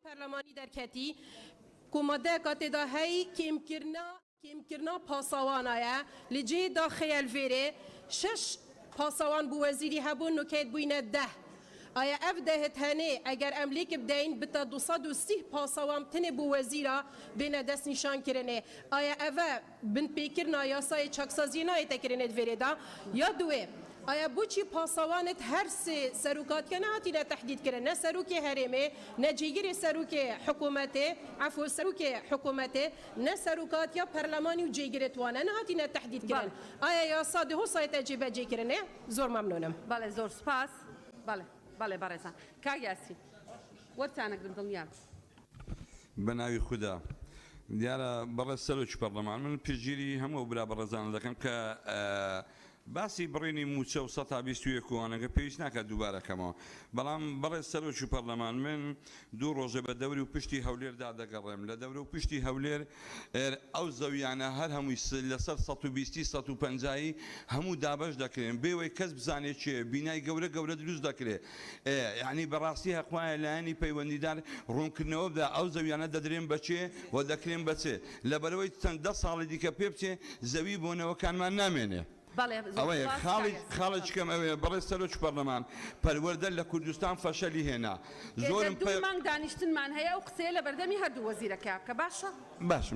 پارلمانی درکتی کومده کاتدا هی کمکرنا پاسوانایا لجی دا خیال ویره 6 پاسوان بو وزیری هبون نکات بوینه 10 آیا اف دهت هنه اگر املیک بدین بتا 230 پاسوان تنه بو وزیرا بین دست نشان کرنه آیا اوه بن پیکرنا یاسای چاکسازی نایت کرنه دویره یا دوه آیا بوچی پاسوانت هر سه سروکات که نهاتی نه تحدید کرده نه سروک هرمه نه جیگری سروک حکومته عفو سروک حکومته نه سروکات یا پارلمانی و جیگری توانه نهاتی نه تحدید کرده آیا یا صاده هو سایت اجیبه جی کرده زور ممنونم بله زور سپاس بله برایسان کاغیاسی ورتانک دنیام بناوی خدا دیارە بەڵێ سەرۆکی پەرلەمان من پێشگیری هەموو برا بەڕێزان دەکەم کە باسی بڕینی موچە و 121 وانەکە پێویست ناکات دووبارەکەمەوە بەڵام بەڵێ سەرۆکی پەرلەمان من دوو ڕۆژە بە دەوری و پشتی هەولێردا دەگەڕێم لە دەورە و پشتی هەولێر ئەو زەویانە هەر هەمووی لەسەر 120 هەموو دابش دەکرێن بێوەی کەس بزانێت چێ بینای گەورە گەورە دروست دەکرێت یعنی بەڕاستی هەخوایە لایەنی پەیوەندیدار ڕوونکردنەوە بدا ئەو زەویانە دەدرێن بەچێ و دەکرێن بەچێ لەبەرەوەی چەند 10 ساڵی دیکە پێ بچێ زەوی بۆنەوەکانمان نامێنێ ئەوەیە خاڵێکم ئەوەیە بەڵێ سەرۆکی پەرلەمان پەروەردە لە کوردستان فەشەلی هێنا زۆرم مانگ دانیشتنمان هەیە ئەو قسەیە لە بەردەمی هەردوو وەزیرەکە کە باشە باش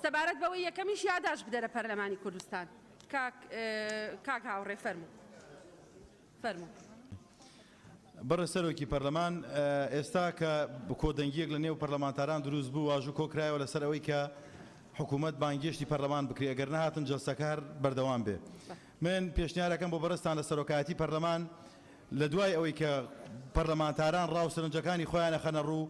سەبارەت بەوەی یەکەمیش یاداش بدە لە پەرلەمانی کوردستان کاک هاوڕێ فەرموو بەڕێ سەرۆکی پەرلەمان ئێستا کە کۆدەنگیەک لە نێو پەرلەمانتاران دروست بوو واژوو کۆکرایەوە لەسەر ئەوەی کە حکوومەت بانگێشتی پەرلەمان بکرێ ئەگەر نەهاتن جەلسەکار بەردەوام بێ من پێشنیارەکەم بۆ بەڕێستان لە سەرۆکایەتی پەرلەمان لە دوای ئەوەی کە پەرلەمانتاران ڕاو سەرنجەکانی خۆیانە خەنە ڕوو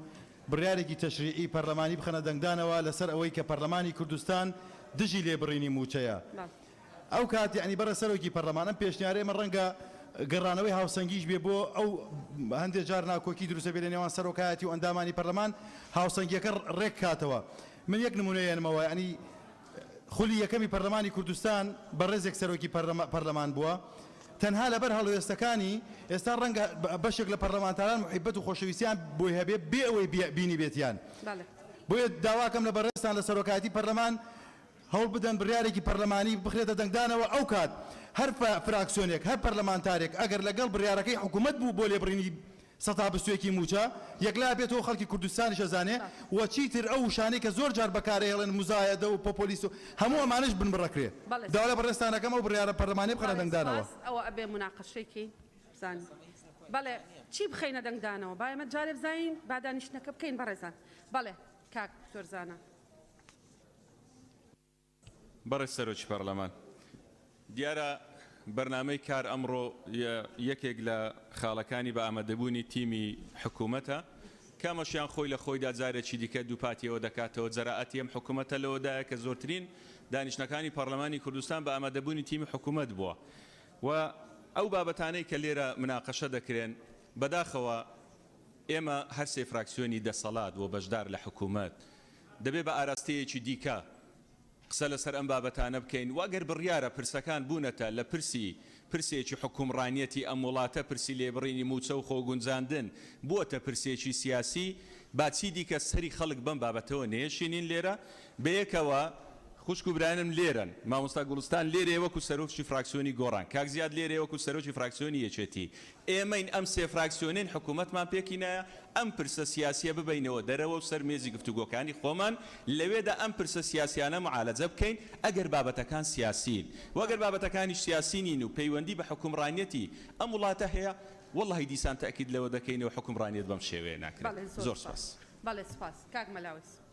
بڕیارێکی تەشریعی پەرلەمانی بخەنە دەنگدانەوە لەسەر ئەوەی کە پەرلەمانی کوردستان دژی لێبڕینی موچەیە ئەو کات یعنی بەڕێ سەرۆکی پەرلەمانم پێشنیارێ من ڕەنگە گەڕانەوەی هاوسەنگیش بێ بۆ ئەو هەندێک جار ناکۆکی دروستە بێ لە نێوان سەرۆکایەتی و ئەندامانی پەرلەمان هاوسەنگیەکە ڕێک کاتەوە من یەک نمونەیەنمەوە ینی خولی یەکەمی پەرلەمانی کوردستان بە ڕێزێک سەرۆکی پەرلەمان بووە تەنها لەبەر هەڵوێستەکانی ئێستا ڕەنگە بەشێک لە پەرلەمانتاران محیبەت و خۆشەویستیان بۆی هەبێ بێ ئەوەی بینی بێتیان بۆیە داواکەم لە بەڕێستان لە سەرۆکایەتی پەرلەمان هەوڵ بدەن بڕیارێکی پەرلەمانی بخرێتە دەنگدانەوە ئەو کات هەر فراکسیۆنێک هەر پەرلەمانتارێک ئەگەر لەگەڵ بڕیارەکەی حکوومەت بوو بۆ لێبڕینی 120 موچە یەکلا بێتەوە خەڵکی کوردستانیش ئەزانێ و چیتر ئەو شانەی کە زۆر جار بەکارهێڵن مزایەدە و پۆپۆلیس و هەموو ئەمانش بن بڕەکرێ داوا لە بەڕێستانەکەم ئەو بڕیارە پەرلەمانی بخەنە دەنگدانەوە ئەوە ئەبێ مناقەشەیەکی بزانین بەڵێ چی بخەینە دەنگدانەوە با ئێمە جارێ بزانین با دانیشتنەکە بکەین بەڕێزان بەڵێ کاک زۆرزانە بەڕێز سەرۆکی پەرلەمان دیارە بەرنامەی کار ئەمڕۆ یەکێک لە خاڵەکانی بە ئامادەبوونی تیمی حکوومەتە کامەشیان خۆی لە خۆیدا جارێکی دیکە دووپاتیەوە دەکاتەوە جەرائەتی ئەم حکوومەتە لەوەدایە کە زۆرترین دانیشتەکانی پەرلەمانی کوردستان بە ئامادەبوونی تیمی حکوومەت بووە و ئەو بابەتانەی کە لێرە مناقەشە دەکرێن بەداخەوە ئێمە هەر سێ فراکسیۆنی دەسەڵات و بەشدار لە حکوومەت دەبێت بە ئاراستەیەکی دیکە قسە لەسەر ئەم بابەتانە بکەین واگەر بڕیارە پرسەکان بوونەتە لە پرسێکی حکومڕانیەتی ئەم وڵاتە پرسی لێبڕینی موچە و خۆگونجاندن بووەتە پرسێکی سیاسی باچی دیکە سەری خەڵک بەم بابەتەوە نێشینین لێرە بەیەکەوە خوشک و برایانم لێرن مامۆستا گوڵستان لێرێ وەکو سەرۆکی فراکسیۆنی گۆڕان کاک زیاد لێرێ وەکو سەرۆکی فراکسیۆنی یەکێتی ئێمەین ئەم سێ فراکسیۆنین حکوومەتمان پێکی نایە ئەم پرسە سیاسیە ببینەوە دەرەوە و سەر مێزی گفتوگۆکانی خۆمان لەوێدا ئەم پرسە سیاسیانە معالەجە بکەین ئەگەر بابەتەکان سیاسین وەگەر بابەتەکانیش سیاسینین و پەیوەندی بە حکومڕانیەتی ئەم وڵاتە هەیە والله دیسان تاکید لەوە دەکەینەوە حکومڕانیەت بەم شێوەیە ناکرێت زۆر سپاس بەڵێ سپاس کاک مەلاوس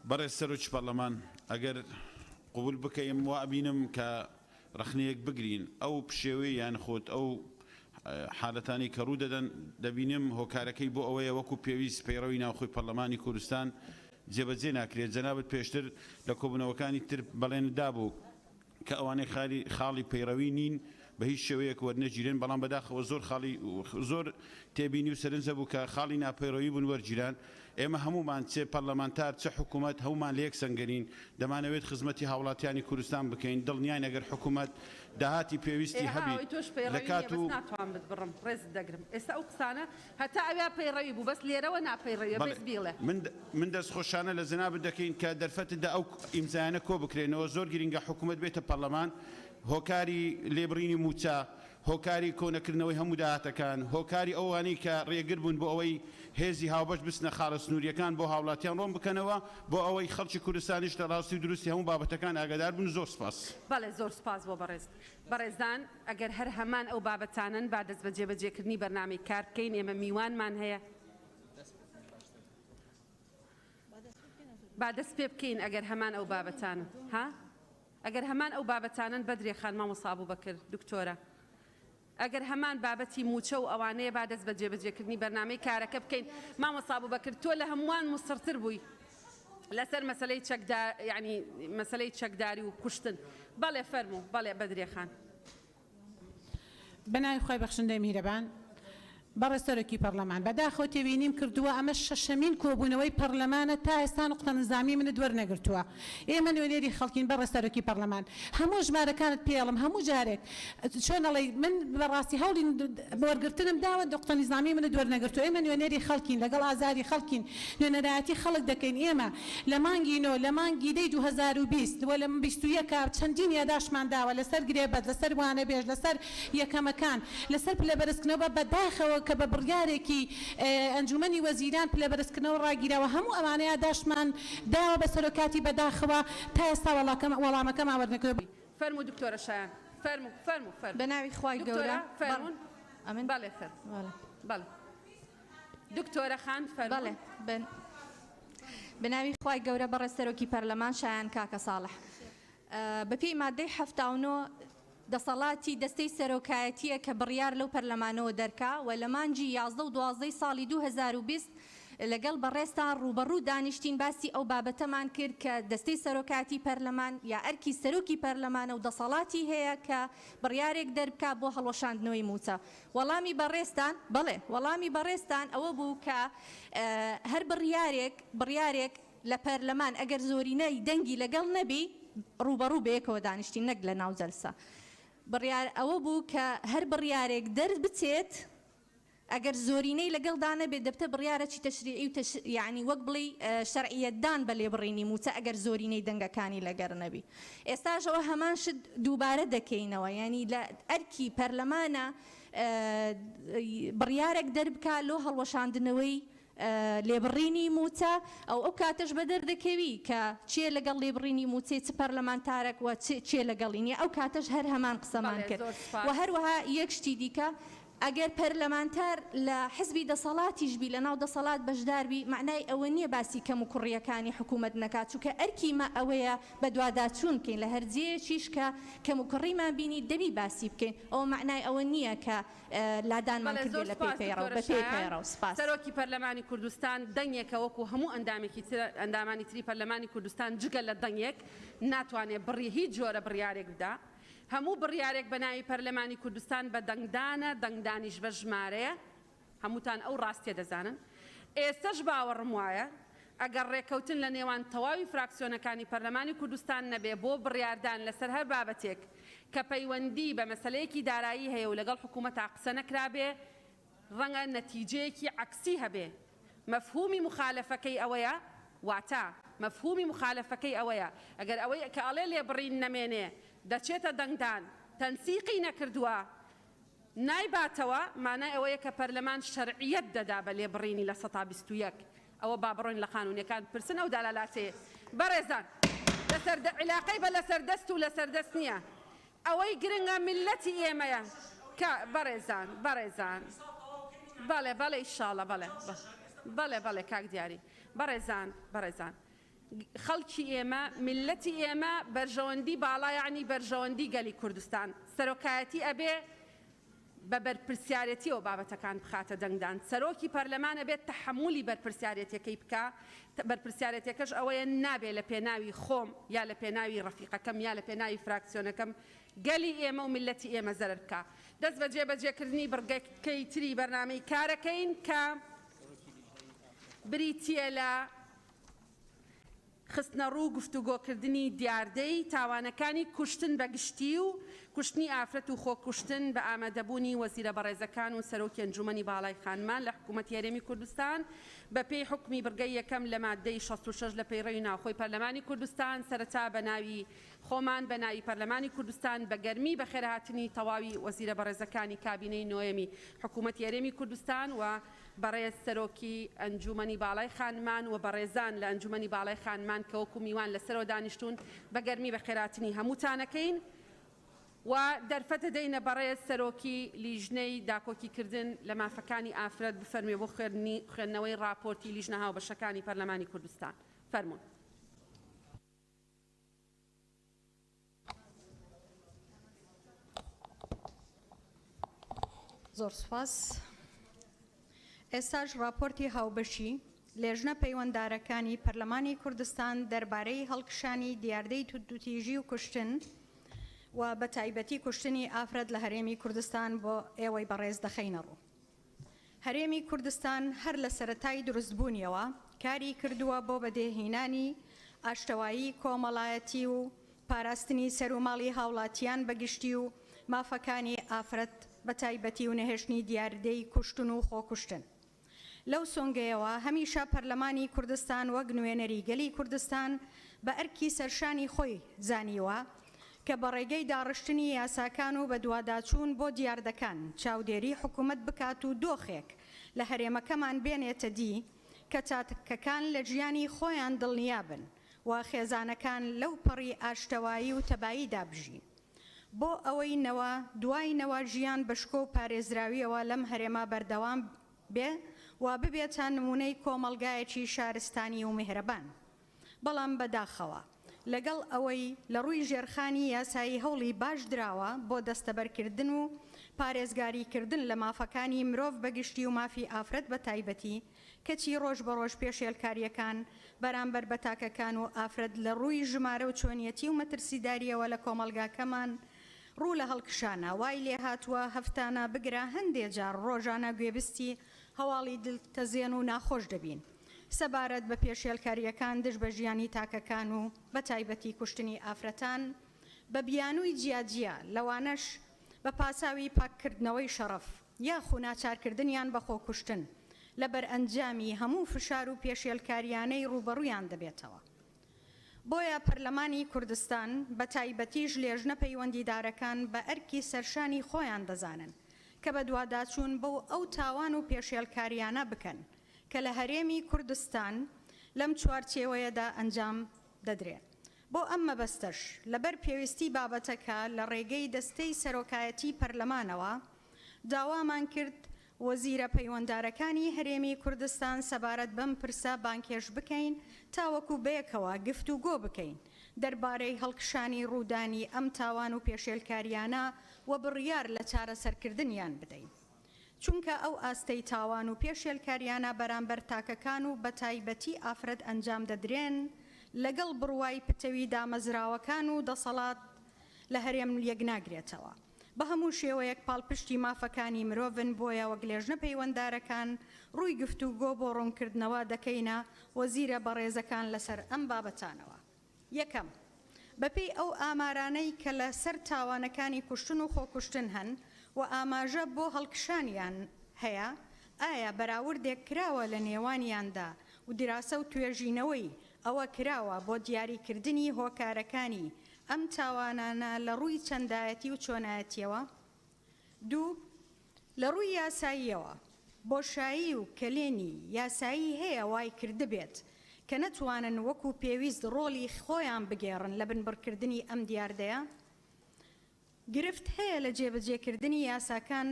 بەڕێز سەرۆکی پەرلەمان ئەگەر قبول بکەیم وا ئەبینم کە ڕخنەیەک بگرین ئەو پشێوەی یان خۆت ئەو حالەتانی کە ڕوو دەدەن دەبینم هۆکارەکەی بۆ ئەوەیە وەکو پێویست پەیڕەوی ناوخۆی پەرلەمانی کوردستان جێبەجێ ناکرێت جەنابەت پێشتر لە کۆبوونەوەکانی تر بەڵێن دابوو کە ئەوانەی خاڵی پەیڕەوی نین بە هیچ شێوەیەک وەرنەگیرێن بەڵام بەداخەوە زۆر خاڵی زۆر تێبینی و سەرنجە بوو کە خاڵی ناپەیڕەوی بوون وەرگیران ئێمە هەمومان چێ پەرلەمانتار چه حکوومەت هەمومان لە یەک سەنگەرین دەمانەوێت خزمەتی هاوڵاتیانی کوردستان بکەین دڵنیان ئەگەر حکوومەت داهاتی پێویستی هەبێت لە کات و ناتوان بڕم ڕێز دەگرم ئێستا ئەو قسانە هەتا ئەویا پەیڕەوی بوو بەس لێرەوە ناپەیڕەوی بەس بیڵێ من دەستخۆشانە لە زەنابت دەکەین کە دەرفەتدا ئەو ئیمزایانە کۆ بکرێنەوە زۆر گرنگە حکوومەت بێتە پەرلەمان هۆکاری لێبڕینی موچە هۆکاری کۆنەکردنەوەی هەموو داهاتەکان هۆکاری ئەوانەی کە ڕێگر بوون بۆ ئەوەی هێزی هاوبەش بستنە خاڵە سنووریەکان بۆ هاوڵاتیان ڕۆم بکەنەوە بۆ ئەوەی خەڵکی کوردستانیش لە ڕاستی و دروستی هەموو بابەتەکان ئاگادار بوون زۆر سپاس. بەڵێ زۆر سپاس بۆ بەڕێزان ئەگەر هەر هەمان ئەو بابەتانن با دەست بە جێبەجێکردنی بەرنامەی کار بکەین ئێمە میوانمان هەیە با دەست پێ بکەین ئەگەر هەمان ئەو بابەتانن ها ئەگەر هەمان ئەو بابەتانن بەدرێ خان مامۆستا ئەبوبەکر دکتۆرە ئەگەر هەمان بابەتی موچە و ئەوانەیە با دەست بە جێبەجێکردنی بەرنامەی کارەکە بکەین مامۆستا ئەبوبەکر تۆ لە هەمووان موسڕتر بووی لەسەر مەسەلەی چەکدار یعنی مەسەلەی چەکداری و کوشتن بەڵێ فەرموو بەڵێ بەدرێ خان بەناوی خۆی بەخشندەی میهرەبان بەڕێ سەرۆکی پەرلەمان بەداخەوە تێبینیم کردووە ئەمە شەشەمین کۆبوونەوەی پەرلەمانە تا ئێستا نوقتە نظامی منت وەرنەگرتووە ئێمە نوێنێری خەڵکین بەڕێ سەرۆکی پەرلەمان هەموو ژمارەکانت پێڵم هەموو جارێک چۆن ئەڵێ من بەڕاستی هەوڵی وەرگرتنم داوە نوقتە نظامی منت وەرنەگرتووە ئێمە نوێنێری خەڵکین لەگەڵ ئازاری خەڵکین نوێنەرایەتی خەڵک دەکەین ئێمە لە مانگی نۆ لە مانگی دەی 2020 وە لە 21 چەندین یاداشمان داوە لەسەر گرێبەت لەسەر وانە بێژ لەسەر یەکەمەکان لەسەر پلەبەرزکردنەوە بەداخەوە کە بە بڕیارێکی ئەنجومەنی وەزیران پلەبەرزکردنەوە ڕاگیراوە هەموو ئەوانەیە داشمان داوە بە سەرۆکاتی بەداخەوە تا ئێستا وەڵامەکەم ئاوەردنەکەوە فەرموو دکتۆرە شایان فەرموو بەناوی خوای گەورە فەرموون ئەمن بەڵێ بەڵێ دکتۆرە خان فەرموو بەڵێ بەناوی خوای گەورە بەڕێ سەرۆکی پەرلەمان شایان کاکە ساڵح بەپێی مادەی 79 دەسەڵاتی دەستەی سەرۆکایەتیە کە بڕیار لەو پەرلەمانەوە دەرکا و لە مانجی 11 و 12 ساڵی 2020 لەگەڵ بەڕێستان ڕوبەڕوو دانیشتین باسی ئەو بابەتەمان کرد کە دەستەی سەرۆکاتی پەرلەمان یا ئەرکی سەرۆکی پەرلەمانە و دەسەڵاتی هەیە کە بڕیارێک دەربکا بۆ هەڵوەشاندنەوەی موچە وەڵامی بەڕێستان بەڵێ وەڵامی بەڕێستان ئەوە بوو کە هەر بڕیارێک لە پەرلەمان ئەگەر زۆرینەی دەنگی لەگەڵ نەبی ڕوبەڕوو بەیەکەوە دانیشتین نەک لە ناو جەلسە بڕیار ئەوە بوو کە هەر بڕیارێک دەربچێت ئەگەر زۆرینەی لەگەڵدا نەبێت دەبتە بڕیارەکی تەشریعی و یعنی وەک بڵێ شەرعیەتدان بە لێبڕینی موچە ئەگەر زۆرینەی دەنگەکانی لەگەر نەبی ئێستاژەوە هەمان شت دووبارە دەکەینەوە ینی لە ئەرکی پەرلەمانە بڕیارێک دەربکا لۆ هەڵوەشاندنەوەی لێبڕینی موچە ئەو کاتەش بە دەردەکەوی کە چێ لەگەڵ لێبڕینی موچێ چ پەرلەمانتارێک و چێ لەگەڵینی ئەو کاتەش هەر هەمان قسەمان کرد و هەروەها یەک شتی دیکە ئەگەر پەرلەمانتار لە حزبی دەسەڵاتیش بی لە ناو دەسەڵات بەشداربی معنای ئەوە نییە باسی کەم و کوڕیەکانی حکوومەت نەکات چونکە ئەرکی ما ئەوەیە بە دوواداچوون بکەین لە هەرجەیەکیش کە کەم و کوڕیمان بینی دەبی باسی بکەین ئەو معنای ئەوە نییە کە لادانمان کردێت لە پێیڕەوە سپاس سەرۆکی پەرلەمانی کوردستان دەنگێکە وەکو هەموو ئەندامانی تری پەرلەمانی کوردستان جگە لە دەنگێک ناتوانێت بڕی هیچ جۆرە بڕیارێک بدا هەموو بڕیارێک بە ناوی پەرلەمانی کوردستان بە دەنگدانە دەنگدانیش بە ژمارەیە هەمووتان ئەو ڕاستیە دەزانن ئێستش باوەڕم وایە ئەگەر ڕێکەوتن لە نێوان تەواوی فراکسیۆنەکانی پەرلەمانی کوردستان نەبێ بۆ بڕیاردان لەسەر هەر بابەتێک کە پەیوەندی بە مەسەلەیەکی دارایی هەیە و لەگەڵ حکوومەتا قسە نەکرابێ ڕەنگە نەتیجەیەکی عەکسی هەبێ مەفهومی مخالەفەکەی ئەوەیە واتە مەفهومی مخالەفەکەی ئەوەیە ئەگەر ئەوەی کە ئەڵێ لێبڕین نەمێنێ دەچێتە دەنگدان تەنسیقی نەکردووە نایباتەوە مانای ئەوەیە کە پەرلەمان شەرعیەت دەدا بە لێبڕینی لە 121 ئەوە با بڕۆین لە قانونیەکان پرسن ئەو دالالاتەیە بەڕێزان علاقەی بە لەسەردەست و لەسەردەست نییە ئەوەی گرنگە میلەتی ئێمەیە کە بەڕێزان بەڵێ ئیشاڵە بەڵێ کاک دیاری بەڕێزان خەڵکی ئێمە میلەتی ئێمە بەرژەوەندی باڵا یعنی بەرژەوەندی گەلی کوردستان سەرۆکایەتی ئەبێ بە بەرپرسیارەتیەوە بابەتەکان بخاتە دەنگدان سەرۆکی پەرلەمانە بێت تەحمولی بەرپرسیارەتەکەی بکە بەرپرسیارەتەکەش ئەوەیە نابێت لە پێناوی خۆم یا لە پێناوی ڕەفیقەکەم یا لە پێناوی فراکسیۆنەکەم گەلی ئێمە و ملەتی ئێمە زەرر بکە دەست بە جێبەجێکردنی بڕگەکەی تری بەرنامەی کارەکەین کە بریتیە لە خستنە ڕوو گفتوگۆکردنی دیاردەی تاوانەکانی کوشتن بە گشتی و کوشتنی ئافرەت و خۆکوشتن بە ئامادەبوونی وەزیرە بەڕێزەکان و سەرۆکی ئەنجومەنی باڵای خانمان لە حکوومەتی هەرێمی کوردستان بە پێی حکمی بڕگەی یەکەم لە مادەی 66 لە پەیڕەوی ناوخۆی پەرلەمانی کوردستان سەرەتا بە ناوی خۆمان بە ناوی پەرلەمانی کوردستان بە گەرمی بەخێرهاتنی تەواوی وەزیرە بەڕێزەکانی کابینەی نۆیەمی حکوومەتی هەرێمی کوردستان و بەڕێز سەرۆکی ئەنجومەنی باڵای خانمان و بەڕێزان لە ئەنجومەنی باڵای خانمان کە وەکو میوان لەسەرەوە دانیشتون بە گەرمی بەخێرهاتنی هەمووتانەکەین و دەرفەتە دەینە بەڕێز سەرۆکی لیژنەی داکۆکیکردن لە مافەکانی ئافرەت بفەرمێ بۆ خوێندنەوەی راپۆرتی لیژنە هاوبەشەکانی پەرلەمانی کوردستان فەرموون. زۆر سوپاس. ئێستاش راپۆرتی هاوبەشی لێژنە پەیوەنددارەکانی پەرلەمانی کوردستان دەربارەی هەڵکشانی دیاردەی تووتیژی و کوشتن و بە تایبەتی کوشتنی ئافرەت لە هەرێمی کوردستان بۆ ئێوەی بەڕێز دەخەینە ڕوو. هەرێمی کوردستان هەر لە سەرەتای دروستبوونیەوە کاری کردووە بۆ بەدێهێنانی ئاشتەوایی کۆمەڵایەتی و پاراستنی سەرۆماڵی هاوڵاتیان بەگشتی و مافەکانی ئافرەت بە تایبەتی و نەهێشتنی دیاردەی کوشتن و خۆکوشتن. لەو سۆنگەیەوە هەمیشە پەرلەمانی کوردستان وەک نوێنەری گەلی کوردستان بە ئەرکی سەرشانی خۆی زانیوە کە بە ڕێگەی داڕشتنی یاساکان و بە دوواداچوون بۆ دیاردەکان چاودێری حکوومەت بکات و دۆخێک لە هەرێمەکەمان بێنێتە دی کە تاکەکان لە ژیانی خۆیان دڵنیابن و خێزانەکان لەو پەڕی ئاشتەوایی و تەباییدا بژین بۆ ئەوەی دوایەوە ژیان بەشکۆ و پارێزراویەوە لەم هەرێما بەردەوام بێ و ببێتە نمونەی کۆمەلگایەکی شارستانی و میهرەبان. بەڵام بەداخەوە لەگەڵ ئەوەی لە ڕووی ژێرخانی یاسایی هەوڵی باش دراوە بۆ دەستەبەرکردن و پارێزگاریکردن لە مافەکانی مرۆڤ بەگشتی و مافی ئافرەت بە تایبەتی کەچی ڕۆژ بە ڕۆژ پێشێلکاریەکان بەرامبەر بە تاکەکان و ئافرەت لە ڕووی ژمارە و چۆنیەتی و مەترسیداریەوە لە کۆمەلگاکەمان ڕوو لە هەڵکشانە وای لێ هاتووە هەفتانە بگرە هەندێک جار ڕۆژانە گوێبستی هەواڵی دڵتەزێن و ناخۆش دەبین سەبارەت بە پێشێلکاریەکان دژ بە ژیانی تاکەکان و بە تایبەتی کوشتنی ئافرەتان بە بیانووی جیاجیا لەوانەش بە پاساوی پاککردنەوەی شەڕەف یاخو ناچارکردنیان بە خۆکوشتن لە بەرئەنجامی هەموو فشار و پێشێلکاریانەی ڕوبەڕوویان دەبێتەوە. بۆیە پەرلەمانی کوردستان بە تایبەتیش لێژنە پەیوەندیدارەکان بە ئەرکی سەرشانی خۆیان دەزانن کە بە دوواداچوون بۆ ئەو تاوان و پێشێلکاریانە بکەن کە لە هەرێمی کوردستان لەم چوارچێوەیەدا ئەنجام دەدرێت. بۆ ئەم مەبەستەش لەبەر پێویستی بابەتەکە لە ڕێگەی دەستەی سەرۆکایەتی پەرلەمانەوە داوامان کرد وەزیرە پەیوەنددارەکانی هەرێمی کوردستان سەبارەت بەم پرسە بانکێش بکەین تاوەکو بەیەکەوە گفتوگۆ بکەین دەربارەی هەڵکشانی ڕوودانی ئەم تاوان و پێشێلکاریانە و بڕیار لە چارەسەرکردنیان بدەین. چونکە ئەو ئاستەی تاوان و پێشێلکاریانە بەرامبەر تاکەکان و بە تایبەتی ئافرەت ئەنجام دەدرێن لەگەڵ بڕوای پتەوی دامەزراوەکان و دەسەڵات لە هەرێم یەک ناگرێتەوە. بە هەموو شێوەیەک پاڵپشتی مافەکانی مرۆڤن بۆیە وەک لێژنە پەیوەنددارەکان ڕووی گفتوگۆ بۆ ڕوونکردنەوە دەکەینە وەزیرە بەڕێزەکان لەسەر ئەم بابەتانەوە. یەکەم بەپێی ئەو ئامارانەی کە لە سەر تاوانەکانی کوشتن و خۆکوشتن هەن و ئاماژە بۆ هەڵکشانیان هەیە ئایا بەراوردێک کراوە لە نێوانیاندا و دراسە و توێژینەوەی ئەوە کراوە بۆ دیاریکردنی هۆکارەکانی ئەم تاوانانە لە ڕووی چەندایەتی و چۆنایەتیەوە؟ دوو لە ڕووی یاساییەوە بۆشایی و کلێنی یاسایی هەیە وای کردبێت کە نەتوانن وەکو پێویست ڕۆڵی خۆیان بگێڕن لە بنبڕکردنی ئەم دیاردەیە؟ گرفت هەیە لە جێبەجێکردنی یاساکان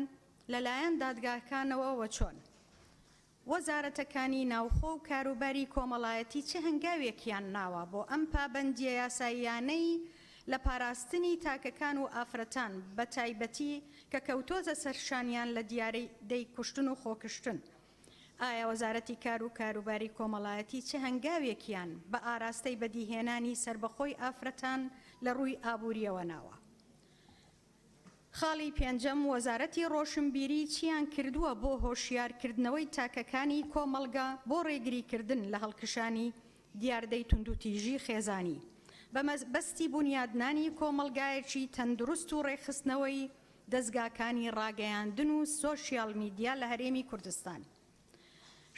لەلایەن دادگاکانەوە وە چۆن؟ وەزارەتەکانی ناوخۆ و کاروباری کۆمەڵایەتی چه هەنگاوێکیان ناوە بۆ ئەم پابەندیە یاساییانەی لە پاراستنی تاکەکان و ئافرەتان بە تایبەتی کە کەوتۆزە سەرشانیان لە دیارەی کوشتن و خۆکشتن. ئایا وەزارەتی کار و کاروباری کۆمەڵایەتی چه هەنگاوێکیان بە ئاراستەی بەدیهێنانی سربەخۆی ئافرەتان لە ڕووی ئابوووریەوە ناوە؟ خاڵی پێنجەم، وەزارەتی ڕۆشنبیری چیان کردووە بۆ هۆشیارکردنەوەی تاکەکانی کۆمەڵگا بۆ ڕێگریکردن لە هەڵکشانی دیاردەی توندوتیژی خێزانی بە مەبەستی بنیادنانی کۆمەڵگایەکی تەندروست و ڕێخستنەوەی دەستگاکانی ڕاگەیاندن و سۆشیال میدیا لە هەرێمی کوردستان.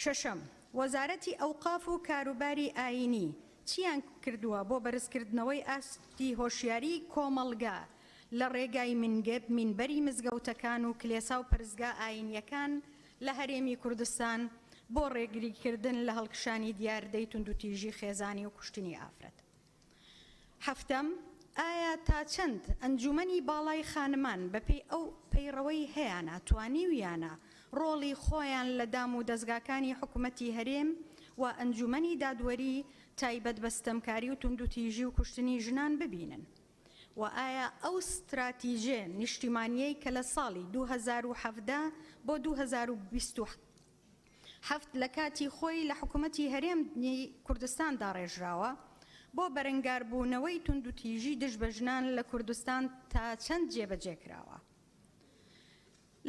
شەشەم، وەزارەتی ئەوقاف و کاروباری ئاینی چیان کردووە بۆ بەرزکردنەوەی ئاستی هۆشیاری کۆمەڵگا لە ڕێگای مینبەری مزگەوتەکان و کلێسا و پەرزگا ئاینیەکان لە هەرێمی کوردستان بۆ ڕێگریکردن لە هەڵکشانی دیاردەی توندوتیژی خێزانی و کوشتنی ئافرەت. هەفتەم، ئایا تا چەند ئەنجومەنی باڵای خانمان بەپێی ئەو پەیڕەوەی هەیەە توانیویانە ڕۆڵی خۆیان لە دام و دەستگاکانی حکوومەتی هەرێم و ئەنجومەنی دادوەری تایبەت بە ستەمکاری و توندوتیژی و کوشتنی ژنان ببینن؟ و ئایا ئەو استراتیژێ نیشتیمانیەی کە لە ساڵی 2017 بۆ 2027 لە کاتی خۆی لە حکوومەتی هەرێمی کوردستاندا ڕێژراوە بۆ بەرەنگاربوونەوەی توندوتیژی دژ بە ژنان لە کوردستان تا چەند جێبەجێکراوە؟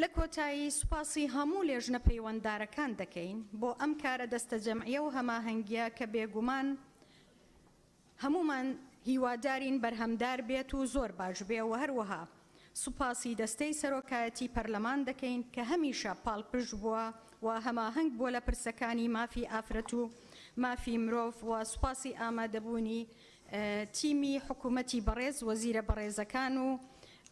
لە کۆتایی سوپاسی هەموو لێژنە پەیوەنددارەکان دەکەین بۆ ئەم کارە دەستە جەمعیە و هەماهەنگیە کە بێگومان هەمومان هیوادارین بەرهەمدار بێت و زۆر باش بێ و هەروەها سوپاسی دەستەی سەرۆکایەتی پەرلەمان دەکەین کە هەمیشە پاڵپژ بووە و هەماهەنگ بووە لە پرسەکانی مافی ئافرەت و مافی مرۆڤ و سوپاسی ئامادەبوونی تیمی حکوومەتی بەڕێز وەزیرە بەڕێزەکان و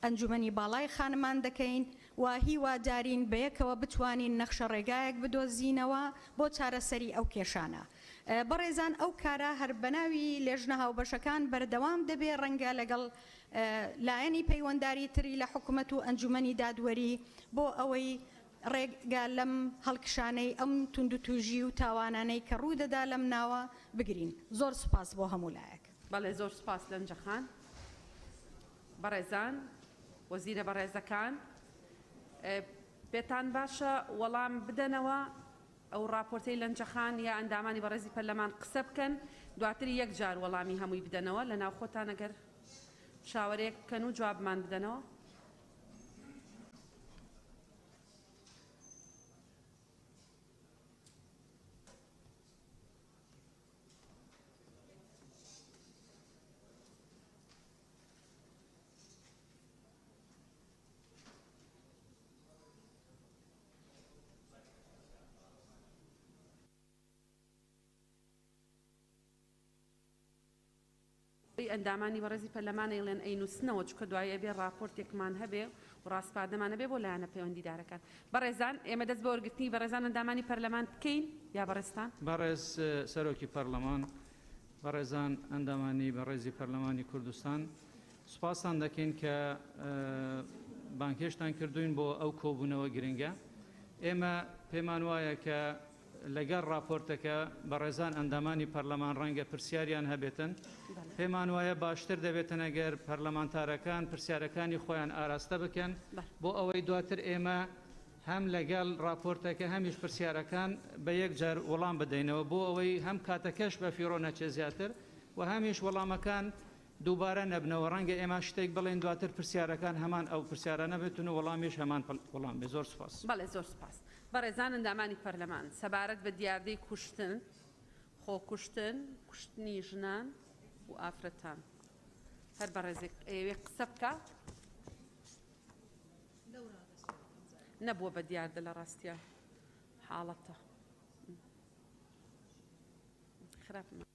ئەنجومەنی باڵای خانمان دەکەین و هیوادارین بەیەکەوە بتوانین نەخشە ڕێگایەک بدۆزینەوە بۆ چارەسەری ئەو کێشانە. بەڕێزان، ئەو کارە هەر بەناوی لێژنە هاوبەشەکان بەردەوام دەبێ ڕەنگە لەگەڵ لایەنی پەیوەندداری تری لە حکوومەت و ئەنجومەنی دادوەری بۆ ئەوەی ڕێگا لەم هەڵکشانەی ئەم توندوتیژی و تاوانانەی کە ڕوودەدا لەم ناوە بگرین. زۆر سوپاس بۆ هەموو لایەک. بەڵێ، زۆر سوپاس لەنجەخان. بەڕێزان، وەزیرە بەڕێزەکان، پێتان باشە وەڵام بدەنەوە ئەو راپۆرتەی لەنجەخان یا ئەندامانی بەڕێزی پەرلەمان قسە بکەن، دواتری یەک جار وەڵامی هەمووی بدەنەوە لە ناو خۆتان ئەگەر شاوەرێک بکەن و جوابمان بدەنەوە. ئەندامانی بەڕێزی پەرلەمانە ئێڵێن ئەینووسنەوە چکە دوایە بێ راپۆرتێکمان هەبێ و ڕاستپادەمانە بێ بۆ لایەنە پەیوەندیدارەکان. بەڕێزان، ئێمە دەست بە وەرگرتنی بەڕێزان ئەندامانی پەرلەمان بکەین یا بەڕێستان؟ بەڕێز سەرۆکی پەرلەمان، بەڕێزان ئەندامانی بەڕێزی پەرلەمانی کوردستان، سوپاسان دەکەین کە بانکێشتان کردوین بۆ ئەو کۆبوونەوە گرنگە. ئێمە پێمان وایە کە لەگەڵ راپۆرتەکە بەڕێزان ئەندامانی پەرلەمان ڕەنگە پرسیاریان هەبێتن. پێمان وایە باشتر دەبێتن ئەگەر پەرلەمانتارەکان پرسیارەکانی خۆیان ئاراستە بکەن بۆ ئەوەی دواتر ئێمە هەم لەگەڵ راپۆرتەکە هەمیش پرسیارەکان بە یەک جار وەڵام بدەینەوە بۆ ئەوەی هەم کاتەکەش بە فیڕۆ نەچێ زیاتر و هەمیش وەڵامەکان دووبارە نەبنەوە. ڕەنگە ئێمە شتێک بڵێن دواتر پرسیارەکان هەمان ئەو پرسیارانە بێتون و وەڵامیش هەمان وەڵام بێ. زۆر سوپاس. بەڵێ، زۆر سوپاس. بەڕێزان ئەندامانی پەرلەمان، سەبارەت بە دیاردەی کوشتن، خۆکوشتن، کوشتنی ژنان و ئافرەتان، هەر بەڕێزێک ئەوێ قسە بکە نەبووە بە دیاردە لە ڕاستیە حاڵەتە خراپ.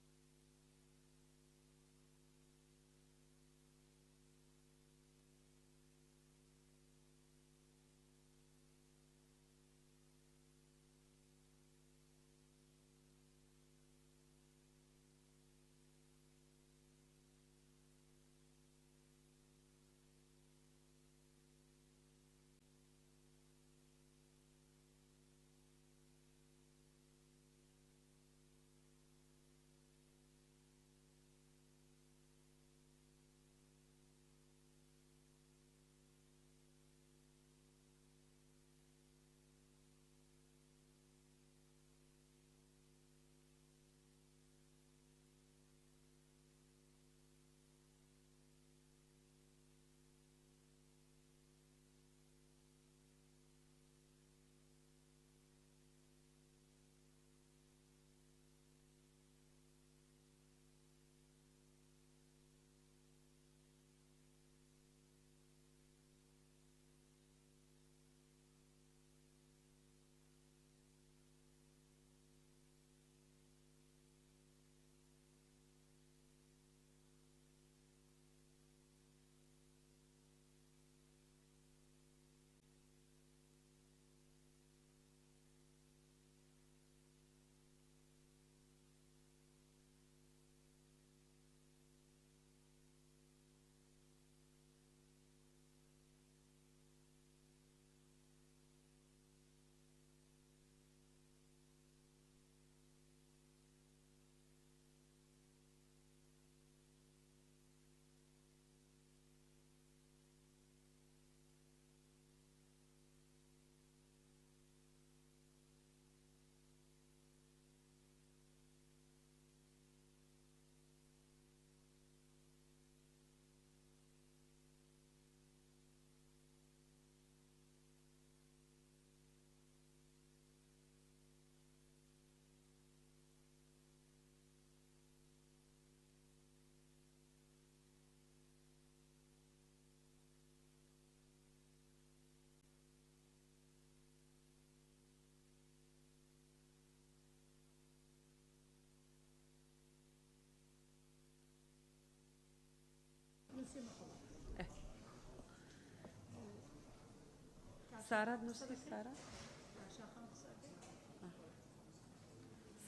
سارا نووسی سارا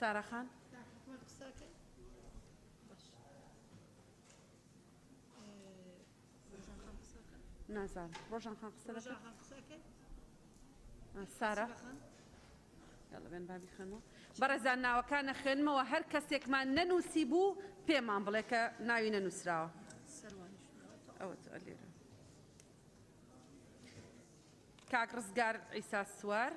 سارا خان نازانم ڕۆژان خان قسە دەکەن سارا یاڵە بێن بابی خوێنەوە بەڕێزان ناوەکانە خوێنمەوە هەر کەسێکمان نەنووسی بوو پێمان بڵێ کە ناوی نەنووسراوە لێرە کاک ڕزگار عیسا سوار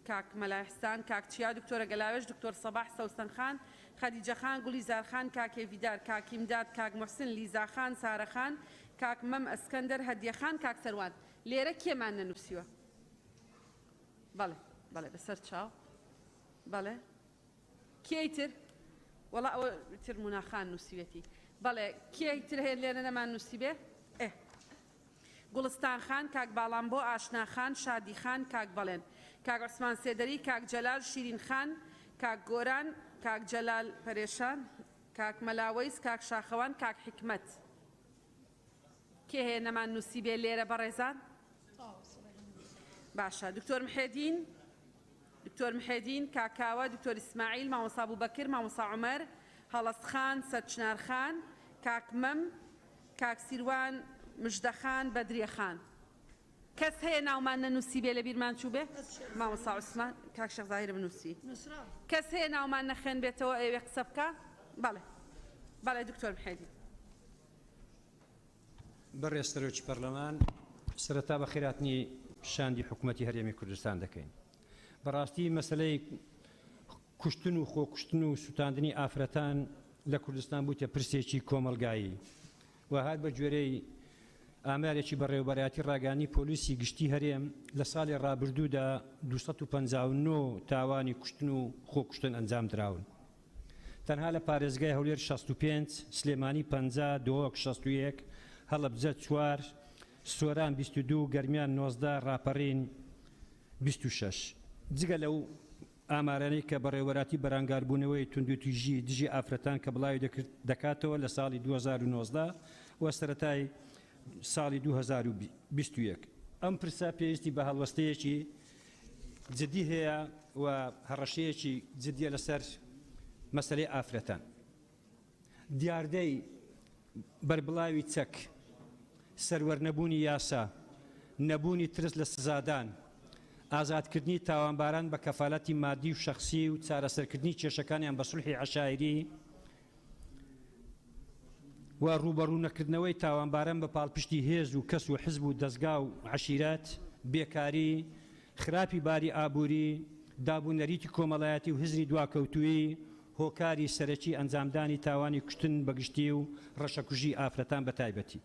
کاک مەلایحسان کاک چیا دکتۆرە گەلاوێژ دکتۆر سەباح سەوسەن خان خەدیجە خان گولیزار خان کاک هێویدار کاک ئیمداد کاک موحسن لیزا خان سارە خان کاک مەم ئەسکەندەر هەدیە خان کاک سەروان لێرە کێمان نەنووسیوە بەڵێ بەڵێ بەسەر چاو بەڵێ کێی تر وەڵا ئەوە تر موناخان نووسیوێتی بەڵێ کێی تر هەیە لێرە نەمان نووسی بێ گوڵستان خان کاک باڵامبۆ ئاشنا خان شادی خان کاک بەڵێن کاک عوسمان سێدەری کاک جەلال شیرین خان کاک گۆران کاک جەلال پەرێشان کاک مەلاوەیس کاک شاخەوان کاک حکمەت کێ هەیە نەمان نووسی بێ لێرە بەڕێزان باشە دکتۆر محێدین کاکاوە دکتۆر ئیسماعیل مامۆستا بوبەکر مامۆستا عومەر هەڵەس خان سەرچنار خان کاک مەم کاک سیروان مژدە خان بەدریە خان کەس هەیە ناومان نەنووسی بێ لە بیرمان چوو بێ مامۆستا عوسمان کاک شێخ زاهیر بنووسی کەس هەیە ناومان نەخێن بێتەوە ئەوێ قسە بکە بەڵێ دکتۆر محێدین بەڕێز سەرۆکی پەرلەمان سەرەتا بە خێراتنی شاندی حکوومەتی هەرێمی کوردستان دەکەین بەڕاستی مەسلەی کوشتن و خۆکوشتن و سوتاندنی ئافرەتان لە کوردستان بووتە پرسێکی کۆمەلگایی و هات بە گوێرەی ئامارێکی بەڕێوەبەرایەتی ڕاگەیاندنی پۆلیسی گشتی هەرێم لە ساڵی ڕابردوودا 259 تاوانی کوشتن و خۆکوشتن ئەنجام دراون تەنها لە پارێزگای هەولێر 65 سلێمانی 50 دۆک 61 هەڵەبجە 4 سۆران 22 گەرمیان 19 ڕاپەڕین 26 جگە لەو ئامارانەی کە بەڕێوەراتی بەرانگاربوونەوەی توندوتیژی دژی ئافرەتان کە بڵاوی دەکاتەوە لە ساڵی 2019 و سەرەتای ساڵی 2021 ئەم پرسا پێویستی بە هەڵوەستەیەکی جدی هەیە و هەڕەشەیەکی جدیە لەسەر مەسەلەی ئافرەتان دیاردەی بەربڵاوی چەک سەروەرنەبوونی یاسا نەبوونی ترس لە سزادان ئازادکردنی تاوانباران بە کەفالەتی مادی و شەخسی و چارەسەرکردنی کێشەکانیان بە سولحی عەشایری و ڕوبەڕوونەکردنەوەی تاوانباران بە پاڵپشتی هێز و کەس و حزب و دەستگا و عەشیرەت بێکاری خراپی باری ئابووری دابوونەریتی کۆمەڵایەتی و هزری دواکەوتووی هۆکاری سەرەکی ئەنجامدانی تاوانی کوشتن بەگشتی و ڕەشەکوژی ئافرەتان بە تایبەتی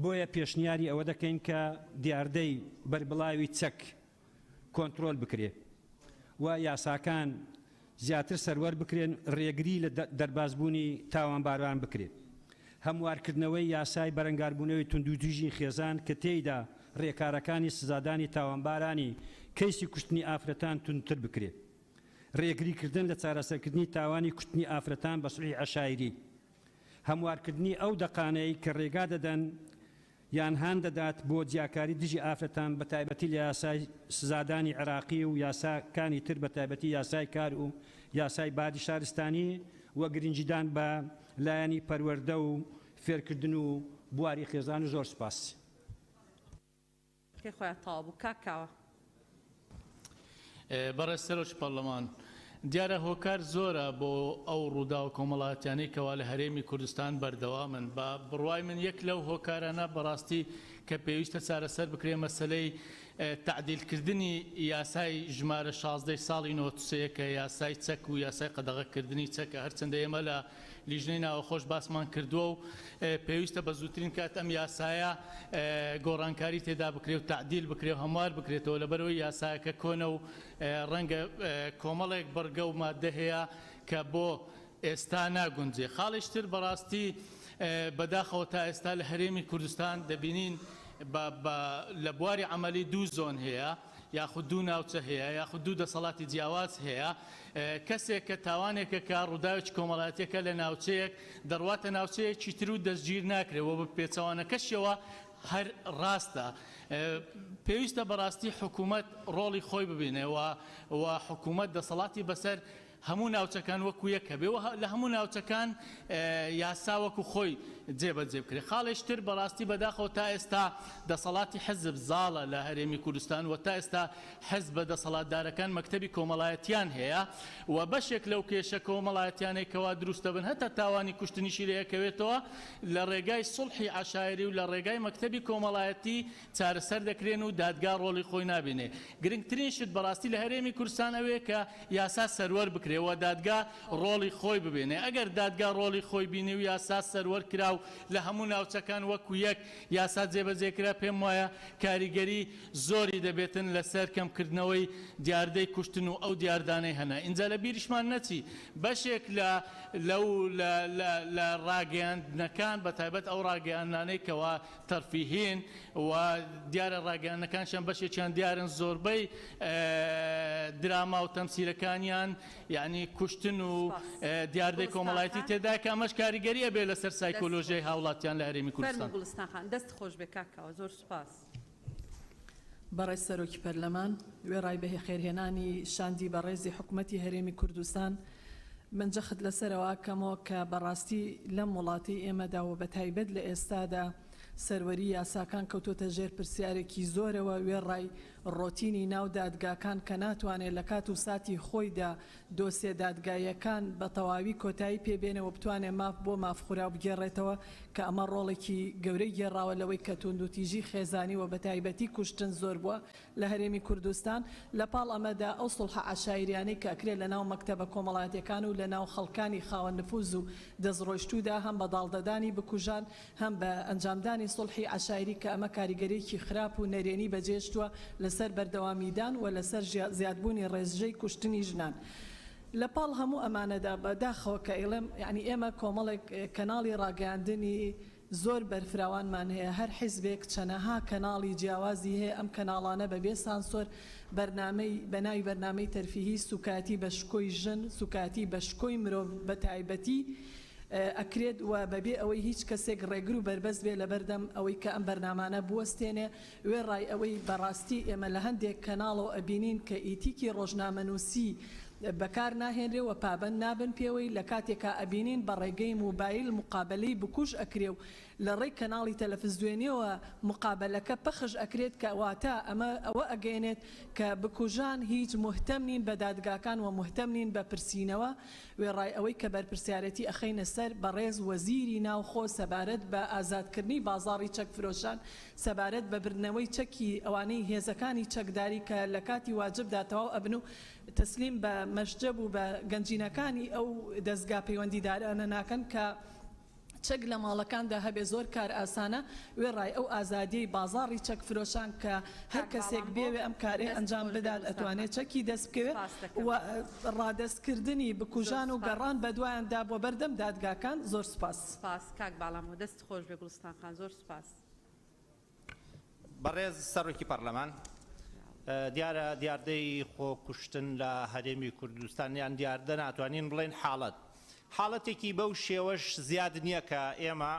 بۆیە پێشنیاری ئەوە دەکەین کە دیاردەی بەربڵاوی چەک کۆنتترۆل بکرێ و یاساکان زیاتر سەروەر بکرێن ڕێگری لە دەربازبوونی تاوانباران بکرێت هەموارکردنەوەی یاسای بەرەنگاربوونەوەی توندوتیژی خێزان کە تێیدا ڕێکارەکانی سزادانی تاوانبارانی کەیسی کوشتنی ئافرەتان توندتر بکرێت ڕێگریکردن لە چارەسەرکردنی تاوانی کوشتنی ئافرەتان بە سولحی عەشایری هەموارکردنی ئەو دەقانەی کە ڕێگا دەدەن یان هان دەدات بۆ جیاکاری دژی ئافرەتان بە تایبەتی لە یاسای سزادانی عێراقی و یاساکانی تر بە تایبەتی یاسای کار و یاسای بادی شارستانی و گرنگیدان بە لایەنی پەروەردە و فێرکردن و بواری خێزان و زۆر سپاس. خۆیان تەواو بوو کاکاوە. بەڕێز سەرۆکی پەرلەمان دیارە هۆکار زۆرە بۆ ئەو ڕوودا و کۆمەڵاتیانەی کەوا لە هەرێمی کوردستان بەردەوامن بە بڕوای من یەک لەو هۆکارانە بەڕاستی کە پێویستە چارەسەر بکرێ مەسەلەی تعدیلکردنی یاسای ژمارە 16 ساڵی 93 کە یاسای چەک و یاسای قەدەغەکردنی چەکە هەرچەندە ئێمە لە لیژنەی ناوەخۆش باسمان کردووە و پێویستە بە زووترین کات ئەم یاسایە گۆڕانکاری تێدا بکرێ و تعدیل بکرێ و هەموار بکرێتەوە لەبەرەوەی یاسایەکە کۆنە و ڕەنگە کۆمەڵێک بەرگە و مادە هەیە کە بۆ ئێستا ناگونجێ. خاڵیشتر بەڕاستی بەداخەوە تا ئێستا لە هەرێمی کوردستان دەبینین لە بواری عملی دوو زۆن هەیە یاخود دوو ناوچە هەیە یاخود دوو دەسەڵاتی جیاواز هەیە کەسێک کە تاوانێکە کە ڕووداوێکی کۆمەڵایەتیەکە لە ناوچەیەک دەڕواتە ناوچەیەکی تر و دەستگیر ناکرێەوە بە پێچەوانەکەشەوە هەر ڕاستە پێویستە بەڕاستی حکوومەت ڕۆڵی خۆی ببینێەوە و حکوومەت دەسەڵاتی بەسەر هەموو ناوچەکان وەکو یەکە بێ لە هەموو ناوچەکان یاسا وەکو خۆی جێبەجێ بکرێت خاڵێشتر بەڕاستی بەداخەوە تا ئێستا دەسەڵاتی حزب زاڵە لە هەرێمی کوردستان و تا ئێستا حزب بە دەسەڵاتدارەکان مەکتەبی کۆمەڵایەتیان هەیە و بەشێک لەو کێشە کۆمەڵایەتیانێکەوە دروستە بن هەتا تاوانی کوشتنیشی لەیەکەوێتەوە لە ڕێگای سڵحی عشایری و لە ڕێگای مەکتەبی کۆمەڵایەتی چارەسەر دەکرێن و دادگا ڕۆڵی خۆی نابێنێ گرنگترینشت بەڕاستی لە هەرێمی کوردستان ئەوەیە کە یاسا سەروەر بکرێەوە دادگا ڕۆڵی خۆی ببێنێ ئەگەر دادگا ڕۆڵی خۆی بینی و یاسا سەروەر کرا و لە هەموو ناوچەکان وەکو یەک یاسا جێبەجێکرا پێم وایە کاریگەری زۆری دەبێتن لەسەر کەمکردنەوەی دیاردەی کوشتن و ئەو دیاردانەی هەنا اینجا لە بیریشمان نەچی بەشێک لە ڕاگەیاندنەکان بە تایبەت ئەو ڕاگەیاندانەی کەوا تەرفیهین و دیارە ڕاگەیاندنەکانشان بەشێکیان دیارن زۆربەی دراما و تەمسیلەکانیان یعنی کوشتن و دیاردەی کۆمەڵایەتی تێدا کە ئەمەش کاریگەریە بێ لەسەر سایکۆلۆژیای هاوڵاتیان لە هەرێمی کوردستان گوڵستان دەست خۆش بێ کاکەوە زۆر سوپاس بەڕێز سەرۆکی پەرلەمان وێڕای بەهێ خێرهێنانی شاندی بەڕێزی حکوومەتی هەرێمی کوردستان من جەخت لەسەرەوە کەمەوە کە بەڕاستی لەم وڵاتی ئێمەدا و بە تایبەت لە ئێستادا سەروەری یاساکان کەوتۆتە ژێر پرسیارێکی زۆرەوە وێڕای ڕۆتینی ناو دادگاکان کە ناتوانێت لە کات و ساتی خۆیدا دۆسێ دادگایەکان بە تەواوی کۆتایی پێبێنەوە بتوانێت ماف بۆ مافخورا بگێڕێتەوە کە ئەمە ڕۆڵێکی گەورەی گێڕاوە لەوەی کە توندوتیژی خێزانی و بە تایبەتی کوشتن زۆر بووە لە هەرێمی کوردستان لە پاڵ ئەمەدا ئەو سڵحە عشایریانەی کە ئەکرێت لە ناو مەکتەبە کۆمەڵایەتیەکان و لە ناو خەڵکانی خاوەن نفوز و دەستڕۆیشتوودا هەم بە داڵدەدانی بکوژان هەم بە ئەنجامدانی سڵحی عشایری کە ئەمە کاریگەرێکی خراپ و نەرێنی بەجێشتووە لەسەر بەردەوامیدان و لەسەر زیادبوونی ڕێژەی کوشتنی ژنان. لە پاڵ هەموو ئەمانەدا بەداخەوە کە ئێڵم یعنی ئێمە کۆمەڵێک کەناڵی ڕاگەاندنی زۆر بەرفراوانمان هەیە هەر حیزبێک چەنەها کەناڵی جیاوازی هەیە ئەم کەناڵانە بەبێ سانسۆر بەرنامەی بەناوی بەرنامەی تەرفیهی سوکاتی بە شکۆی ژن سوکاتی بە شکۆی مرۆڤ بە تایبەتی ئەکرێت و بەبێ ئەوەی هیچ کەسێک ڕێگر و بربەست بێ لە بەردەم ئەوەی کە ئەم بەرنامانە بوەستێنێ وێ ڕای ئەوەی بەڕاستی ئێمە لە هەندێک کەناڵەوە ئەبینین کە ئیتیکی ڕۆژنامەنووسی بەکار ناهێنرێەوە پابند نابن پێوەی لە کاتێکا ئەبینین بە ڕێگەی موبایل مقابلەی بکوژ ئەکرێ و لە ڕێی کەناڵی تەلەڤیزیۆنیەوە مقابلەکە پەخش ئەکرێت کە واتە ئەمە ئەوە ئەگەێنێت کە بکوژان هیچ مهتەم نین بە دادگاکان و مهتەم نین بە پرسیینەوە وێڕای ئەوەی کە بەرپرسیارەتی ئەخەینە سەر بەڕێز وەزیری ناوخۆ سەبارەت بە ئازادکردنی بازاڕی چەک فرۆشان سەبارەت بە برنەوەی چەکی ئەوانەی هێزەکانی چەکداری کە لە کاتی واجبدا تەواو ئەبن و تەسلیم بە مەشجەب و بە گەنجینەکانی ئەو دەستگا پەیوەندیدارانە ناکەن کە چەک لە ماڵەکاندا هەبێ زۆر کار ئاسانە وێڕای ئەو ئازادیەی بازاڕی چەک فرۆشان کە هەر کەسێک بێوێ ئەم کارێ ئەنجام بدات ئەتوانێت چەکی دەست بکەوێت و ڕادەستکردنی بکوژان و گەڕان بە دوایاندا بۆ بەردەم دادگاکان زۆر سوپاس. سپاس کاک باڵامەوە دەست خۆش بێ گوڵستان خان زۆر سوپاس. بەڕێز سەرۆکی پەرلەمان دیارە دیاردەی خۆکوشتن لە هەرێمی کوردستانیان دیاردە ناتوانین بڵێن حاڵەتێکی بەو شێوەش زیاد نییە کە ئێمە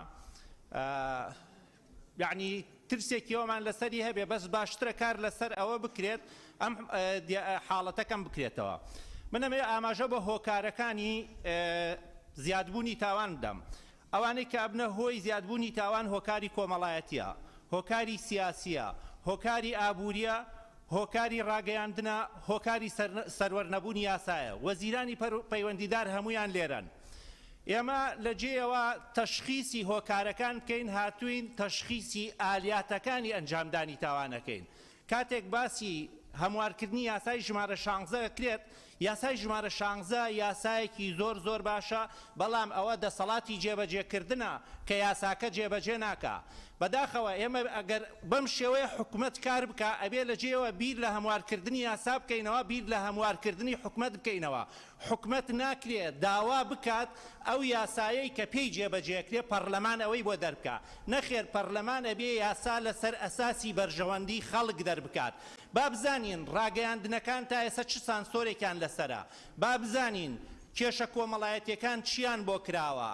یعنی ترسێکی ئەومان لەسەری هەبێ بەس باشترە کار لەسەر ئەوە بکرێت ئەم حاڵەتەکەم بکرێتەوە. منەمێ ئاماژە بە هۆکارەکانی زیادبوونی تاوان بدەم. ئەوانەی کە ئەبنە هۆی زیادبوونی تاوان هۆکاری کۆمەڵایەتیە، هۆکاری سیاسیە، هۆکاری ئابووریە، هۆکاری ڕاگەیاندنە، هۆکاری سەروەرنەبوونی یاسایە. وەزیرانی پەیوەندیدار هەمویان لێرن. ئێمە لە جێەوە تەشخیصی هۆکارەکان بکەین هاتوین تەشخیصی ئالیاتەکانی ئەنجامدانی تاوانەکەین. کاتێک باسی هەموارکردنی یاسای ژمارە 16 کرێت یاسای ژمارە 16 یاسایەکی زۆر باشە بەڵام ئەوە دەسەڵاتی جێبەجێکردنە کە یاساکە جێبەجێ ناکە. بەداخەوە ئێمە ئەگەر بەم شێوەیە حکوومەت کار بکە ئەبێ لە جێەوە بیر لە هەموارکردنی یاسا بکەینەوە بیر لە هەموارکردنی حکوومەت بکەینەوە. حکوومەت ناکرێت داوا بکات ئەو یاسایەی کە پێی جێبەجێکرێ پەرلەمان ئەوەی بۆ دەربکە. نەخێر پەرلەمان ئەبێ یاسا لەسەر ئەساسی بەرژەوەندی خەڵک دەربکات. با بزانین ڕاگەیاندنەکان تا ئێستا چ سانسۆرێکیان لەسەرە، با بزانین کێشە کۆمەڵایەتیەکان چیان بۆ کراوە،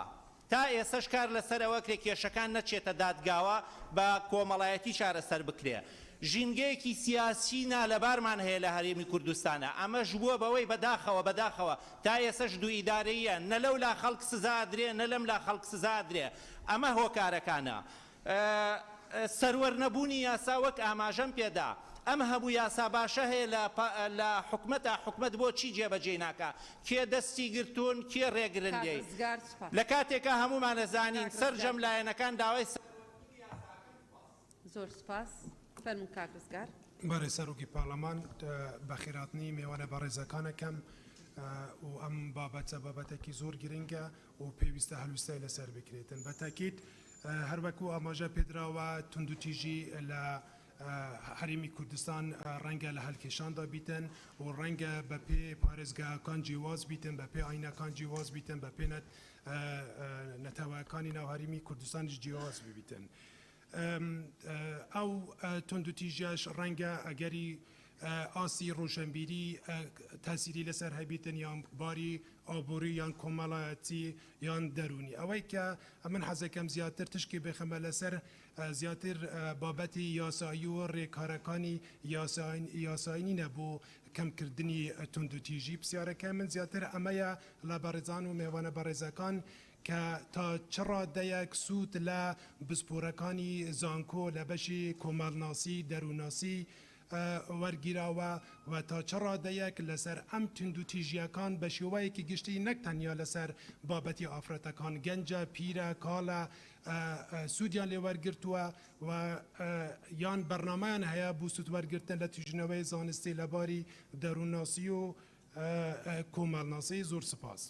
تا ئێسش کار لەسەرەوە کرێ کێشەکان نەچێتە دادگاوە بە کۆمەڵایەتی چارەسەر بکرێ ژینگەیەکی سیاسی نالەبارمان هەیە لە هەرێمی کوردستانە ئەمەش بووە بەوەی بەداخەوە تا ئێسەش دوو ئیدارەیە نە لەو لا خەڵک سزادرێ نە لەم لا خەڵک سزادرێ ئەمە هۆکارەکانە سەروەرنەبوونی یاسا وەک ئاماژەم پێدا ئەم هەموو یاسا باشە هەیە لە حکومەت بۆ چی جێبەجێ ناکە کێ دەستی گرتوون کێ ڕێگرن لێی لە کاتێکە هەمومان نەزانین سەرجەم لایەنەکان داوای زۆر سپاس فەرموو کاک ڕزگار بەڕێ سەرۆکی پارلەمان بە خێراتنی میوانە بەڕێزەکانەکەم و ئەم بابەتێکی زۆر گرنگە و پێویستە هەلوستای لەسەر بکرێتن بە تاکید هەر وەکو ئاماژە پێدراوە توندوتیژی لە هەرێمی کوردستان ڕەنگە لە هەلکێشاندا بیتن و ڕەنگە بە پێ پارێزگاکان جیواز بیتن بە پێ ئاینەکان جیواز بیتن بە پێ نەتەوەکانی ناو هەرێمی کوردستانیش جیواز ببیتن. ئەو توندوتیژەش ڕەنگە ئەگەری ئاسی ڕۆژەمبیری تاسیری لەسەر هەبیتن یان باری ئابووری یان کۆمەڵایەتی یان دەرونی ئەوەی کە من حەزەکەم زیاتر تشکی بخەمە لەسەر زیاتر بابەتی یاسایی و ڕێکارەکانی یاسایینی نەبوو کەمکردنی توندوتیژی پرسیارەکە من زیاتر ئەمەیە لە بەڕێزان و میوانە بەڕێزەکان کە تا چ ڕادەیەک سوود لە بسپۆرەکانی زانکۆ لە بەشی کۆمەڵناسی دەروناسی وەرگیراوە و تا چ ڕادەیەک لەسەر ئەم توندوتیژیەکان بە شێوەیەکی گشتی نەک تەنیا لەسەر بابەتی ئافرەتەکان گەنجە پیرە کاڵە سوودیان لێ وەرگرتووە و یان بەرنامەیان هەیە بۆ سوود وەرگرتن لە توژنەوەی زانستی لەباری دەروناسی و کۆمەڵناسی. زۆر سپاس.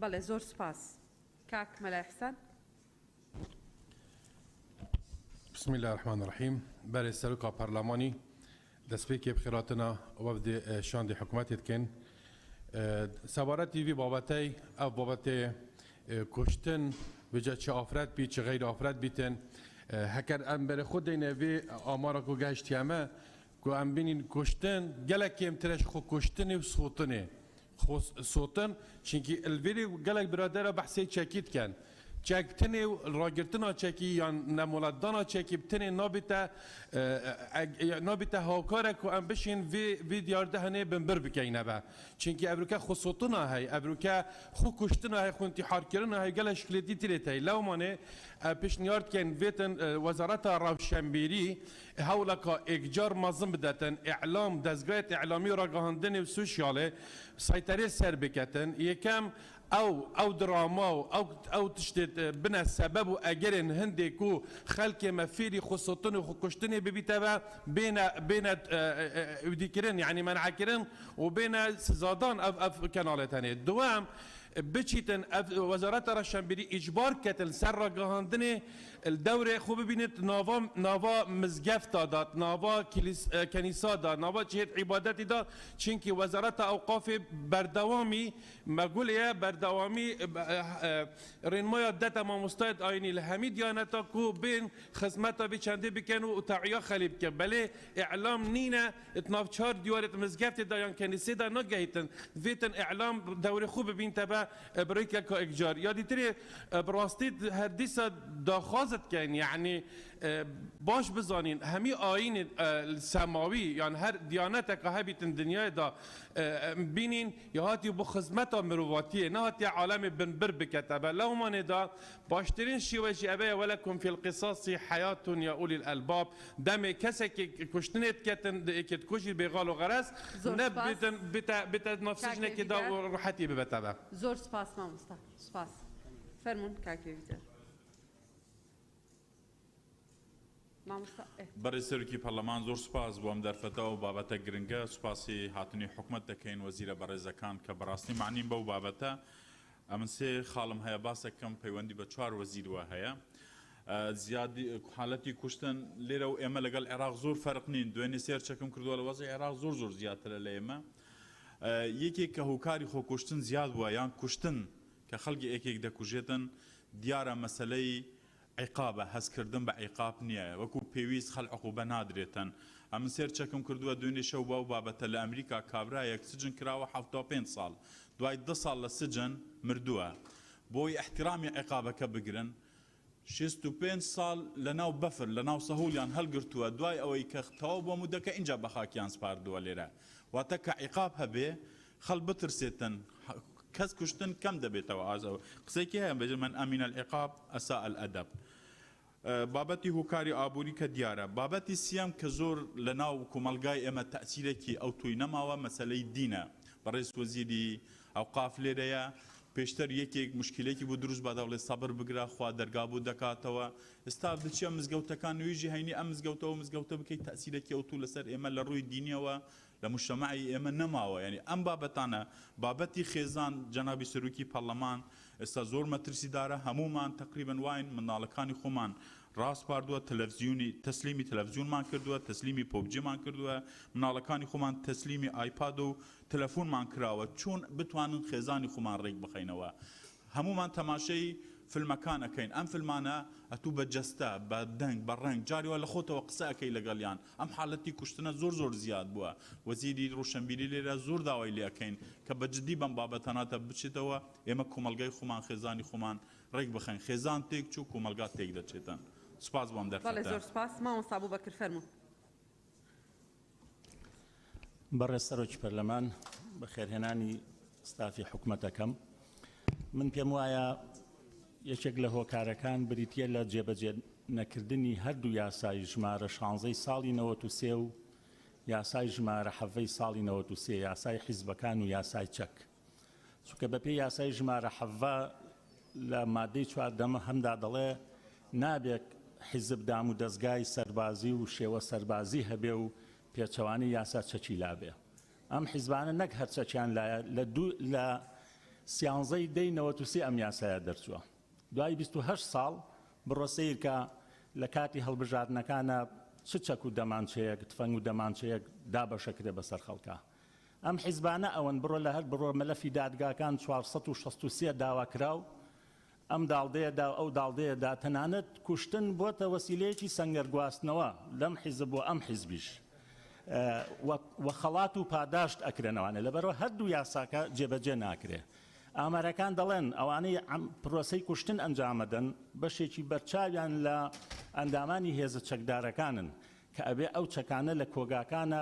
بەڵێ زۆر سپاس کاک مەلای حسەن. بسم الله الرحمن الرحيم برای سەرۆکا پەرلەمانی دەستپێکی بخێراتنا وەفدی شاندی حکوومەتێت کەن سەبارەتی وی بابەتەی ئەو بابەتێ کوشتن بجە چه ئافرەت بی چه غیر ئافرەت بیتن هەکەر ئەم بەرە خۆ دەینە وێ ئامارە کو گەشتیەمە کو ئەم بینین کوشتن gelek کێمترش خۆ کوشتنی و سوتنێ سوتن چونکی الویری gelek برادرە بەحسەی چەکیت کەن چەکتنێ و ڕاگرتنا چەکی یان نەمۆڵەتدانا چەکی بتنێ نابێتە هاوکارێک و ئەم بشین وی دیاردە هەنێ بنبر بکەینەبە چونکی ئەبروکە خۆ سوتنا هەی ئەبروکە خۆ کوشتنا هەی خونتی حارکردنا هەی gelek شکلێتی ترێت هەی لەومانێ پیشنیاردکەن وێتن وەزارەتە ڕاوشەمبیری هەوڵەکە ئێکجار مەزم بدەتن ئیعلام دەستگایەت ئیعلامی و ڕاگەهاندنی و سوشیاڵێ سایتەرێ سەر بکەتن یەکەم ئەو دراما و ئەو تشتێت بنە سەبەب و ئەگەرن هەندێک و خەلکێ مەفێری خۆسۆتن و خۆکوشتنێ ببیتەوە بێنە ودیکردن یعنی مەنعکردن و بێنە سزادان ئەف کەناڵێت هەنێ دوام بچیتن وەزارەتە ڕەشەمبیری ئیجبار کەتن سەر ڕاگەهاندنێ الدورێ خۆ ببینێت ناوا مزگەفتا دات ناوا کەنیسا دا ناوا چێت عیبادەتی دا چونکی وەزارەتە ئەوقافێ بەردەوامی مەگولەیە بەردەوامی ڕێنمایە دەتە مامۆستایەت ئاینی لە هەمی دیانەتە کو بێن خزمەتە بێ چەندێ بکەن و تەعیا خەلی بکە بەلێ ئیعلام نینە ناوچار دیوارێت مزگەفتێدا یان کەنیسێدا نەگەیتن vêtin ئیعلام دەورێ خۆ ببینتە بە بڕێکێکە ئێکجار یادیترێ بڕاستی هەر دیسە داخوازت کەین یعنی باش بزانین هەمی ئاین سەماوی یان هەر دیانەتێکە هەبیتن دنیایدا بینین یاهاتی بۆ خزمەتە مرۆڤاتیە نەهاتیە عالەمێ بنبر بکەتەبە لەومانێدا باشترین شێوەژی ئەبەیە وەلەکم فی القصاص حیات یا ئولی الألباب دەمێ کەسێکی کوشتنێت کەتن ئێکت کوژی بێغاڵ و غەرەز نەبێتن بێتە نافسژنێکیدا و ڕەحەتی ببێتەبە. زۆر سپاس مامۆستا سپاس فەرموون کاکێ ویتر. بەڕێز سەرۆکی پەرلەمان زۆر سپاس بۆ ئەم دەرفەتەوە و بابەتە گرنگە سوپاسی هاتنی حکوومەت دەکەین وەزیرە بەڕێزەکان کە بەڕاستی معنیم بەو بابەتە ئەمن سێ خاڵم هەیە باسەکەم پەیوەندی بە 4 وەزیرەوە هەیە زیادی حالەتی کوشتن لێرە و ئێمە لەگەڵ عێراق زۆر فەرق نین دوێنێ سێر چەکم کردووە لە وەزی عێراق زۆر زیاترە لە ئێمە یەکێک کە هۆکاری خۆکوشتن زیاد بووە یان کوشتن کە خەڵکی ئێکێک دەکوژێتن دیارە مەسەلەی عقابە هەستکردن بە عقاب نییە وەکو پێویست خەڵ عقوبە نادرێتن ئەمن سێر چەکم کردووە دوێنێ شەو بە و بابەتە لە ئەمریکا کابرایەک سجن کراوە 75 ساڵ دوای 10 ساڵ لە سجن مردووە بۆی احترامی عقابەکە بگرن 65 ساڵ لە ناو بەفر لە ناو سەهولیان هەلگرتووە دوای ئەوەی کە تەواو بۆ مودەکە اینجا بە خاکیان سپاردووە لێرە واتە کە عقاب هەبێ خەڵ بترسێتن کەس کوشتن کەم دەبێتەوە ئازەوە قسەیکی هەیە بێژن من ئەمین العقاب ئەساء الئەدەب بابەتی هۆکاری ئابووری کە دیارە بابەتی سیام کە زۆر لە ناو کۆمەلگای ئێمە تەئسیرێکی ئەو توی نەماوە مەسەلەی دینە بەڕێز وەزیری ئەوقاف لێرەیە پێشتر یەکێک مشکلێکی بۆ دروست بە دەوڵێ سەبر بگرا خوا دەرگا بوو دەکاتەوە ئێستا بچیە مزگەوتەکان نوێژی هەینی ئەم مزگەوتەوە مزگەوتە بکەیت تەئسیرێکی ئەو تو لەسەر ئێمە لە ڕووی دینیەوە لە مجتەمەعی ئێمە نەماوە یعنی ئەم بابەتانە بابەتی خێزان جەنابی سەرۆکی پەرلەمان ئێستا زۆر مەترسیدارە هەمومان تقریبن واین منداڵەکانی خۆمان ڕاست پاردووە تەلەڤیزیونی تەسلیمی تەلەڤیزیونمان کردووە تەسلیمی پۆبجیمان کردووە مناڵەکانی خۆمان تەسلیمی ئایپاد و تەلەفۆنمان کراوە چۆن بتوانن خێزانی خۆمان ڕێک بخەینەوە هەمومان تەماشەی فیلمەکان ئەەکەین ئەم فیلمانە ئەتوو بە جەستە بە دەنگ بە ڕنگ جاریوە لە خۆتەوە قسە ئەەکەی لەگەڵیان ئەم حاڵەتی کوشتنە زۆر زیاد بووە وەزیری ڕوشنبیری لێرە زۆر داوای لێ ئەەکەین کە بەجددی بەم بابەتاناتە بچێتەوە ئێمە کۆمەلگای خۆمان خێزانی خۆمان ڕێک بخەین خێزان تێک چوو کۆمەلگا تێک دەچێتن سپاس بۆم بەڵێ زۆر سپاس ماوەستا بووبەکر فەرموو بەڕێز سەرۆکی پەرلەمان بەخێرهێنانی ستافی حکوومەتەکەم من پێم وایە یەکێک لە هۆکارەکان بریتە لە جێبەجێ نەکردنی هەردوو یاسای ژمارە 16 ساڵی 93 و یاسای ژمارە 7 ساڵی 93 یاسای حیزبەکان و یاسای چەک چونکە بەپێی یاسای ژمارە 7 لە مادەی 14 هەمدا دەڵێ نابێت حیزب دام و دەستگای سەربازی و شێوە سەربازی هەبێ و پێچەوانی یاسا چەکی لابێ ئەم حیزبانە نەک هەرچەکیان لایە لە سیانزەی دەی 93 ئەم یاسایە دەرچووە دوای 28 ساڵ بڕۆسەیر کە لە کاتی هەڵبژاردنەکانە چ چەک و دەمانچەیەک تفەنگ و دەمانچەیەک دابەشەکرێ بەسەر خەڵکە ئەم حیزبانە ئەوەن بڕۆ لە هەر بڕۆ مەلەفی دادگاکان 463 داواکراو ئەم داڵدەیەدا ئەو داڵدەیەدا تەنانەت کوشتن بۆتە وەسیلەیەکی سەنگەرگواستنەوە لەم حیزب بۆ ئەم حیزبیش وە خەڵات و پاداشت ئەکرێنەوانە لەبەرەوە هەردوو یاساکە جێبەجێ ناکرێ ئامارەکان دەڵێن ئەوانەی پرۆسەی کوشتن ئەنجامەدەن بەشێکی بەرچاویان لە ئەندامانی هێزە چەکدارەکانن کە ئەبێ ئەو چەکانە لە کۆگاکانە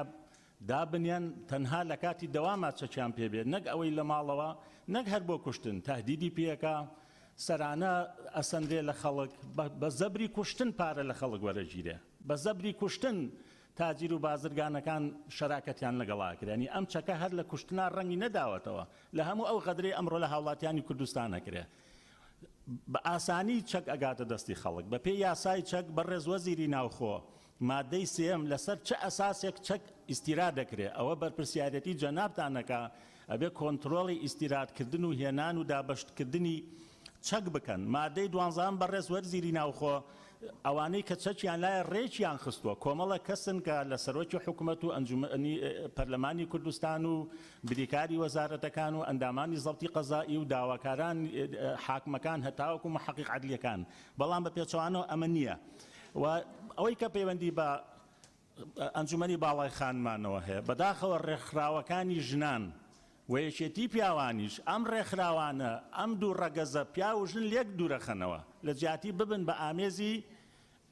دابنیان تەنها لە کاتی دەواما چەکیان پێبێت نەک ئەوەی لە ماڵەوە نەک هەر بۆ کوشتن تهدیدی پێەکە سەرانە ئەسەندرێ لە خەڵک بە زەبری کوشتن پارە لە خەڵک وەرەگیرێ بە زەبری کوشتن تاجیر و بازرگانەکان شەراکەتیان لەگەڵاکرێنی ئەم چەکە هەر لە کوشتنا ڕەنگی نەداوەتەوە لە هەموو ئەو غەدرێ ئەمڕۆ لە هاوڵاتیانی کوردستان ئەکرێ بە ئاسانی چەک ئەگاتە دەستی خەڵک بە پێی یاسای چەک بەڕێز وەزیری ناوخۆ مادەی سێم لەسەر چه ئەساسێک چەک ئیستیرا دەکرێت ئەوە بەرپرسیارەتی جەنابتانەکە ئەبێ کۆنتڕۆڵی ئیستیراتکردن و هێنان و دابەشتکردنی چەک بکەن مادەی 12 بەڕێز وەزیری ناوخۆ ئەوانەی کە چەکیان لایە ڕێکیان خستووە کۆمەڵە کەسن کە لە سەرۆکی حکوومەت و ئەنجومەنی پەرلەمانی کوردستان و بریکاری وەزارەتەکان و ئەندامانی زەڵتی قەزایی و داواکاران حاکمەکان هەتاوەکو محەقیق عەدلیەکان بەڵام بە پێچەوانەوە ئەمە نییە و ئەوەی کە پەیوەندی بە ئەنجومەنی باڵای خانمانەوە هەیە بەداخەوە ڕێکخراوەکانی ژنان و یەکێتی پیاوانیش ئەم ڕێکخراوانە ئەم دوو ڕەگەزە پیا و ژن لێک دوورەخەنەوە لە جیاتی ببن بە ئامێزی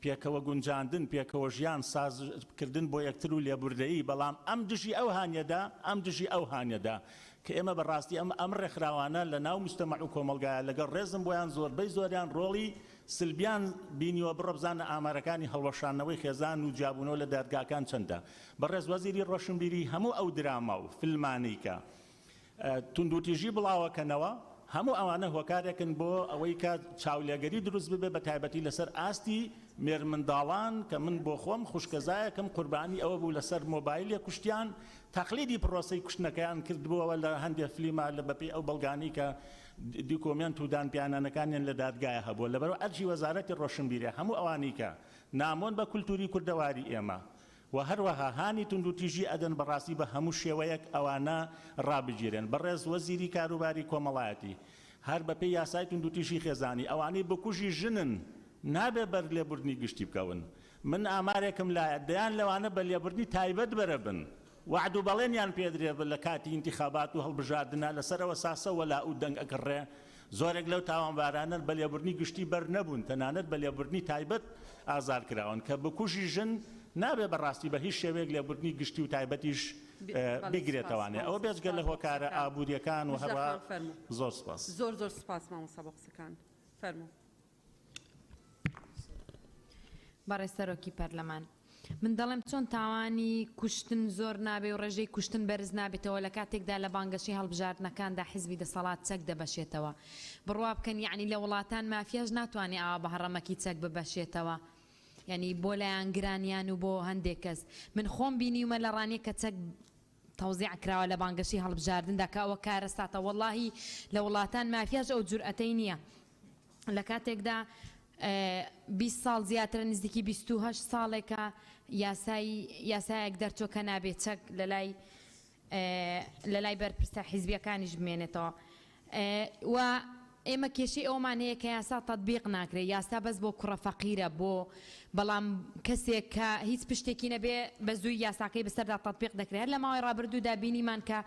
پێکەوە گونجاندن پێکەوە ژیان سازکردن بۆ یەکتر و لێبوردەیی بەڵام ئەم دژی ئەو هانیەدا ئەم دژی ئەو هانیەدا کە ئێمە بەڕاستی ئەم ڕێکخراوانە لە ناو مجتەمەع و کۆمەلگایە لەگەڵ ڕێزم بۆیان زۆربەی زۆریان ڕۆڵی سلبیان بینیوە بڕە بزانە ئامارەکانی هەڵوەشانەوەی خێزان و جابوونەوە لە دادگاکان چەندە بەڕێز وەزیری ڕۆشنبیری هەموو ئەو دراما و فیلمانەی کە توندوتیژی بڵاوەکەنەوە هەموو ئەوانە هۆکارێکن بۆ ئەوەی کە چاولێگەری دروست ببێ بە تایبەتی لەسەر ئاستی مێرمنداڵان کە من بۆ خۆم خوشکەزایەکەم قوربانی ئەوە بوو لەسەر مۆبایلێ کوشتیان تەقلیدی پرۆسەی کوشتنەکەیان کردبووەوە لە هەندێک فلیمە لە بەپێی ئەو بەڵگانی کە دیکۆمنت و دانپیانانەکانیان لە دادگایە هەبووە لەبەرەوە ئەرچی وەزارەتی ڕۆشنبیری هەموو ئەوانەی کە نامۆن بە کولتوری کوردەواری ئێمە و هەروەها هانی توندوتیژی ئەدەن بەڕاستی بە هەموو شێوەیەک ئەوانە ڕابگیرن بەڕێز وەزیری کاروباری کۆمەڵایەتی هەر بەپێی یاسای توندوتیژی خێزانی ئەوانەی بکوژی ژنن نابێ بەر لێبوردنی گشتی بکەون من ئامارێکم لایە دەیان لەوانە بە لێبوردنی تایبەت بەرە بن وعد و بەڵێنیان پێدرێ لە کاتی انتخابات و هەڵبژاردنە لەسەرەوە ساسەوە لا و دەنگ ئەگەڕێ زۆرێک لەو تاوانبارانە بە لێبوردنی گشتی بەر نەبوون تەنانەت بە لێبوردنی تایبەت ئازارکراون کە بکوژی ژن نابێ بەڕاستی بە هیچ شێوەیەک لێبوردنی گشتی و تایبەتیش بگرێتەوانێ ئەوە بێجگە لە هۆکارە ئابوووریەکان و هەروە زۆر سپاس زۆر سپاس مامۆستا بۆ قسەکان فەرموو بەڕێز سەرۆکی پەرلەمان من دەڵێم چۆن تاوانی کوشتن زۆر نابێ و ڕێژەی کوشتن بەرز نابێتەوە لە کاتێکدا لە بانگەشی هەڵبژاردنەکاندا حیزبی دەسەڵات چەک دەبەشێتەوە بڕوا بکەن یعنی لە وڵاتان مافیاش ناتوانێت ئاوا بە هەڕەمەکی چەک ببەشێتەوە یعنی بۆ لایەن گرانیان و بۆ هەندێک کەس من خۆم بینیومە لە ڕانیە کە چەک تەوزیع کراوە لە بانگەشی هەڵبژاردندا کە ئەوە کارەساتە وەڵاهی لە وڵاتان مافیاش ئەو جورئەتەی نییە لە کاتێکدا 20 ساڵ زیاترە نزیکی 28 ساڵێکە یاسایەک دەرچۆ کە نابێت چەک لە لای بەرپرسە حیزبیەکانیش بمێنێتەوە و ئێمە کێشەی ئەومان هەیە کە یاسا تەطبیق ناکرێت یاسا بەس بۆ کوڕە فەقیرە بۆ بەڵام کەسێک کە هیچ پشتێکی نەبێ بە زووی یاساکەی بەسەردا تەطبیق دەکرێت لە ماوەی ڕابردوودا بینیمان کە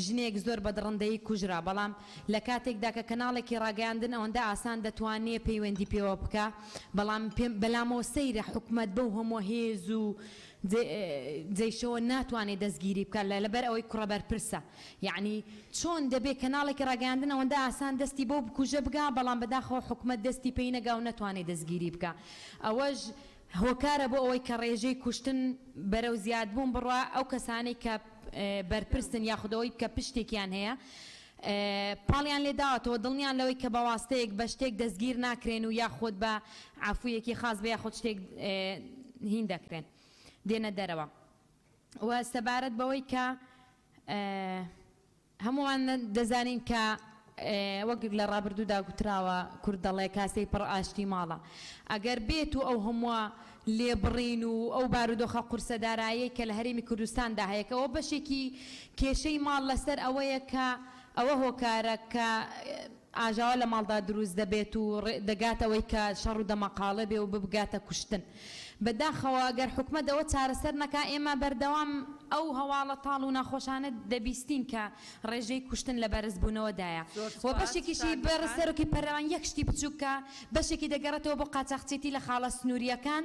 ژنێک زۆر بە دڕندەیی کوژرا بەڵام لە کاتێکدا کە کەناڵێکی ڕاگەاندن ئەوەندە ئاسان دەتوانێت پەیوەندی پێوە بکە بەڵام بەلامەوە سەیرە حکومەت بەو هەموو هێز و جێیشەوە ناتوانێت دەستگیری بکات لەبەر ئەوەی کوڕە بەرپرسە یعنی چۆن دەبێت کەناڵێکی ڕاگەاندن ئەوەندە ئاسان دەستی بۆ بکوژە بگا بەڵام بەداخەوە حکومەت دەستی پێی نەگا و نەتوانێت دەستگیری بکە ئەوەش هۆکارە بۆ ئەوەی کە ڕێژەی کوشتن بەرەو زیادبوون بڕوا ئەو کەسانەی کە بەرپرسن یاخودەوەی کە پشتێکیان هەیە پاڵیان لێداوەتەوە دڵنیان لەوەی کە بە واستەیەک بە شتێک دەستگیر ناکرێن و یاخود بە عفوویەکی خاص بە یاخود شتێک هین دەکرێن دێنە دەرەوە و سەبارەت بەوەی کە هەمووان دەزانین کە وەک لە ڕابردوودا گوتراوە کورد دەڵێ کاسەی پڕ ئاشتی ماڵە ئەگەر بێت و ئەو هەمووە لێبڕین و ئەو بارودۆخە قورسەدارایی کە لە هەرێمی کوردستاندا هەیە کە ئەوە بەشێکی کێشەی ماڵ لەسەر ئەوەیە کە ئەوە هۆکارە کە ئاژاوە لە ماڵدا دروست دەبێت و دەگاتەوەی کە شەڕ و دەمەقاڵە بێ و ببگاتە کوشتن بەداخەوە ئەگەر حکومەت ئەوە چارەسەر نەکا ئێمە بەردەوام ئەو هەواڵە تاڵ و ناخۆشانە دەبیستین کە ڕێژەی کوشتن لە بەرزبوونەوەدایە و بەشێکیشی بەرزسەرۆکی پەرلەمان یەک شتی بچووکە بەشێکی دەگەڕێتەوە بۆ قاچاقچێتی لە خاڵە سنووریەکان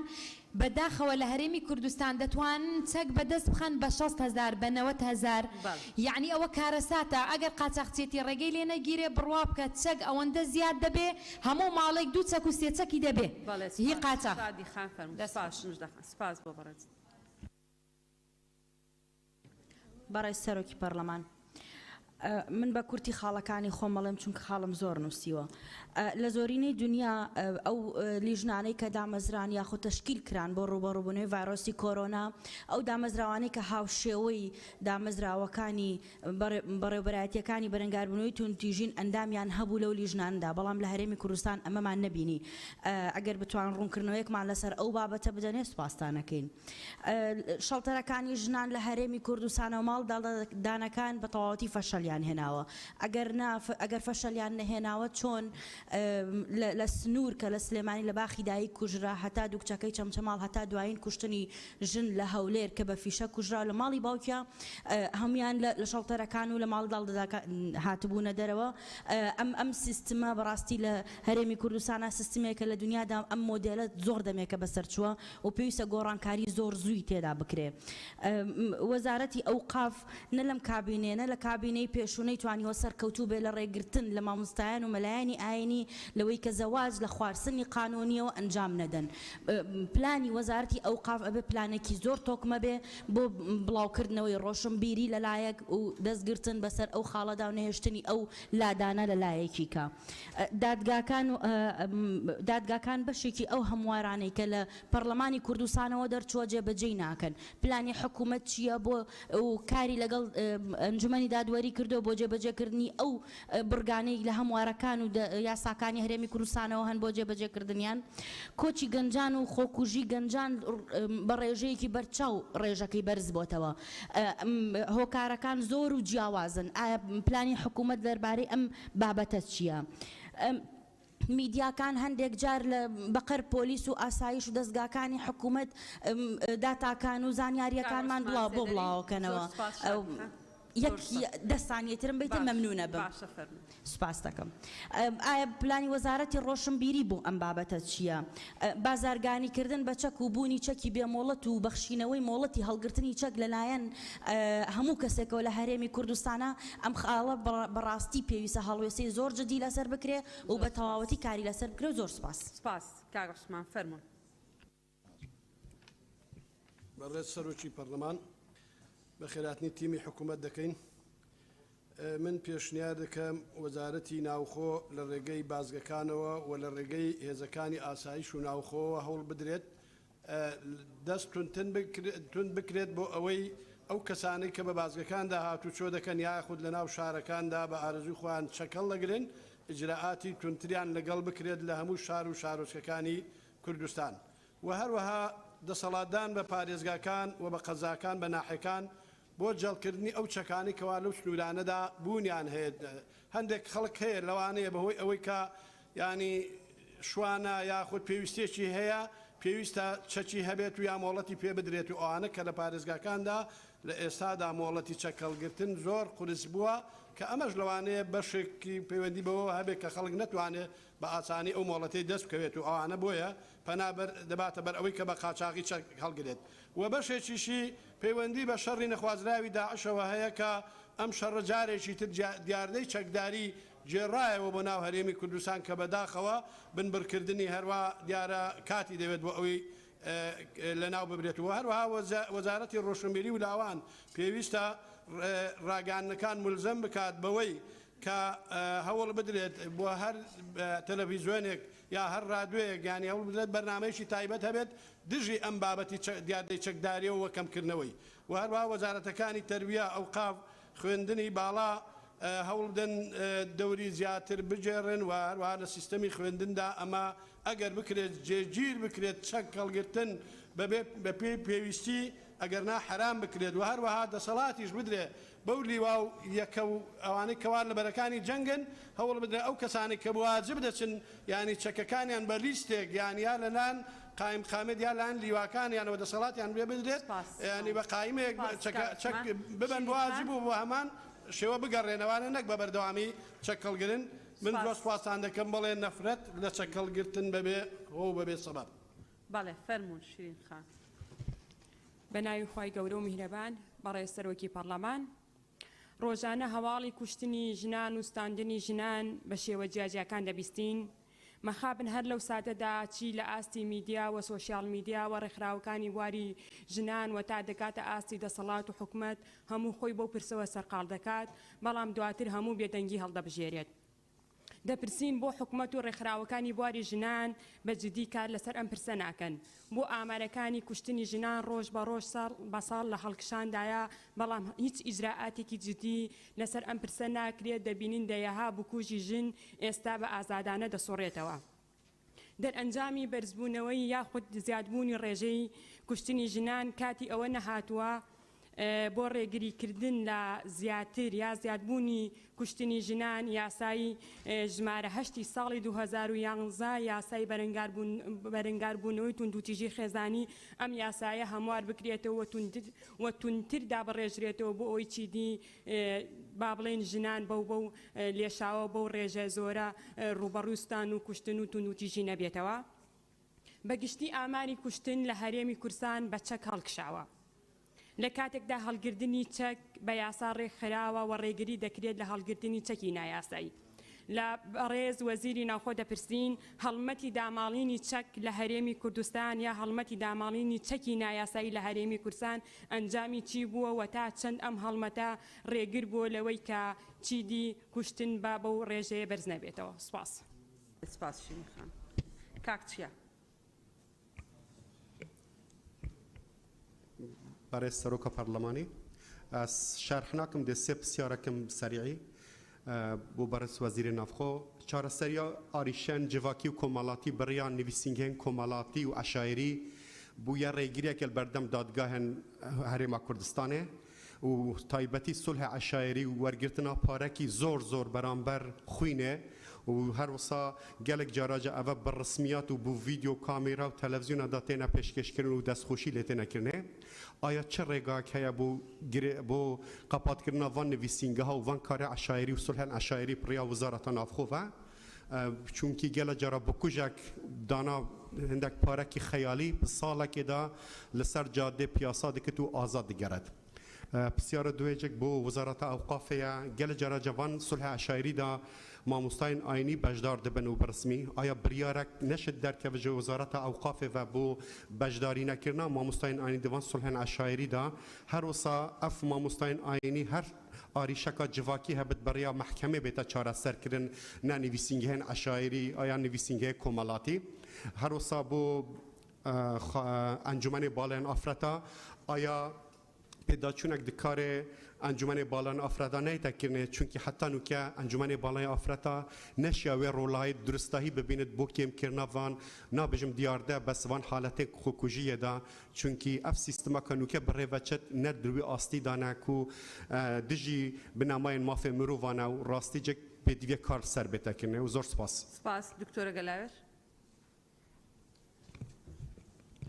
بەداخەوە لە هەرێمی کوردستان دەتوانن چەک بەدەست بخەن بە 60,000 بە 90,000 یعنی ئەوە کارەساتە ئەگەر قاچاقچێتی ڕێگەی لێ نەگیرێ بڕوا بکە چەک ئەوەندە زیاد دەبێ هەموو ماڵێک دوو چەک و سێ چەکی دەبێ هی قاچاق سپاس بۆ بەڕێز بەڕێز سەرۆکی پەرلەمان من بە کورتی خاڵەکانی خۆم بەڵێم چونکە خاڵم زۆر نووسیوە لە زۆرینەی دنیا ئەو لیژنانەی کە دامەزران یاخود تەشکیل کران بۆ ڕوبەڕووبوونەوەی ڤایرۆسی کۆرۆنا ئەو دامەزراوانەی کە هاوشێوەی دامەزراوەکانی بەڕێوەبەرایەتیەکانی بەرەنگاربوونەوەی توندتیژین ئەندامیان هەبوو لەو لیژناندا بەڵام لە هەرێمی کوردستان ئەمەمان نەبینی ئەگەر بتوان ڕوونکردنەوەیەکمان لەسەر ئەو بابەتە بدەنێ سوپاسدانەکەین شەڵتەرەکانی ژنان لە هەرێمی کوردستانەوە ماڵ دانەکان بە تەواوەتی فەشەلیان هێناوە ئەگەر فەشەلیان نەهێناوە چۆن لە سنوور کە لە سلێمانی لە باخی دایی کوژرا هەتا دوو کچەکەی چەمچەماڵ هەتا دوایین کوشتنی ژن لە هەولێر کە بە فیشە کوژرا لە ماڵی باوکە هەمویان لە شەڵتەرەکان و لە ماڵداڵ هاتبوونە دەرەوە ئەم سیستمە بەڕاستی لە هەرێمی کوردستانە سیستمێکە لە دنیادا ئەم مۆدێلە زۆر دەمێکە بەسەرچووە و پێویستە گۆڕانکاری زۆر زووی تێدا بکرێ وەزارەتی ئەوقاف نە لەم کابینێ نە لە کابینەی پێشوونەی توانیوە سەرکەوتوو بێ لە ڕێگرتن لە مامۆستایان و مەلایانی ئاینی لەوەی کە زەواج لە خواردنی قانونیەوە ئەنجام نەدەن پلانی وەزارەتی ئەوقاف ئەبێ پلانێکی زۆر تۆکمە بێ بۆ بڵاوکردنەوەی ڕۆشنبیری لەلایەک و دەستگرتن بەسەر ئەو خاڵەدا و نەهێشتنی ئەو لادانە لەلایەکی کە دادگاکان بەشێکی ئەو هەموارانەی کە لە پەرلەمانی کوردستانەوە دەرچووە جێبەجێی ناکەن پلانی حکوومەت چییە بۆ کاری لەگەڵ ئەنجومەنی دادوەری کردو بۆ جێبەجێکردنی ئەو بڕگانەی لە هەموارەکان و یاساکانی هەرێمی کوردستانەوە هەن بۆ جێبەجێکردنیان کۆچی گەنجان و خۆکوژی گەنجان بە ڕێژەیەکی بەرچاو ڕێژەکەی بەرز بۆتەوە هۆکارەکان زۆر و جیاوازن ئایا پلانی حکوومەت دەربارەی ئەم بابەتە چییە میدیاکان هەندێک جار لە بەقەر پۆلیس و ئاسایش و دەستگاکانی حکوومەت داتاکان و زانیاریەکانمان بڵاو بۆ بڵاوکەنەوە یەک دەستانیەترم بیتە مەمنونە بم سوپاس دەکەم. ئایا پلانی وەزارەتی ڕۆشنبیری بوو ئەم بابەتە چییە؟ بازارگانیکردن بە چەک و بوونی چەکی بێمۆڵەت و بەخشینەوەی مۆڵەتی هەڵگرتنی چەک لەلایەن هەموو کەسێکەوە لە هەرێمی کوردستانە ئەم خاڵە بەڕاستی پێویستە هەڵوێستەی زۆر جدی لەسەر بکرێ و بە تەواوەتی کاری لەسەر بکرێ و زۆر سوپاس. سپاس کاک عوسمان فەرموون. بەڕێز سەرۆکی پەرلەمان بە خێراتنی تیمی حکوومەت دەکەین. من پێشنیار دەکەم وەزارەتی ناوخۆ لە ڕێگەی بازگەکانەوە و لە ڕێگەی هێزەکانی ئاسایش و ناوخۆوە هەوڵ بدرێت دەست تون بکرێت بۆ ئەوەی ئەو کەسانەی کە بە بازگەکاندا هاتوچۆ دەکەن یاخود لە ناو شارەکاندا بە ئارەزوی خۆیان چەکەڵ دەگرن ئیجراعاتی تونتریان لەگەڵ بکرێت لە هەموو شار و شارۆچکەکانی کوردستان و هەروەها دەسەڵاتدان بە پارێزگاکان و بە قەزاکان بە ناحەکان بۆ جەڵکردنی ئەو چەکانی کەوا لەو سنوورانەدا بوونیان هەیە. هەندێک خەڵک هەیە لەوانەیە بەهۆی ئەوەی کە ینی شوانە یاخود پێویستێکی هەیە پێویستە چەکی هەبێت و یا مۆڵەتی پێ بدرێت و ئەوانە کە لە پارێزگاکاندا لە ئێستادا مۆڵەتی چەکەڵگرتن زۆر قورس بووە کە ئەمەش لەوانەیە بەشێکی پەیوەندی بەوە هەبێت کە خەڵک نەتوانێت بە ئاسانی ئەو مۆڵەتی دەست بکەوێت و ئەوانە بۆیە پەنابەر دەباتە بەر ئەوەی کە بە قاچاقی هەڵگرێت و بەشێکیشی پەیوەندی بە شەڕی نەخوازراوی داعشەوە هەیە کە ئەم شەڕە جارێکی تر دیاردەی چەکداری جێڕایەوە بۆ ناو هەرێمی کوردستان کە بەداخەوە بنبرکردنی هەروە دیارە کاتی دەوێت بۆ ئەوەی لە ناو ببرێتەوە. هەروەها وەزارەتی ڕۆشنبیری و لاوان پێویستە ڕاگانەکان ملزم بکات بەوەی کە هەوڵ بدرێت بۆ هەر تەلەڤیزیۆنێک یا هەر ڕادوەیەک یانی هەوڵ بدرێت بەرنامەیەکی تایبەت هەبێت دژی ئەم بابەتی دیاردەی چەکداریەوە و کەمکردنەوەی و هەروەها وەزارەتەکانی تەربیە ئەوقاف خوێندنی باڵا هەوڵ بدەن دەوری زیاتر بجێڕن و هەروەها لە سیستەمی خوێندندا ئەمە ئەگەر بکرێت جێگیر بکرێت چەک هەڵگرتن بە پێی پێویستی ئەگەرنا حرام بکرێت و هەروەها دەسەڵاتیش بدرێ بەو لیوا و یەکە و ئەوانەی کەوار لە بەرەکانی جەنگن هەوڵ بدرێت ئەو کەسانی کە واجب دەچن ینی چەکەکانیان بە لیستێک یانیا لەلان قایم خامێت یا لاەن لیواکانیانەوە دەسەڵاتیان بێ بدرێت ینی بە قایمەیەک چەک ببەن واجب و بۆ هەمان شێوە بگەڕێنەوانە نەک بە بەردەوامی چەکەڵگرن. من زۆر سوپاسان دەکەم بەڵێ نەفرەت لە چەکەڵگرتن بەبێ هۆ بەبێ سەبەب. بەڵێ فەرموون شیرین خان. بە ناوی خی گەورە و میهرەبان بەڕێز سەرۆکی پەرلەمان ڕۆژانە هەواڵی کوشتنی ژنان و ستاندنی ژنان بە شێوە جیاجیەکان دەبیستین مەخابن هەر لەو ساتەدا چی لە ئاستی میدیا و سۆشیال میدیا و ڕێکخراوەکانی واری ژنان و تا دەکاتە ئاستی دەسەڵات و حکومت هەموو خۆی بۆ پرسەوە سەرقاڵ دەکات بەڵام دواتر هەموو بێدەنگی هەڵدەبژێرێت. دەپرسین بۆ حکومت و ڕێکخراوەکانی بواری ژنان بە جدی کار لەسەر ئەم پرسە ناکەن بۆ ئامارەکانی کوشتنی ژنان ڕۆژ بە ڕۆژ ساڵ بە ساڵ لە هەڵکشاندایە بەڵام هیچ ئیجراعاتێکی جدی لەسەر ئەم پرسە ناکرێت دەبینین دەیەها بکوژی ژن ئێستا بە ئازادانە دەسۆڕێتەوە. دەرئەنجامی بەرزبوونەوەی یاخود زیادبوونی ڕێژەی کوشتنی ژنان کاتی ئەوە نەهاتووە بۆ ڕێگریکردن لە زیاتر یا زیادبوونی کوشتنی ژنان یاسایی ژمارە هەشتی ساڵی 2011 یاسای بەرەنگاربوونەوەی توندوتیژی خێزانی ئەم یاسایە هەموار بکرێتەوە و تونتردا بەڕێژرێتەوە بۆ ئەوی چیدی با بڵێن ژنان بەو لێشاوە بەو ڕێژە زۆرە ڕوبەڕووستان و کوشتن و توندوتیژی نەبێتەوە. بەگشتی ئاماری کوشتن لە هەرێمی کورسان بە چەک هەڵکشاوە. لە کاتێکدا هەڵگرتنی چەک بە یاسا ڕێکخراوە و ڕێگری دەکرێت لە هەڵگرتنی چەکی نایاسایی. لە ڕێز وەزیری ناوخۆ دەپرسین هەڵمەتی داماڵینی چەک لە هەرێمی کوردستان یا هەڵمەتی داماڵینی چەکی نایاسایی لە هەرێمی کورسان ئەنجامی چی بووە و تا چەند ئەم هەڵمەتە ڕێگر بووە لەوەی کە چیدی کوشتن بە بەو ڕێژەیە بەرز نەبێتەوە. سوپاس. سپاس شیرین خان. کاک چییە؟ برای سروک پارلمانی از شرح نکم دسته بسیار کم سریعی بو برای وزیر نافخو چهار سریا آریشن جواکی و کمالاتی بریان نویسینگن کمالاتی و اشاعری بو یا ریگیری که بردم دادگاه هرم کردستانه و تایبەتی سولح عشایری و وەرگرتنا پارەکی زۆر بەرامبەر خوینێ و هەروەسا gelek jaraja ev bi resmiyat û bu vîdeo kamera û televizyona da têne pêşkêşkirin û destxoşî lê têne kirine aya çi rêgahek heye bo qepatkirina van nivîsîngeha û van karê eşayirî û sulhên eşayirî piriya wizareta navxwe ve çûnkî gelek cara bi kujek dana hindek parekî xeyalî bi salekê da li ser cadê piyasa dikit û azad digeret pisyara duêcek bo wizareta ewqafê ye gelek cara cevan sulh eşayirî da مامۆستایان ئاینی بەشدار دەبن و بەرسمی ئایا بریارێک نەشت دەرکەوە ژە وەزارەتە ئەوقافێ و بۆ بەشداری نەکردنا مامۆستایان ئاینی دەوان سولحێن عەشایریدا هەروەسا ئەف مامۆستایان ئاینی هەر ئاریشەکە جڤاکی هەبێت بەڕیا مەحکەمێ بێتە چارەسەرکردن نە نویسینگەهێن عەشایری ئایا نویسینگەیە کۆمەڵاتی هەروەسا بۆ ئەنجومەنی باڵایان ئافرەتە ئایا پێداچوونێک دکارێ ئەنجومەنی باڵایان ئافرەتا نەیتەکردنێ چونکی حتا نوکە ئەنجومەنی باڵای ئافرەتا نەشیاوێ ڕۆڵایی درستایی ببینێت بۆ کێمکردنا وان نابژم دیاردە بەسوان حالەتێک خۆکوژیەدا چونکی ئەف سیستمەکە نوکە بڕێڤەچێت نەردروی ئاستی داناک و دژی بنامایان مافێ مرۆڤانە و ڕاستیجێک پێدیوێ کار سەر بێتەکردنێ و زۆر سپاس سپاس دکتۆرە گەلاوێر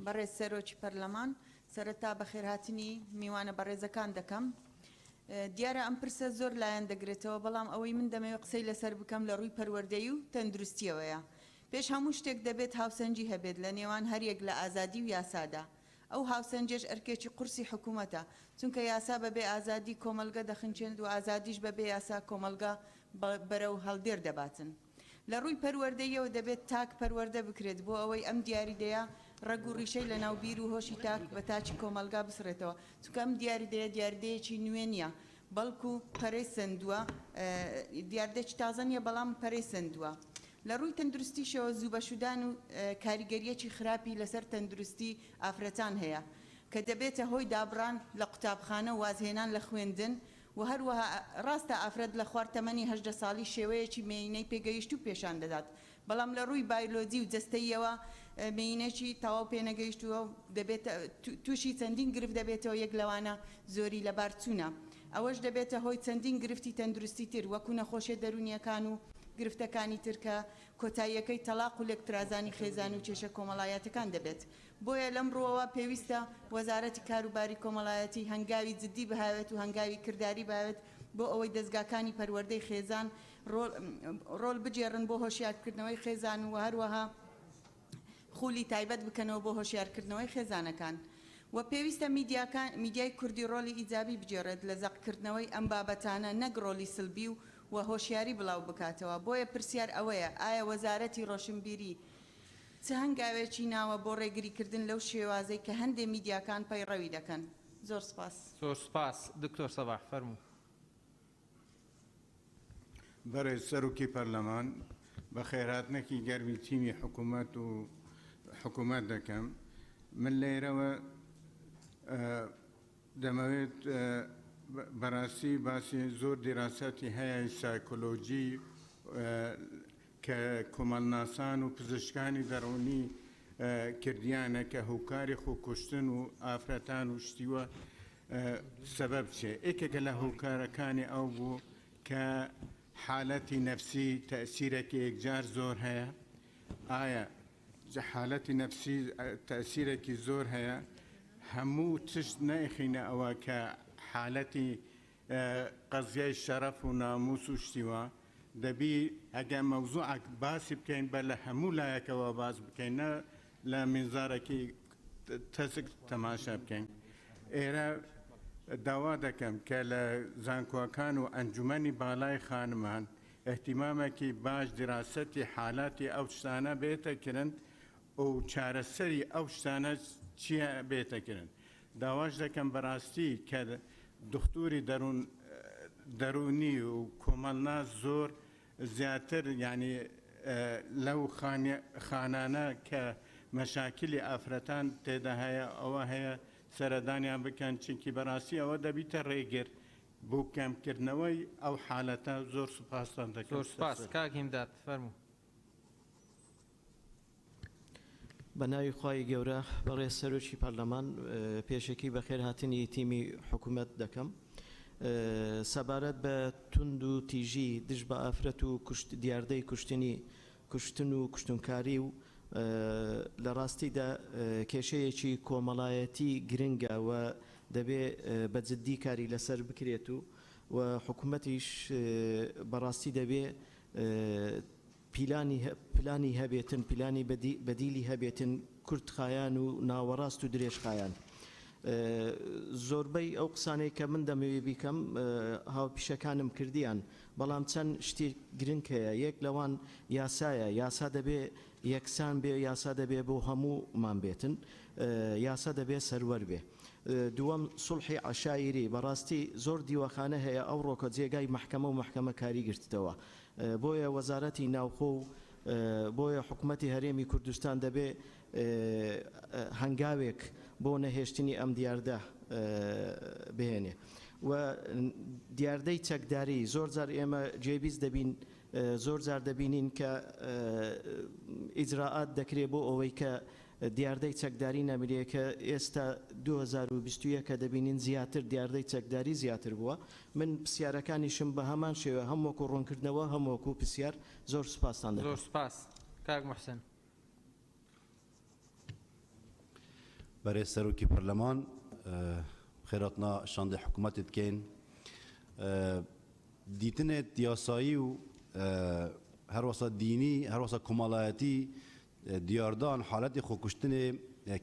بەڕێز سەرۆکی پەرلەمان سەرەتا بەخێرهاتنی میوانە بەڕێزەکان دەکەم دیارە ئەم پرسە زۆر لایەن دەگرێتەوە بەڵام ئەوەی من دەمەوێت قسەی لەسەر بکەم لە ڕووی پەروەردەیی و تەندروستیەوەیە پێش هەموو شتێک دەبێت هاوسەنجی هەبێت لە نێوان هەریەک لە ئازادی و یاسادا ئەو هاوسەنجێش ئەرکێکی قورسی حکوومەتە چونکە یاسا بەبێ ئازادی کۆمەلگە دەخنچێن و ئازادیش بەبێ یاسا کۆمەلگا بەرەو هەڵدێر دەباتن لە ڕووی پەروەردەیەوە دەبێت تاک پەروەردە بکرێت بۆ ئەوەی ئەم دیاریدەیە ڕەگ و ڕیشەی لە ناوبیر و هۆشی تاک بە تاچی کۆمەلگا بسرێتەوە چونکە ئەم دیاردەیەکی نوێ نییە بەڵکو پەرەی سندووە دیاردێکی تازە نیە بەڵام پەرەی سندووە لە ڕووی تەندروستیشەوە زوو بەشودان و کاریگەریەکی خراپی لەسەر تەندروستی ئافرەتان هەیە کە دەبێتە هۆی دابڕان لە قوتابخانە وازهێنان لە خوێندن و هەروەها ڕاستە ئافرەت لە خواردتەمەنی 18 ساڵی شێوەیەکی مێینەی پێگەیشت و پێشان دەدات بەڵام لە ڕووی بایۆلۆجی و جەستەیەوە مێینەکی تەواو پێنەگەیشتووە و دەبێت تووشی چەندین گرفت دەبێتەوە یەک لەوانە زۆری لەبار چوونە ئەوەش دەبێتە هۆی چەندین گرفتی تەندروستی تر وەکو نەخۆشیە دەرونیەکان و گرفتەکانی ترکە کۆتاییەکەی تەلاق و لێکترازانی خێزان و کێشە کۆمەڵایەتەکان دەبێت بۆیە لەم ڕۆوە پێویستە وەزارەتی کاروباری کۆمەڵایەتی هەنگاوی جددی بهاوێت و هەنگاوی کردداری باوێت بۆ ئەوەی دەستگاکانی پەروەردەی خێزان ڕۆڵ بجێڕن بۆ هۆشیارکردنەوەی خێزان و هەروەها خولی تایبەت بکەنەوە بۆ هۆشیارکردنەوەی خێزانەکان و پێویستە میدیای کوردی ڕۆلی ئیجابی بجێڕێت لە زەقکردنەوەی ئەم بابەتانە نەک ڕۆلی سلبی و هۆشیاری بڵاو بکاتەوە بۆیە پرسیار ئەوەیە ئایا وەزارەتی ڕۆشنبیری چ هەنگاوێکی ناوە بۆ ڕێگریکردن لەو شێوازەی کە هەندێک میدیاکان پەیڕەوی دەکەن زۆر سپاس زۆر سپاس دکتۆر سەباح فەرموو بەڕێز سەرۆکی پەرلەمان بە خێرهاتنێکی گەرمی تیمی حکوومەت دەکەم من لێرەوە دەمەوێت بەڕاستی باسی زۆر دیراسەتی هەیە سایکۆلۆجی کە کۆمەڵناسان و پزیشکانی دەڕۆنی کردیانە کە هۆکاری خۆکوشتن و ئافرەتان و شتیوە سەبەب چێ ئێکێکە لە هۆکارەکانی ئەو بوو کە حالەتی نەفسی تەسیرێکی یەکجار زۆر هەیە ئایا حالەتی نەفسی تەسیرێکی زۆر هەیە هەموو تشت نەیخینە ئەوە کە حالەتی قەزیای شەرەف و ناموس و شتیوە دەبی ئەگەر مەوزوعێک باسی بکەین بە لە هەموو لایەکەوە باس بکەین نە لە منزارێکی تەسک تەماشا بکەین ئێرە داوا دەکەم کە لە زانکۆکان و ئەنجومەنی باڵای خانمان احتیمامێکی باش دراسەتی حالاتی ئەو شتانە بێتەکردن و چارەسەری ئەو شتانە چیە بێتەکردن داواش دەکەم بەڕاستی کە دکتوری دەرونی و کۆمەڵنا زۆر زیاتر ینی لەو خانانە کە مەشاکلی ئافرەتان تێدا هەیە ئەوە هەیە سەردانیان بکەن چونکی بەڕاستی ئەوە دەبیتە ڕێگر بۆ کەمکردنەوەی ئەو حالەتە زۆر سوپاسان دەکەم. زۆر سپاس کاک هیمداد فەرموو. بەناوی خوای گەورە بەڕێز سەرۆکی پەرلەمان پێشەکی بەخێر هاتنی تیمی حکوومەت دەکەم سەبارەت بە تند و تیژی دژ بە ئافرەت و دیاردەی کوشتن و کوشتنکاری و لە ڕاستیدا کێشەیەکی کۆمەڵایەتی گرنگە و دەبێ بە جددی کاری لەسەر بکرێت و حکوومەتیش بەڕاستی دەبێ پلانی هەبێتن پلانی بەدیلی هەبێتن کورتخایان و ناوەڕاست و درێژخایان زۆربەی ئەو قسانەی کە من دەمەوێ بیکەم هاوپیشەکانم کردیان بەڵام چەند شتی گرنگ هەیە یەک لەوان یاسایە یاسا دەبێ یەکسان بێ یاسا دەبێ بۆ هەموومان بێتن یاسا دەبێ سەروەر بێ دووەم سڵحی عشایری بەڕاستی زۆر دیوەخانە هەیە ئەو ڕۆکە جێگای محکەمە و محکەمە کاری گرتەوە بۆیە وەزارەتی ناوخۆ و بۆیە حکوومەتی هەرێمی کوردستان دەبێ هەنگاوێک بۆ نەهێشتنی ئەم دیاردە بهێنێ و دیاردەی چەکداری زۆر جار ئێمە جێبیز دەبین زۆر جار دەبینین کە ئیجراعات دەکرێت بۆ ئەوەی کە دیاردەی چەکداری نەمرێ کە ئێستا 2021 کە دەبینین زیاتر دیاردەی چەکداری زیاتر بووە من پرسیارەکانیشم بە هەمان شێوە هەم وەکو ڕوونکردنەوە هەم وەکو پرسیار زۆر سوپاسان دەکەم زۆر سپاس کاک محسن برای سەرۆکی پەرلەمان خێراتنا شاندە حکوومەتت بکەین دیتنێت یاسایی و هەروەسا دینی هەروەسا کۆمەڵایەتی دیاردان حالەتی خۆکوشتنê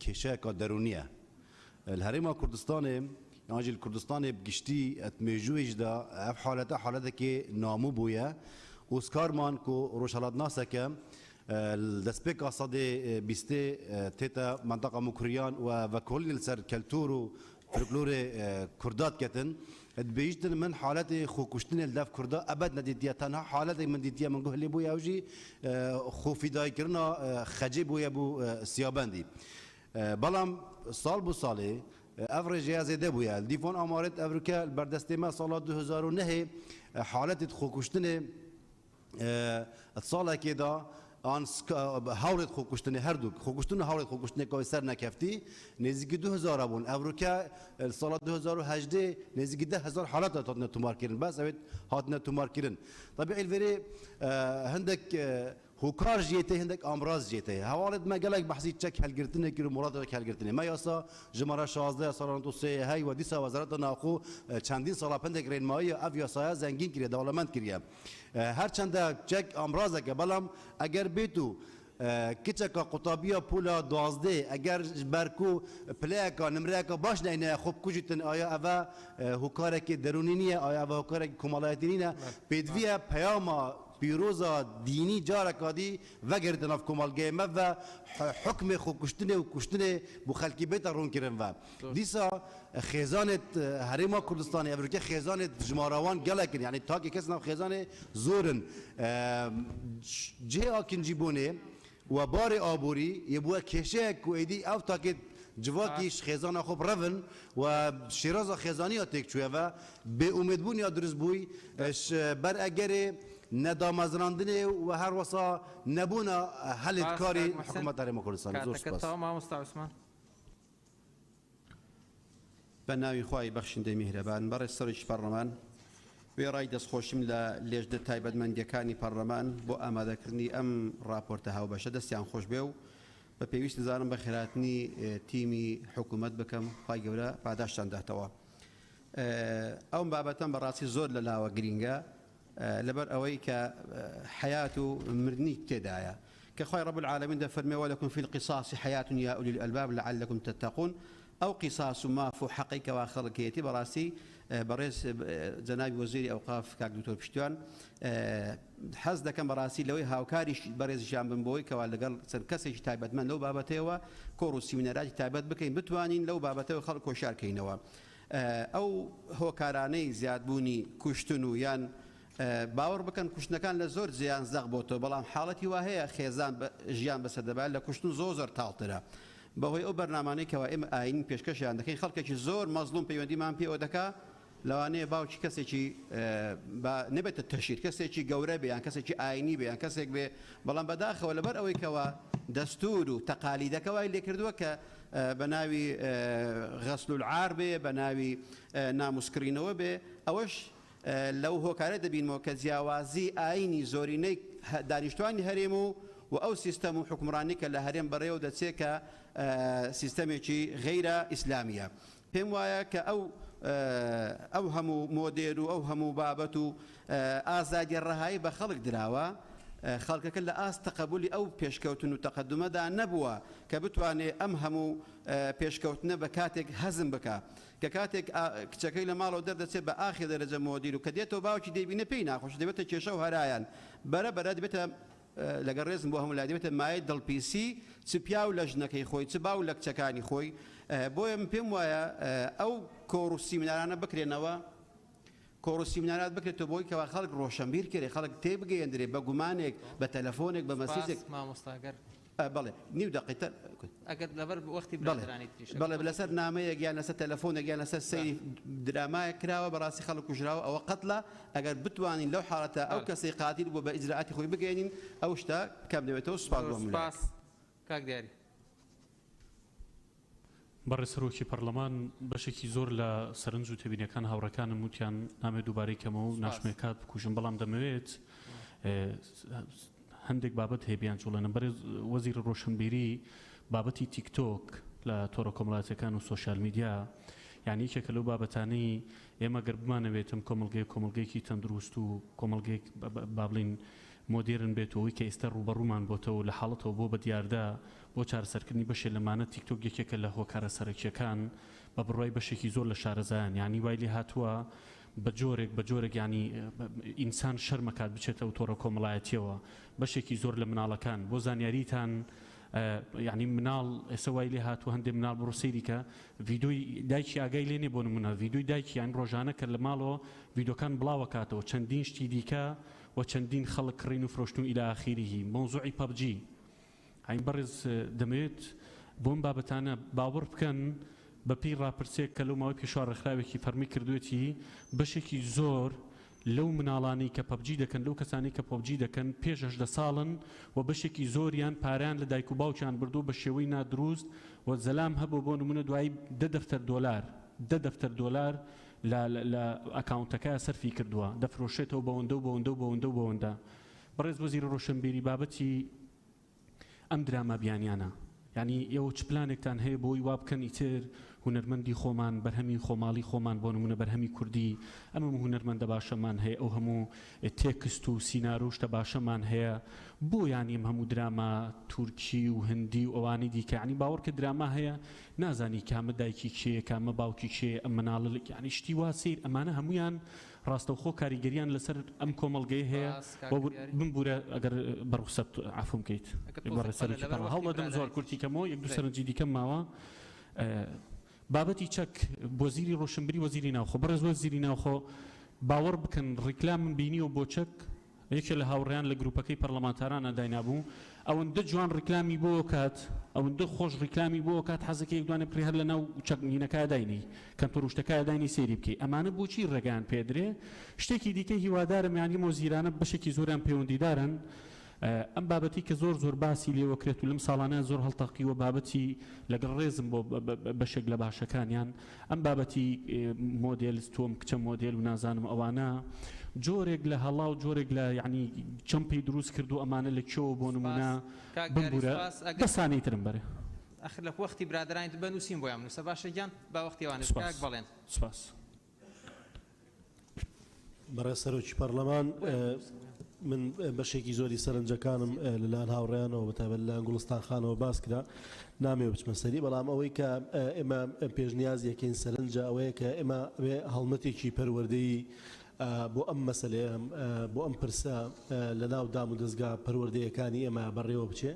کێشەیەکە دەرونیە هەرێما کوردستانê یانجی کوردستانê گشتî etmêjûyê da ev حالەتە حالەتێکê namû bûye ûskarman ku rojhilatnaseke destpêka sedê bîstê tête menteqa Mukuriyan û vekolî li ser keltûr û folklorê Kurda diketin dibêjtin min haletê xwekuştinê li dev Kurda ebed nedîtiye tenha haletê min dîtiye min guhlê bûye ew jî xwefîdayîkirina xecê bûye bû siyabendî belam sal bu salê ev rêjeya zêde bûye dîfon amarêt evrike li berdestê me sala 2009 haletê xwekuştinê salekê da an hawlêt xwekuştinê her du xwekuştin û hawlêt xwekuştinê ka ser nekefti nêzîkî 2000 bûn Ewroke sala 2018 nêzîkî 10,000 halet hatine tûmarkirin bes ew hatine tûmarkirin tabi elverê hindek hokar jê tê hindek amraz jê tê hewalêt me gelek behsî çek helgirtinê kir û muradek helgirtinê me yasa ji mara 16 salan tosê hey we dîsa wezareta naxo çendîn sala pendek rênmayî ev yasaya zengîn kiriye dewlemend kiriye her çende çek amrazeke belam eger bêtû kiçeka qutabiya pula 12 eger berku pleyeka nimreyeka baş neyne xop kujîtin aya eva hokarekê derûnî niye aya eva hokarekê komalayetî nîne pêdiviye peyama pîroza dînî careka dî vegeritin av komalgehê me ve hukmê xwekuştinê û kuştinê bu xelkî bêta rûnkirin ve dîsa xêzanê herêma Kurdistanê Ewroke xêzanê ji marawan gelekin yani takê kes nav xêzanê zorin cihê akincîbûnê و barê aborî yê bûye kêşeyek ku êdî ev takê civakî ji xêzana xwe revin û şêraza xêzaniya têk çûye ve bêûmêdbûniya dirist bûyî ji ber egerê nedamezrandinê û her wesa nebûna helêtkarî hikûmeta Herêma Kurdistanê zor spas بەناوی خوای بەخشندەی میهرەبان بەڕێز سەرۆکی پەرلەمان وێڕای دەستخۆشیم لە لێژدە تایبەتمەندیەکانی پەرلەمان بۆ ئامادەکردنی ئەم راپۆرتە هاوبەشە دەستیان خۆش بێ و بە پێویست دەزانم بە خێراتنی تیمی حکوومەت بکەم خوای گەورە پاداشتان داتەوە ئەوم بابەتەم بەڕاستی زۆر لە لاوە گرینگە لەبەر ئەوەی کە حیات و مردنی تێدایە کە خوای رب العالمین دەفەرمێ وەلەکم فی القصاص حیات یا ئولی الألباب لعلکم تتقون ئەو قیساس و ماف و حەقیکەوە خەڵکێتی بەڕاستی بەڕێز جەنابی وەزیری ئەوقاف کاک دکتۆر پشتیوان حەز دەکەم بەڕاستی لەوەی هاوکاریش بەڕێزیشان بن بۆی کەوا لەگەڵ چەند کەسێکی تایبەتمەند لەو بابەتەوە کۆڕ و سیمینەراتی تایبەت بکەین بتوانین لەو بابەتەوە خەڵک کۆشارکەینەوە ئەو هۆکارانەی زیادبوونی کوشتن و یان باوەڕ بکەن کوشتنەکان لە زۆر زیان زەق بۆتەوە بەڵام حاڵەتی وا هەیە خێزان ژیان بەسەردەبات لە کوشتن زۆر تاڵترە بەهۆی ئەو بەرنامانەی کەوا ئێمە ئاین پێشکەشیان دەکەین خەڵکێکی زۆر مەزلوم پەیوەندیمان پێوە دەکا لەوانەیە باوکی کەسێکی نەبێتە تەشیر کەسێکی گەورە بێ یان کەسێکی ئاینی بێ یان کەسێک بێ بەڵام بەداخەوە لەبەر ئەوەی کەوە دەستور و تەقالیدەکەوای لێکردووە کە بە ناوی غەسل العار بێ بە ناوی ناموسکرینەوە بێ ئەوەش لەو هۆکارە دەبینەوە کە جیاوازی ئاینی زۆرینەی دانیشتوانی هەرێم و ئەو سیستەم و حکمڕانی کە لە هەرێم بەڕێوە دەچێت کە سیستەمێکی غەیرە ئیسلامیە پێم وایە کە ئەو هەموو مۆدێر و ئەو هەموو بابەت و ئازادی ڕەهایی بە خەڵک دراوە خەڵکەکە لە ئاست تەقەبولی ئەو پێشکەوتن و تەقەدمەدا نەبووە کە بتوانێت ئەم هەموو پێشکەوتنە بە کاتێک هەزم بکە کە کاتێک کچەکەی لە ماڵەوە دەردەچێت بە ئاخی دەرەجە مۆدیر و کە دێتەوە باوکی دەیبینە پێی ناخۆش دەبێتە کێشە و هەرایان بەرە دەبێتە لەگەڵ ڕێزم بۆ هەموو لای دەبێتە مایە دڵپیسی چ پیا و لە ژنەکەی خۆی چ باو لە کچەکانی خۆی بۆیە من پێم وایە ئەو کۆڕ و سیمینارانە بکرێنەوە کۆڕ و سیمینارات بکرێتەوە بۆی کەوا خەڵک ڕۆشنبیر کرێ خەڵک تێبگەیەندرێ بە گومانێک بە تەلەفۆنێک بە مەسیجێک مامۆستاگەر بەڵێ نیو دقیقە ئەگەر لەبەر وەختی برادرانی تریش بەڵێ لەسەر نامەیەک یان لەسەر تەلەفۆنێک یان لەسەر سەیری درامایە کراوە بەڕاستی خەڵک کوژراوە ئەوە قەتڵە ئەگەر بتوانین لەو حاڵەتە ئەو کەسەی قاتیل بوو بە ئیجراعاتی خۆی بگەێنین ئەو شتە کەم دەبێتەوە سوپاس بۆ ملات کاک دیاری بەڕێسەرۆکی پەرلەمان بەشێکی زۆر لە سەرنج و تێبینیەکان هاوڕەکانم وتیان نامێت دووبارەی کەمەوە و ناشمێ کات بکوژم بەڵام دەمەوێت هەندێک بابەت هەیەبیان چۆڵێنە بەرێز وەزیرە ڕۆشنبیری بابەتی تیکتۆک لە تۆڕە کۆمەڵاتەکان و سۆشیال میدیا یعنی یەکێکە لەو بابەتانەی ئێمە گەر بمانەوێتم کۆمەڵگەیەکی تەندروست و کۆمەڵگەیەک با بڵین مۆدێرن بێتەوەی کە ئێستا ڕوبەڕوومان بۆتەوە لە حاڵەتەوە بۆ بە دیاردا بۆ چارەسەرکردنی بەشێ لەمانە تیکتۆک یەکێکە لە هۆکارە سەرەکیەکان بە بڕوای بەشێکی زۆر لە شارەزایان یعنی وای لێ هاتووە بە جۆرێک ینی ئینسان شەرمەکات بچێتەوە تۆڕە کۆمەڵایەتیەوە بەشێکی زۆر لە مناڵەکان بۆ زانیاریتان یعنی مناڵ ئێستا وای لێ هاتووە هەندێک مناڵ بڕۆسەیری کە ڤیدۆی دایکی ئاگای لێنێ بۆ نمونە ڤیدۆی دایکی یان ڕۆژانە کە لە ماڵەوە ڤیدۆکان بڵاوە کاتەوە چەندین شتی دیکە و چەندین خەڵک کڕین و فرۆشتن و ئیلا ئاخیریهی مۆزوعی پەبجی هاین بەڕێز دەمەوێت بۆم بابەتانە باوەڕ بکەن بەپی ڕاپرسێک کە لەو ماوەی پێشوا ڕێکخراوێکی فەرمی کردوێتی بەشێکی زۆر لەو مناڵانی کە پەبجی دەکەن لەو کەسانی کە پەبجی دەکەن پێش 18 ساڵن و بەشێکی زۆریان پاریان لە دایک و باوکیان بردو بە شێوەی نادروست و زەلام هەبوو بۆ نمونە دوایی 10 دەفتەر دۆلار لە ئەکاونتەکە سەرفی کردووە دەفرۆشێتەوە بەوەندە و بەوەندە و بەوەندە و بەوەندە بەڕێز وەزیرە ڕۆشنبیری بابەتی ئەم درامە بیانیانە یعنی ئێوە چ پلانێکتان هەیە بۆی وا بکەن ئیتر هونەرمەندی خۆمان بەرهەمی خۆماڵی خۆمان بۆ نمونە بەرهەمی کوردی ئەمە هونەرمەندە باشەمان هەیە ئەو هەموو تێکست و سینارۆ شتە باشەمان هەیە بۆ یانی ئەم هەموو دراما تورکی و هندی و ئەوانی دیکە ینی باوەڕکە دراما هەیە نازانی کامە دایکی کێ کامە باوکی کێ ئەم مناڵ ینی شتی وا سیر ئەمانە هەمویان ڕاستەوخۆ کاریگەریان لەسەر ئەم کۆمەڵگەی هەیە بمبورە ئەگەر بەڕوخسەت عفوم بکەیت هەڵدەدەم زۆر کورتیکەمەوە یەک دو سەرنجی دیکەم ماوە بابەتی چەک وەزیری ڕۆشنبیری وەزیری ناوخۆ بەڕێز وەزیری ناوخۆ باوەڕ بکەن ڕیکلام من بینیوە بۆ چەک یەکێ لە هاوڕێیان لە گروپەکەی پەرلەمانتارانە داینابوو ئەوەندە جوان ڕیکلامی بۆ کات ئەوەندە خۆش ڕیکلامی بۆ کات حەزەکەی دوانێ پڕی هەر لە ناو چەکنینەکە داینی کەمتۆر شتەکە داینی سێری بکەی ئەمانە بۆچی ڕێگەیان پێدرێ شتێکی دیکە هیوادارم یانی مۆزیرانە بەشێکی زۆریان پەیوەندیدارن ئەم بابەتی کە زۆر باسی لێوەکرێت و لەم ساڵانە زۆر هەڵتەقیوە بابەتی لەگەڵ ڕێزم بۆ بەشێک لە باشەکانیان ئەم بابەتی مۆدێل تۆم کچە مۆدێل و نازانم ئەوانە جۆرێک لە هەڵا و جۆرێک لە یعنی چەمپی دروست کرد و ئەمانە لە کێوە بۆ نمونە بمبورە دەسانەی ترم بەرێ ئەخر لە وەختی برادرانی بنووسین بۆیان نووسە باشە گیان با وەختیوانە بڵێن سپاس بەڕێز سەرۆکی پەرلەمان من بەشێکی زۆری سەرنجەکانم لەلایەن هاوڕێیانەوە بەتایبەت لە گوڵستان خانەوە باس کرا نامێ بچمە سەری بەڵام ئەوەی کە ئێمە پێشنیاز یەکەین سەرنجە ئەوەیە کە ئێمە هەڵمەتێکی پەروەردەی بۆ ئەم مەسەلەیە بۆ ئەم پرسە لە ناو دام و دەستگا پەروەردەیەکانی ئێمە بەڕێوە بچێ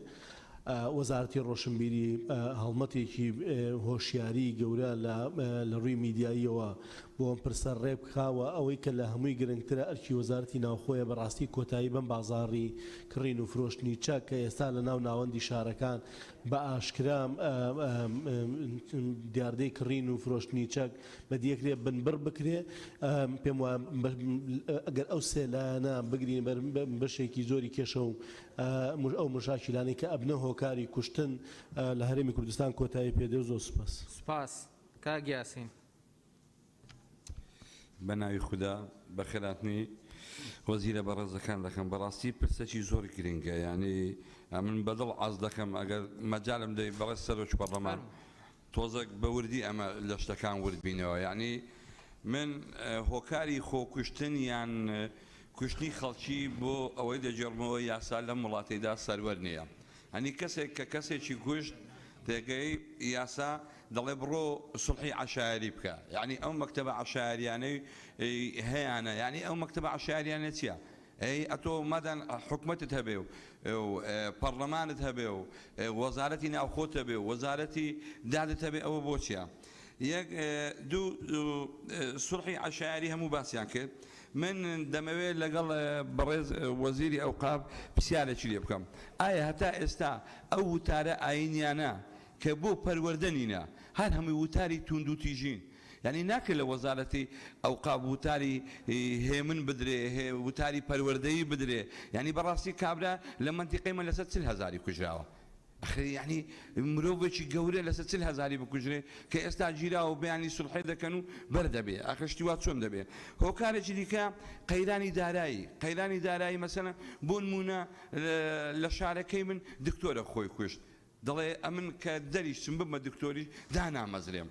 وەزارەتی ڕۆشنبیری هەڵمەتێکی هۆشیاری گەورە لە ڕووی میدیاییەوە بۆ ئەم پرسە ڕێبخاوە ئەوەی کە لە هەمووی گرنگترە ئەرکی وەزارەتی ناوخۆیە بەڕاستی کۆتایی بەم بازاڕی کڕین و فرۆشتنی چاک کە ئێستا لە ناو ناوەندی شارەکان بە ئاشکرا دیاردەی کڕین و فرۆشتنی چەک بە دیەکرێ بنبڕ بکرێ پێم وایە ئەگەر ئەو سێلانە بگرین بەشێکی زۆری کێشە و ئەو مشاکلانەی کە ئەبنە هۆکاری کوشتن لە هەرێمی کوردستان کۆتایی پێدێ زۆر سوپاس. سپاس کاک یاسین. بەناوی خوددا بەخێراتنی وەزیرە بەڕێزەکان دەکەم بەڕاستی پرسەکی زۆر گرنگە یعنی من بەدڵ ئاز دەکەم ئەگەر مەجالم دەی بەڕێز سەرۆک پەرلەمان تۆزێک بە وردی ئەمە لە شتەکان وردبینەوە یعنی من هۆکاری خۆکوشتن یان کوشتنی خەڵکی بۆ ئەوەی دەجێڕمەوە یاسا لە وڵاتیدا سەروەر نییە هەنی کەسێک کە کەسێکی کوشت تێگەی یاسا دەڵێ بڕۆ سڵحی عشایری بکە یعنی ئەو مەکتەبە عشایریانەی هەیەانە یعنی ئەو مەکتەبە عشایریانە چییە؟ ئەی ئەتۆ مەدەن حکومەتت هەبێ و پەرلەمانت هەبێ و وەزارەتی ناوخۆت هەبێ و وەزارەتی دادت هەبێ ئەوە بۆ چییە؟ یەک دوو سڵحی عشایری هەموو باسییان کرد من دەمەوێت لەگەڵ بەڕێز وەزیری ئەوقاف پرسیارێکی لێ بکەم ئایا هەتا ئێستا ئەو وتارە ئاینیانە کە بۆ پەروەردەنینە هەر هەمووی وتاری توند و تیژین یعنی ناکرێت لە وەزارەتی ئەوقاف وتاری هێمن بدرێ وتاری پەروەردەیی بدرێ یعنی بەڕاستی کابرا لە منتیقەی لەسەر 40,000 کوژراوە یعنی مرۆڤێکی گەورە لەسەر 40,000 بکوژرێ کە ئێستا گیرا و بەیانی سولحی دەکەن و بەردەبێ ئاخشتی وا چۆن دەبێ هۆکارێکی دیکە قەیرانی دارایی مەسەلەن بۆ نمونە لە شارەکەی من دکتۆرە خۆی کوشت دەڵێ ئەمن کە دەریشتم بمە دکتۆری دانامەزرێم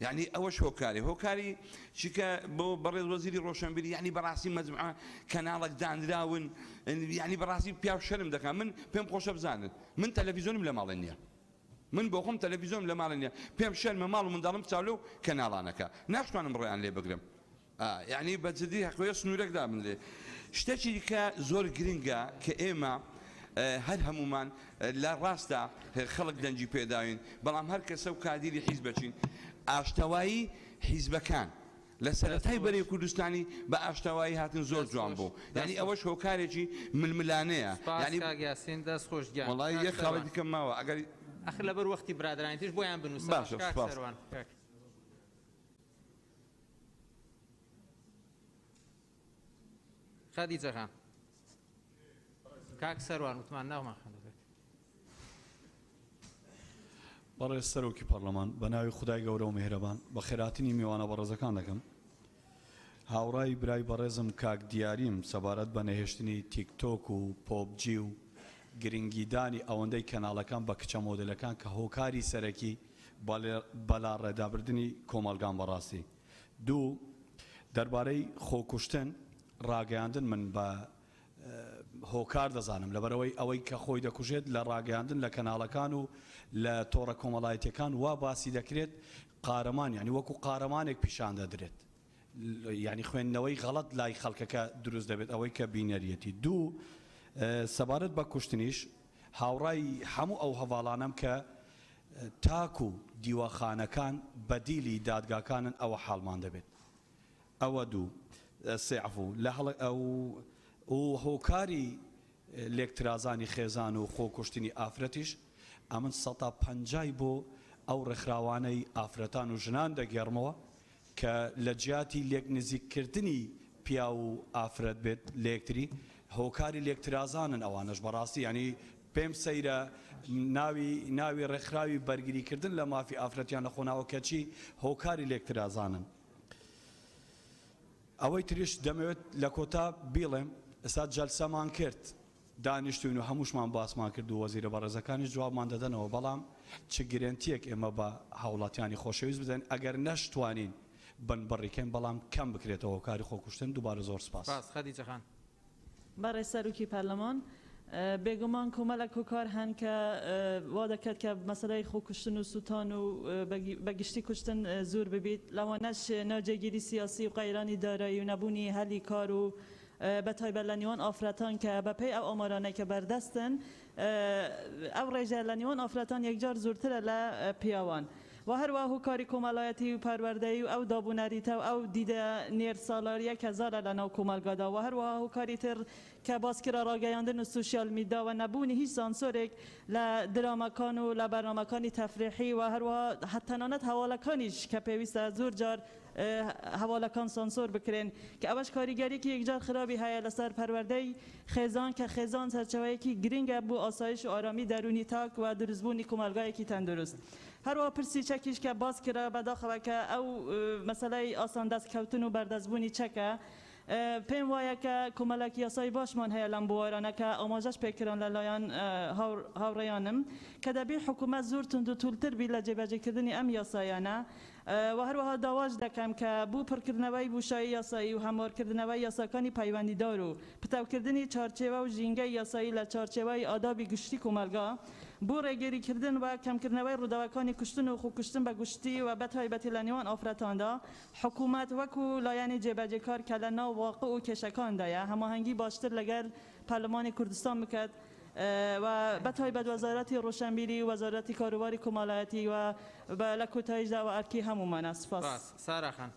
یعنی ئەوەش هۆکاری چیکە بۆ بەڕێز وەزیری ڕۆشنبیری یعنی بەڕاستی مەجموعە کەناڵێک دانراون یعنی بەڕاستی پیاو شەرم دەکەم من پێم خۆشە بزانن من تەلەڤیزۆنم لە ماڵێ نییە من بۆ خۆم تەلەڤیزۆنم لە ماڵێ نییە پێم شەرمە ماڵ و منداڵم چاولە و کەناڵانەکە ناشتوانم ڕێیان لێ بگرم یعنی بەجددی حەقویە سنوورێکدا من لێ شتێکی دیکە زۆر گرنگە کە ئێمە هەر هەمومان لە ڕاستە خەڵک دەنجی پێداوین بەڵام هەر کەسە و کادیری حیز بچین ئاشتەوایی حیزبەکان لە سەرەتای بەرەی کوردستانی بە ئاشتەوایی هاتن زۆر جوان بوو یعنی ئەوەش هۆکارێکی ململانەیە یعنی یاسین دەست خۆشگیان وڵای یەک خاڵی دیکەم ماوە ئەگەر ئەخ لەبەر وەختی برادرانیتیش بۆیان بنووسە سەروان خەدیجەخان کاک سەروان وتمان ناومان خەندەکەت بەڕێز سەرۆکی پەرلەمان بە ناوی خودای گەورە و میهرەبان بە خێراتنی میوانە بەڕێزەکان دەکەم هاوڕای برای بەڕێزم کاک دیاریم سەبارەت بە نەهێشتنی تیکتۆک و پۆبجی و گرنگیدانی ئەوەندەی کەناڵەکان بە کچە مۆدلەکان کە هۆکاری سەرەکی بەلا ڕێدابردنی کۆمەلگان بەڕاستی دوو دەربارەی خۆکوشتن ڕاگەیاندن من بە هۆکار دەزانم لەبەرەوەی ئەوەی کە خۆی دەکوژێت لە ڕاگەیاندن لە کەناڵەکان و لە تۆڕە کۆمەڵایەتیەکان وا باسی دەکرێت قارەمان یعنی وەکو قارەمانێک پیشان دەدرێت یعنی خوێندنەوەی غەڵەت لای خەڵکەکە دروست دەبێت ئەوەی کە بینەریەتی دوو سەبارەت بە کوشتنیش هاوڕای هەموو ئەو هەواڵانم کە تاکو دیوەخانەکان بەدیلی دادگاکانن ئەوە حاڵمان دەبێت ئەوە دوو سێعفو لە ئەو هۆکاری لێکترازانی خێزان و خۆکوشتنی ئافرەتیش ئەمن 150 بۆ ئەو ڕێکخراوانەی ئافرەتان و ژنان دەگەڕمەوە کە لە جیاتی لێک نزیککردنی پیا و ئافرەت بێت لێکتری هۆکاری لێکترازانن ئەوانش بەڕاستی ینی پێم سەیرە ناوی ڕێکخراوی بەرگریکردن لە مافی ئافرەتیان نەخۆناوە کەچی هۆکاری لێکترازانن ئەوەی تریش دەمەوێت لە کۆتا بیڵێم ئێستا جەلسەمان کرد دانیشتوین و هەمووشمان باسمان کرد و وەزیرە بەڕێزەکانی جوابمان دەدەنەوە بەڵام چ گرنتیەک ئێمە بە هاوڵاتیانی خۆشەویست بدەن ئەگەر نەشتوانین بنبڕیکەین بەڵام کەم بکرێتەوە هۆکاری خۆکوشتن دووبارە زۆر سپاس خەدیجەخان بەڕێز سەرۆکی پەرلەمان بێگومان کۆمەڵێک هۆکار هەن کە وا دەکات کە مەسەلەی خۆکوشتن و سوتان و بەگشتی کوشتن زۆر ببیت لەوانەش ناوجێگیری سیاسی و قەیرانی دارایی و نەبوونی هەلی کار و بەتایبەت لە نیوان ئافرەتان کە بەپێی ئەو ئامارانەی کە بەردەستن ئەو ڕێژە لە نیوان ئافرەتان یەکجار زۆرترە لە پیاوان و هەروە هۆکاری کۆمەڵایەتی و پەروەردەیی و ئەو دابوونەریتە و ئەو دیدە نێر ساڵاریە کە زارە لەناو کۆمەلگادا و هەروە هۆکاری تر کە باسکرا ڕاگەیاندن و سوسیال میدیا و نەبوونی هیچ سانسۆرێک لە درامەکان و لە بەرنامەکانی تەفریحی و هەروە تەنانەت هەواڵەکانیش کە پێویستە زۆر جار هەواڵەکان سانسۆر بکرێن کە ئەوەش کاریگەریکی یەکجار خراپی هەیە لەسەر پەروەردەی خێزان کە خێزان سەرچەوەیەکی گرنگە بۆ ئاسایش و ئارامی دەرونی تاک و دروستبوونی کۆمەلگایەکی تەندروست هەروە پرسی چەکیش کە باس کرا بەداخەوە کە ئەو مەسەلەی ئاسان دەستکەوتن و بەردەستبوونی چەکە پێم وایە کە کۆمەڵێکی یاسایی باشمان هەیە لەم بوارانە کە ئاماژەش پێکردن لەلایەن هاوڕێیانم کە دەبێت حکوومەت زۆر تند و توولتر بی لە جێبەجێکردنی ئەم یاسایانە و هەروەها داواش دەکەم کە بوو پڕکردنەوەی بوشایی یاسایی و هەموارکردنەوەی یاساکانی پەیوەندیدار و پتەوکردنی چارچێوە و ژینگەی یاسایی لە چارچێوەی ئادابی گشتی کۆمەلگا بۆ ڕێگەریکردن و کەمکردنەوەی ڕووداوەکانی کوشتن و خۆکوشتن بە گشتی و بەتایبەتی لە نێوان ئافرەتاندا حکوومەت وەکو لایەنی جێبەجێکار کە لە ناو واقع و کێشەکاندایە هەماهەنگی باشتر لەگەڵ پەرلەمانی کوردستان بکات و بەتایبەت وەزارەتی ڕۆشنبیری و وەزارەتی کاروباری کۆمەڵایەتی و لە کۆتاییدا و ئەرکی هەمومانە سپاس. سارا خان.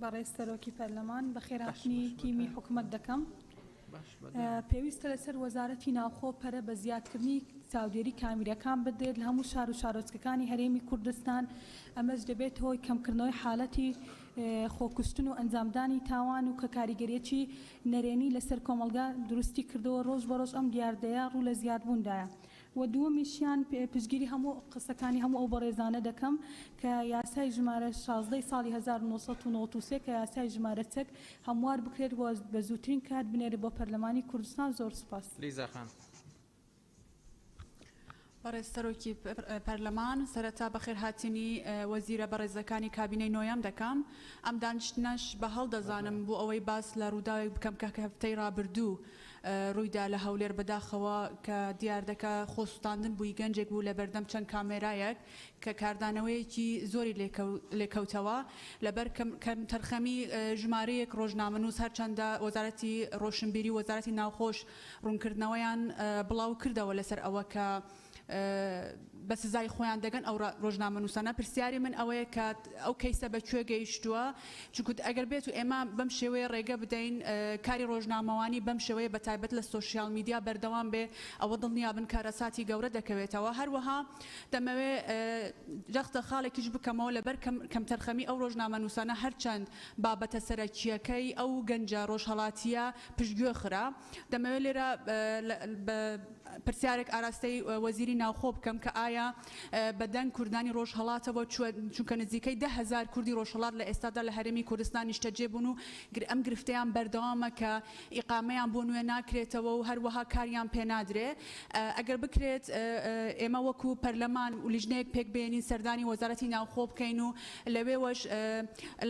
بەڕێز سەرۆکی پەرلەمان بەخێرهاتنی تیمی حکوومەت دەکەم. پێویستە لەسەر وەزارەتی ناوخۆ پەرە بە زیادکردنی چاودێری کامیرەکان بدرێت لە هەموو شار و شارۆچکەکانی هەرێمی کوردستان ئەمەش دەبێت هۆی کەمکردنەوەی حالەتی خۆکوشتن و ئەنجامدانی تاوان و کە کاریگەریەکی نەرێنی لەسەر کۆمەلگا دروستی کردەوە ڕۆژ بە ڕۆژ ئەم دیاردەیە ڕوو لە زیادبووندایە و دووەمیشیان پشگیری هەموو قسەکانی هەموو ئەو بەڕێزانە دەکەم کە یاسای ژمارە 16 ساڵی 1993 کە یاسای ژمارە چەک هەموار بکرێت بە زووترین کات بنێرە بۆ پەرلەمانی کوردستان. زۆر سپاس. لیزا خان. بەڕێز سەرۆکی پەرلەمان سەرەتا بەخێرهاتنی وەزیرە بەڕێزەکانی کابینەی نۆیەم دەکەم ئەم دانیشتنەش بە هەڵدەزانم بۆ ئەوەی باس لە ڕووداوێک بکەم کە هەفتەی ڕابردوو ڕوویدا لە هەولێر بەداخەوە کە دیار دەکە خۆسووتاندن بووی گەنجێک بوو لە بەردەم چەند کامێرایەک کە کاردانەوەیەکی زۆری لێکەوتەوە لەبەر کەم تەرخەمی ژمارەیەک ڕۆژنامەنووس هەرچەندە وەزارەتی ڕۆشنبیری و وەزارەتی ناوخۆش ڕوونکردنەوەیان بڵاو کردەوە لەسەر ئەوە کە بە سزای خۆیان دەگەن ئەو ڕۆژنامەنووسانە. پرسیاری من ئەوەیە کە ئەو کەیسە بەکوێ گەیشتووە چونکە ئەگەر بێت و ئێمە بەم شێوەیە ڕێگە بدەین کاری ڕۆژنامەوانی بەم شێوەیە بەتایبەت لە سۆشیال میدیا بەردەوام بێ ئەوە دڵنیابن کارەساتی گەورە دەکەوێتەوە. هەروەها دەمەوێت جەختە خاڵێکیش بکەمەوە لەبەر کەم تەرخەمی ئەو ڕۆژنامەنووسانە هەرچەند بابەتە سەرەکیەکەی ئەو گەنجە ڕۆژهەڵاتیە پشتگوێ خرا. دەمەوێت لێرە پرسیارێک ئاراستەی وەزیری ناوخۆ بکەم کە ئایا بەدەنگ کوردانی ڕۆژهەڵاتەوە چونکە نزیکەی 10,000 کوردی ڕۆژهەڵات لە ئێستادا لە هەرێمی کوردستان نیشتەجێ بوون و ئەم گرفتەیان بەردەوامە کە ئیقامەیان بۆ نوێ ناکرێتەوە و هەروەها کاریان پێنادرێ. ئەگەر بکرێت ئێمە وەکو پەرلەمان و لیژنەیەک پێک بێنین سەردانی وەزارەتی ناوخۆ بکەین و لەوێوەش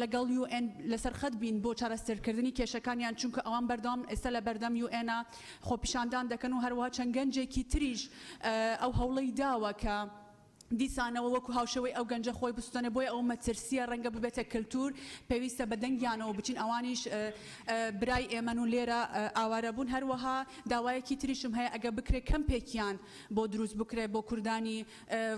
لەگەڵ UN لەسەر خەت بین بۆ چارەسەرکردنی کێشەکانیان چونکە ئەوان بەردەوام ئێستا لە بەردەم UN خۆپیشاندان دەکەن و هەروەها چەند گەنجێکی تریش ئەو هەوڵەی داوە کە دیسانەوە وەکو هاوشەوەی ئەو گەنجە خۆی بستۆنە بۆی ئەو مەترسیە ڕەنگە ببێتە کللتور پێویستە بە دەنگیانەوە بچین ئەوانیش برای ئێمە و لێرە ئاوارە بوون. هەروەها داوایەکی تریشم هەیە ئەگە بکرێت کەمپێکیان بۆ دروست بکرێت بۆ کوردانی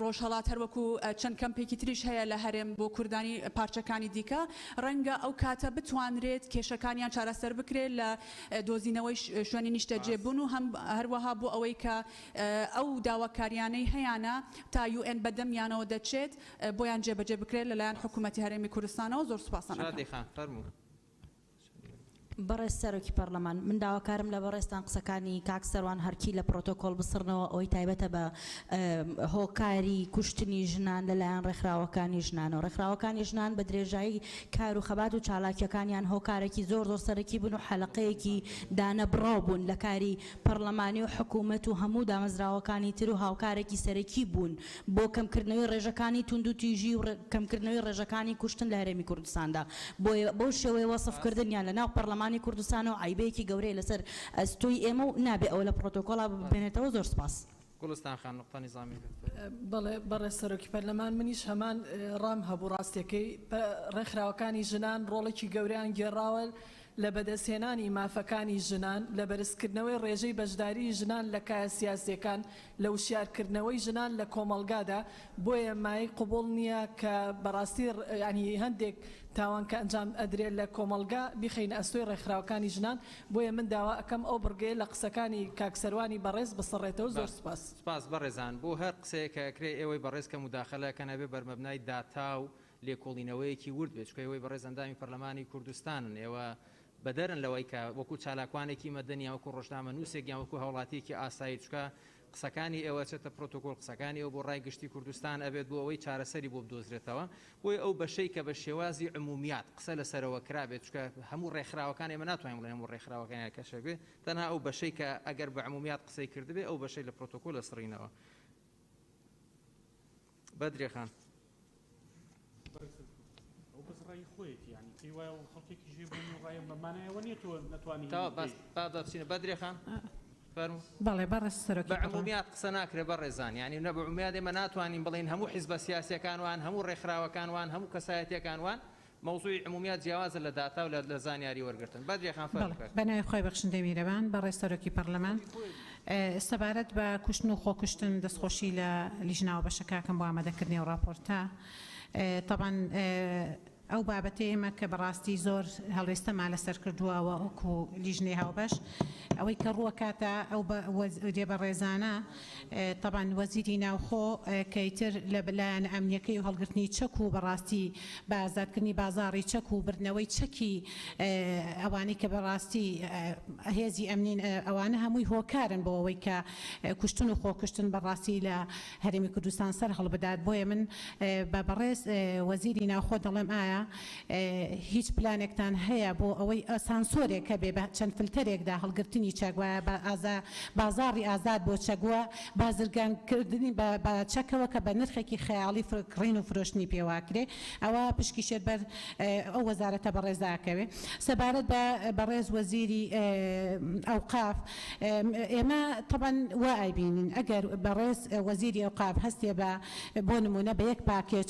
ڕۆژهەڵات هەروەکو چەند کەمپێکی تریش هەیە لە هەرێم بۆ کوردانی پارچەکانی دیکە ڕەنگە ئەو کاتە بتوانرێت کێشەکانیان چارەسەر بکرێت لە دۆزینەوەی شوێنی نیشتەجێبوون و هەروەها بۆ ئەوەی کە ئەو داواکاریانەی هەیەە تا UN بەدەمیانەوە دەچێت بۆیان جێبەجێ بکرێت لەلایەن حکوومەتی هەرێمی کوردستانەوە. زۆر سوپاسان. بەڕێز سەرۆکی پەرلەمان من داواکارم لە بەڕێستان قسەکانی کاک سەروان هەرکی لە پرۆتۆکۆڵ بسڕنەوە ئەوەی تایبەتە بە هۆکاری کوشتنی ژنان لەلایەن ڕێکخراوەکانی ژنانەوە. ڕێکخراوەکانی ژنان بە درێژایی کار و خەبات و چالاکیەکانیان هۆکارێکی زۆر سەرەکی بوون و حەلقەیەکی دانەبڕاو بوون لە کاری پەرلەمانی و حکوومەت و هەموو دامەزراوەکانی تر و هاوکارێکی سەرەکی بوون بۆ کەمکردنەوەی ڕێژەکانی تونند و تیژی و کەمکردنەوەی ڕێژەکانی کوشتن لە هەرێمی کوردستاندا بۆ شێوەیە وەسفکردنیان لە ناو پەرلەمانی کوردستانەوە عیبەیەکی گەورەی لەسەر ئەستۆی ئێمە و نابێ ئەوە لە پرۆتۆکۆڵا ببێنێتەوە. زۆر سپاس. گوڵستان خان نقطە نظامی. بەڵێ بەڕێز سەرۆکی پەرلەمان منیش هەمان ڕام هەبوو ڕاستیەکەی ڕێکخراوەکانی ژنان ڕۆڵێکی گەورەیان گێڕاوە لە بەدەستهێنانی مافەکانی ژنان لە بەرزکردنەوەی ڕێژەی بەشداری ژنان لە کایە سیاسیەکان لە وشیارکردنەوەی ژنان لە کۆمەڵگادا بۆیە مای قوبوڵ نییە کە بەڕاستی ینی هەندێک تاوان کە ئەنجام ئەدرێت لە کۆمەڵگا بیخینە ئەستۆی ڕێکخراوەکانی ژنان بۆیە من داوا ئەەکەم ئەو بڕگەیە لە قسەکانی کاکسەروانی بەڕێز بسەڕێتەوە زۆر سپاس. سپاس بەڕێزان بۆ هەر قسەیەکە ئەکرێ ئێوەی بەڕێز کە مداخەلەکە نەبێ بەرمەبنای داتا و لێکۆڵینەوەیەکی ورد بێت چکە ئێوەی بەڕێز ئەندامی پەرلەمانی کوردستانن ئێوە بەدەرن لەوەی کە وەکو چالاکوانێکی مەدەنی وەکو ڕۆژنامە نووسێک یان وەکو هەوڵاتیەکی ئاسایی چکە قسەکانی ئێوە چێتە پرۆتۆکۆل قسەکانی ئەو بۆ ڕای گشتی کوردستان ئەبێت بۆ ئەوەی چارەسەری بۆ بدۆزرێتەوە بۆی ئەو بەشەی کە بە شێوازی عمومیات قسە لەسەرەوە کرابێت چکە هەموو ڕێکخراوەکان ئێمە ناتوانین بڵێن هەموو ڕێکخراوەکانی کەشە بێ تەنها ئەو بەشەی کە ئەگەر بە عمومیات قسەی کردبێ ئەو بەشەی لە پرۆتۆکۆل لەسڕینەوە. بەدرێ خان ڕای خۆیەتی ینی پێی وایە خەڵکێکی ژێ بوونی و ڕایە بەمانایەوە نیە تۆ نەتوانانی بابچینە بەدرێ خان فەرموو. بەڵێ بەڕێز سەرۆکی بە عمومیات قسە ناکرێ بەڕێزان ینی نە بە عمومیات ئێمە ناتوانین بڵین هەموو حیزبە سیاسیەکان وان هەموو ڕێکخراوەکان وان هەموو کەسایەتیەکان وان مەوزوعی عمومیات جیاوازە لە داتا و لە زانیاری وەرگرتن. بەدرێ خان فەرموو. بەناوی خۆی بەخشندەی میرەبان بەڕێز سەرۆکی پەرلەمان سەبارەت بە کوشتن و خۆکوشتن دەستخۆشی لە لیژناوە بەشەکەکەم بۆ ئامادەکردنی و راپۆرتە طبعا ئەو بابەتە ئێمە کە بەڕاستی زۆر هەڵوێستەما لەسەر کردووەوە وەکو لیژنەی هاوبەش ئەوەی کە ڕووە کاتە ئەو بە ڕێزانە طبعا وەزیری ناوخۆ کەیتر لە بەلایەن ئەمنیەکەی و هەڵگرتنی چەک و بەڕاستی بە ئازادکردنی بازاڕی چەک و بردنەوەی چەکی ئەوانەی کە بەڕاستی هێزی ئەمنین ئەوانە هەمووی هۆکارن بۆ ئەوەی کە کوشتن و خۆکوشتن بەڕاستی لە هەرێمی کوردستان سەر هەڵبدات بۆیە من بە بەڕێز وەزیری ناوخۆ دەڵێم ئایا هیچ پلانێکتان هەیە بۆ ئەوەی سانسۆرێک کە بێ چەند فلتەرێکدا هەڵگرتنی چەگوایە بازاڕی ئازاد بۆ چەگووە بازرگانکردنی بە چەکەوە کە بە نرخێکی خەیاڵی کڕین و فرۆشتنی پێواکرێ ئەوە پشکیشێت بەر ئەو وەزارەتە بەڕێزاکەوێ سەبارەت بە بەڕێز وەزیری ئەوقاف ئێمە طبعا وا ئایبینین ئەگەر بەڕێز وەزیری ئەوقاف هەستێ بۆ نمونە بە یەک پاکێج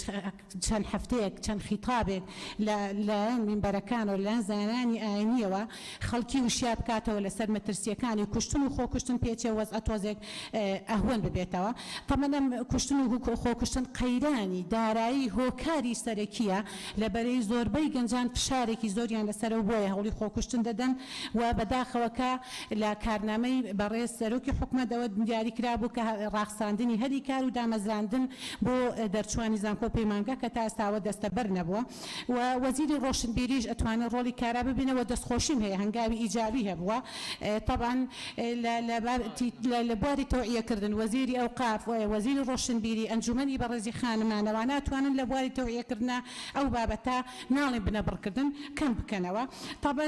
چەند هەفتەیەک چەند خیتابێک لەلایەن مینبەرەکان و لەلایەن زانانی ئاینیەوە خەڵکی وشیا بکاتەوە لەسەر مەترسیەکانی کوشتن و خۆکوشتن پێچێ وەزعە تۆزێک ئەهوەن ببێتەوە تەمەنەم کوشتن و خۆکوشتن قەیرانی دارایی هۆکاری سەرەکیە لەبەرەی زۆربەی گەنجان فشارێکی زۆریان لەسەرەوە بۆیە هەوڵی خۆکوشتن دەدەن و بەداخەوەکە لە کارنامەی بەڕێز سەرۆکی حکومەتەوە دیاریکرا بوو کە ڕاخساندنی هەری کار و دامەزراندن بۆ دەرچوانی زانکۆ پەیمانگە کە تا ئێستاوە دەستە بەر نەبووە و وەزیری ڕۆشنبیریش ئەتوانێت ڕۆڵی کارا ببینەوە دەستخۆشیم هەیە هەنگاوی ئیجابی هەبووە طبعا لە بواری تەوعیەکردن وەزیری ئەوقاف وەزیری ڕۆشنبیری ئەنجومەنی بەڕێزی خانمانەوە ناتوانن لە بواری تەوعیەکردنە ئەو بابەتە ناڵێن بنەبڕکردن کەم بکەنەوە طبعا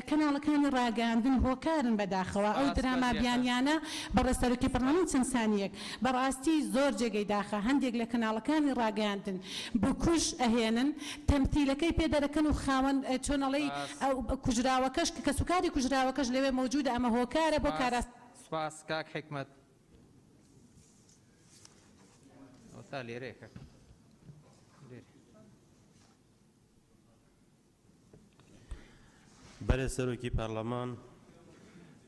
کەناڵەکانی ڕاگەاندن هۆکارن بەداخەوە ئەو دراما بیانیانە بەڕێز سەرۆکی پەرلەمان چەند سانیەک بەڕاستی زۆر جێگەی داخە هەندێک لە کەناڵەکانی ڕاگەاندن بکوژ ئەهێنن تەمتیلەکەی پێدەرەکەن و خاوەن چۆنەڵی کوژراوەکەش کە سوکاری کوژراوەکەش لەوێ موجودە ئەمە هۆکارە بۆ کاراست. سپاس کاک حکمت تا لێرەیەکە بەرێ سەرۆکی پەرلەمان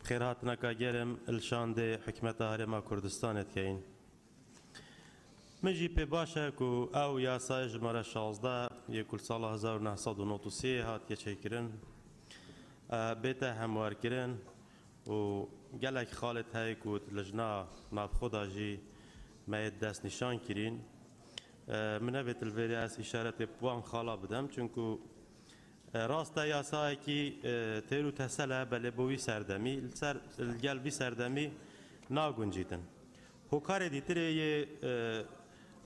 خێرهاتنەکە گەرم ئەلشاندێ حکومەتە هەرێما کوردستانێتکەین مژی پێ باشە و ئەو یاسای ژمارە 16 یەکول ساڵە 1993 هات یەکێکردن بێتە هەموارکردن و gelek xalet heye ku lijna navxoda jî me dest nîşan kirîn min nevê tilverê ez îşaretê wan xala bidim çünkü rast e yasayekî têr û tesel e belê bo wî serdemî gel vî serdemî naguncîtin hokarê dîtirê yê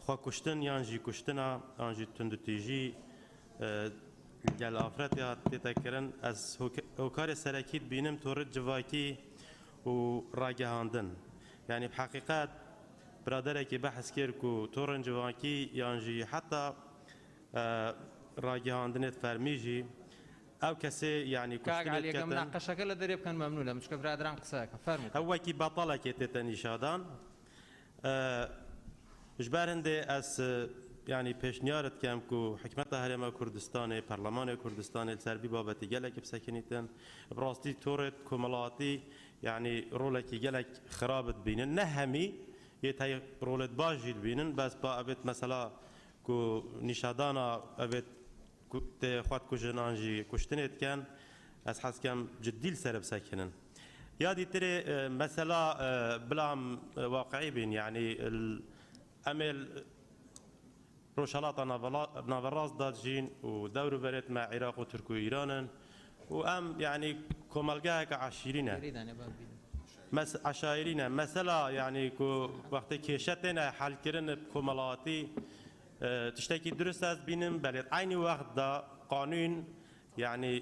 xwekuştin yan jî kuştina yan jî tundutîjî gel afretê hat têtekirin ez hokarê serekî bînim torî civakî و ڕاگەهاندن یعنی بحقیقت برادێکی بەحث کرد و تۆڕن جوانکی یانژی حتا ڕاگەهاندنێت فەرمیژی ئەو کەسێ یعنی قەشەکە لە دەرێ بکەن مەمنونە چکە برادران قسەکە فەرموو ئەوەکی بەتەڵێکی تێتە نیشادان ژبارندێ ئەس يعني پێشنیارت کەم و حکومەتە هەرێمە کوردستانی پەرلەمانی کوردستانی سەربی بابەتی گەلێکی بسەکنیتن بڕاستی تۆڕێت کۆمەڵاتی يعني ڕۆڵێکی گەلێک خراپت بینن نە هەمی یەتای ڕۆڵێت باشی بینن بەس با ئەبێت مەسەلا و نیشادانا ئەبێت خوات کوژنانجی کوشتنێت کەن ئەس حەزکەم جدی لەسەر بسەکنن یادی ترێ مەسەلا بلام واقعی بین يعني ئەمێل روشالات نافراز دادجين ودور بريت مع العراق وتركيا وإيران وأم يعني كومالجاك عشيرين عشائرين مثلا يعني وقت كيشتنا حل كرن بكومالاتي تشتكي درست از بينم بل عين وقت دا قانون يعني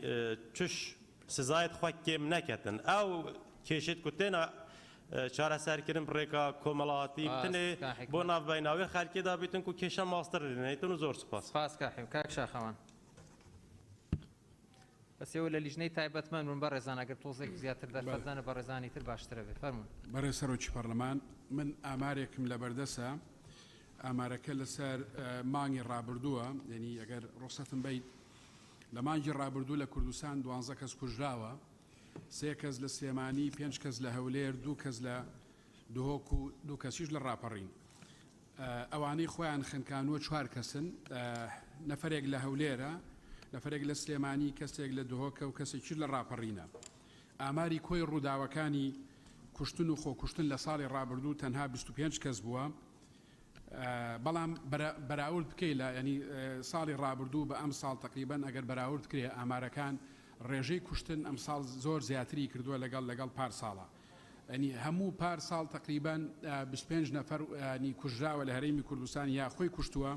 تش سزايد خو كم نكتن او كيشت كتنا چاره سر کردن برکا کمالاتی بتنه بو ناف بیناوی خالقی دا بیتن کو کشا ماستر لینیتون زور سپاس سپاس کاحیم کاک شاخوان بس يقول لجنة تايبت من برزان اگر توزيك زيادة در فردان برزاني تر باشتره بفرمون برای سروچ پارلمان من آمارێکم لە بەردەسە ئامارەکە لەسەر مانگی ڕابردووە یعنی ئەگەر ڕۆسەتم بیت لە مانگی ڕابردوو لە کوردستان 12 کەس کوژراوە 3 کەس لە سلێمانی 5 کەس لە هەولێر 2 کەس لە دهۆک و 2 کەسیش لە ڕاپەڕین ئەوانەی خۆیان خنکانوە 4 کەسن نەفرێک لە هەولێرە نەفرێک لە سلێمانی کەسێک لە دهۆکە و کەسێکی لە ڕاپەڕینە ئاماری کۆی ڕووداوەکانی کوشتن و خۆکوشتن لە ساڵی ڕابردوو تەنها 25 کەس بووە بەڵام بەراورد بکەیت لە ینی ساڵی ڕابردوو بە ئەم ساڵ تقریبان ئەگەر بەراورد کرێ ئامارەکان ڕێژەی کوشتن ئەم ساڵ زۆر زیاتری کردووە لەگەڵ پار ساڵە ینی هەموو پار ساڵ تقریبان 25 نەفەر ینی کوژراوە لە هەرێمی کوردستان یا خۆی کوشتووە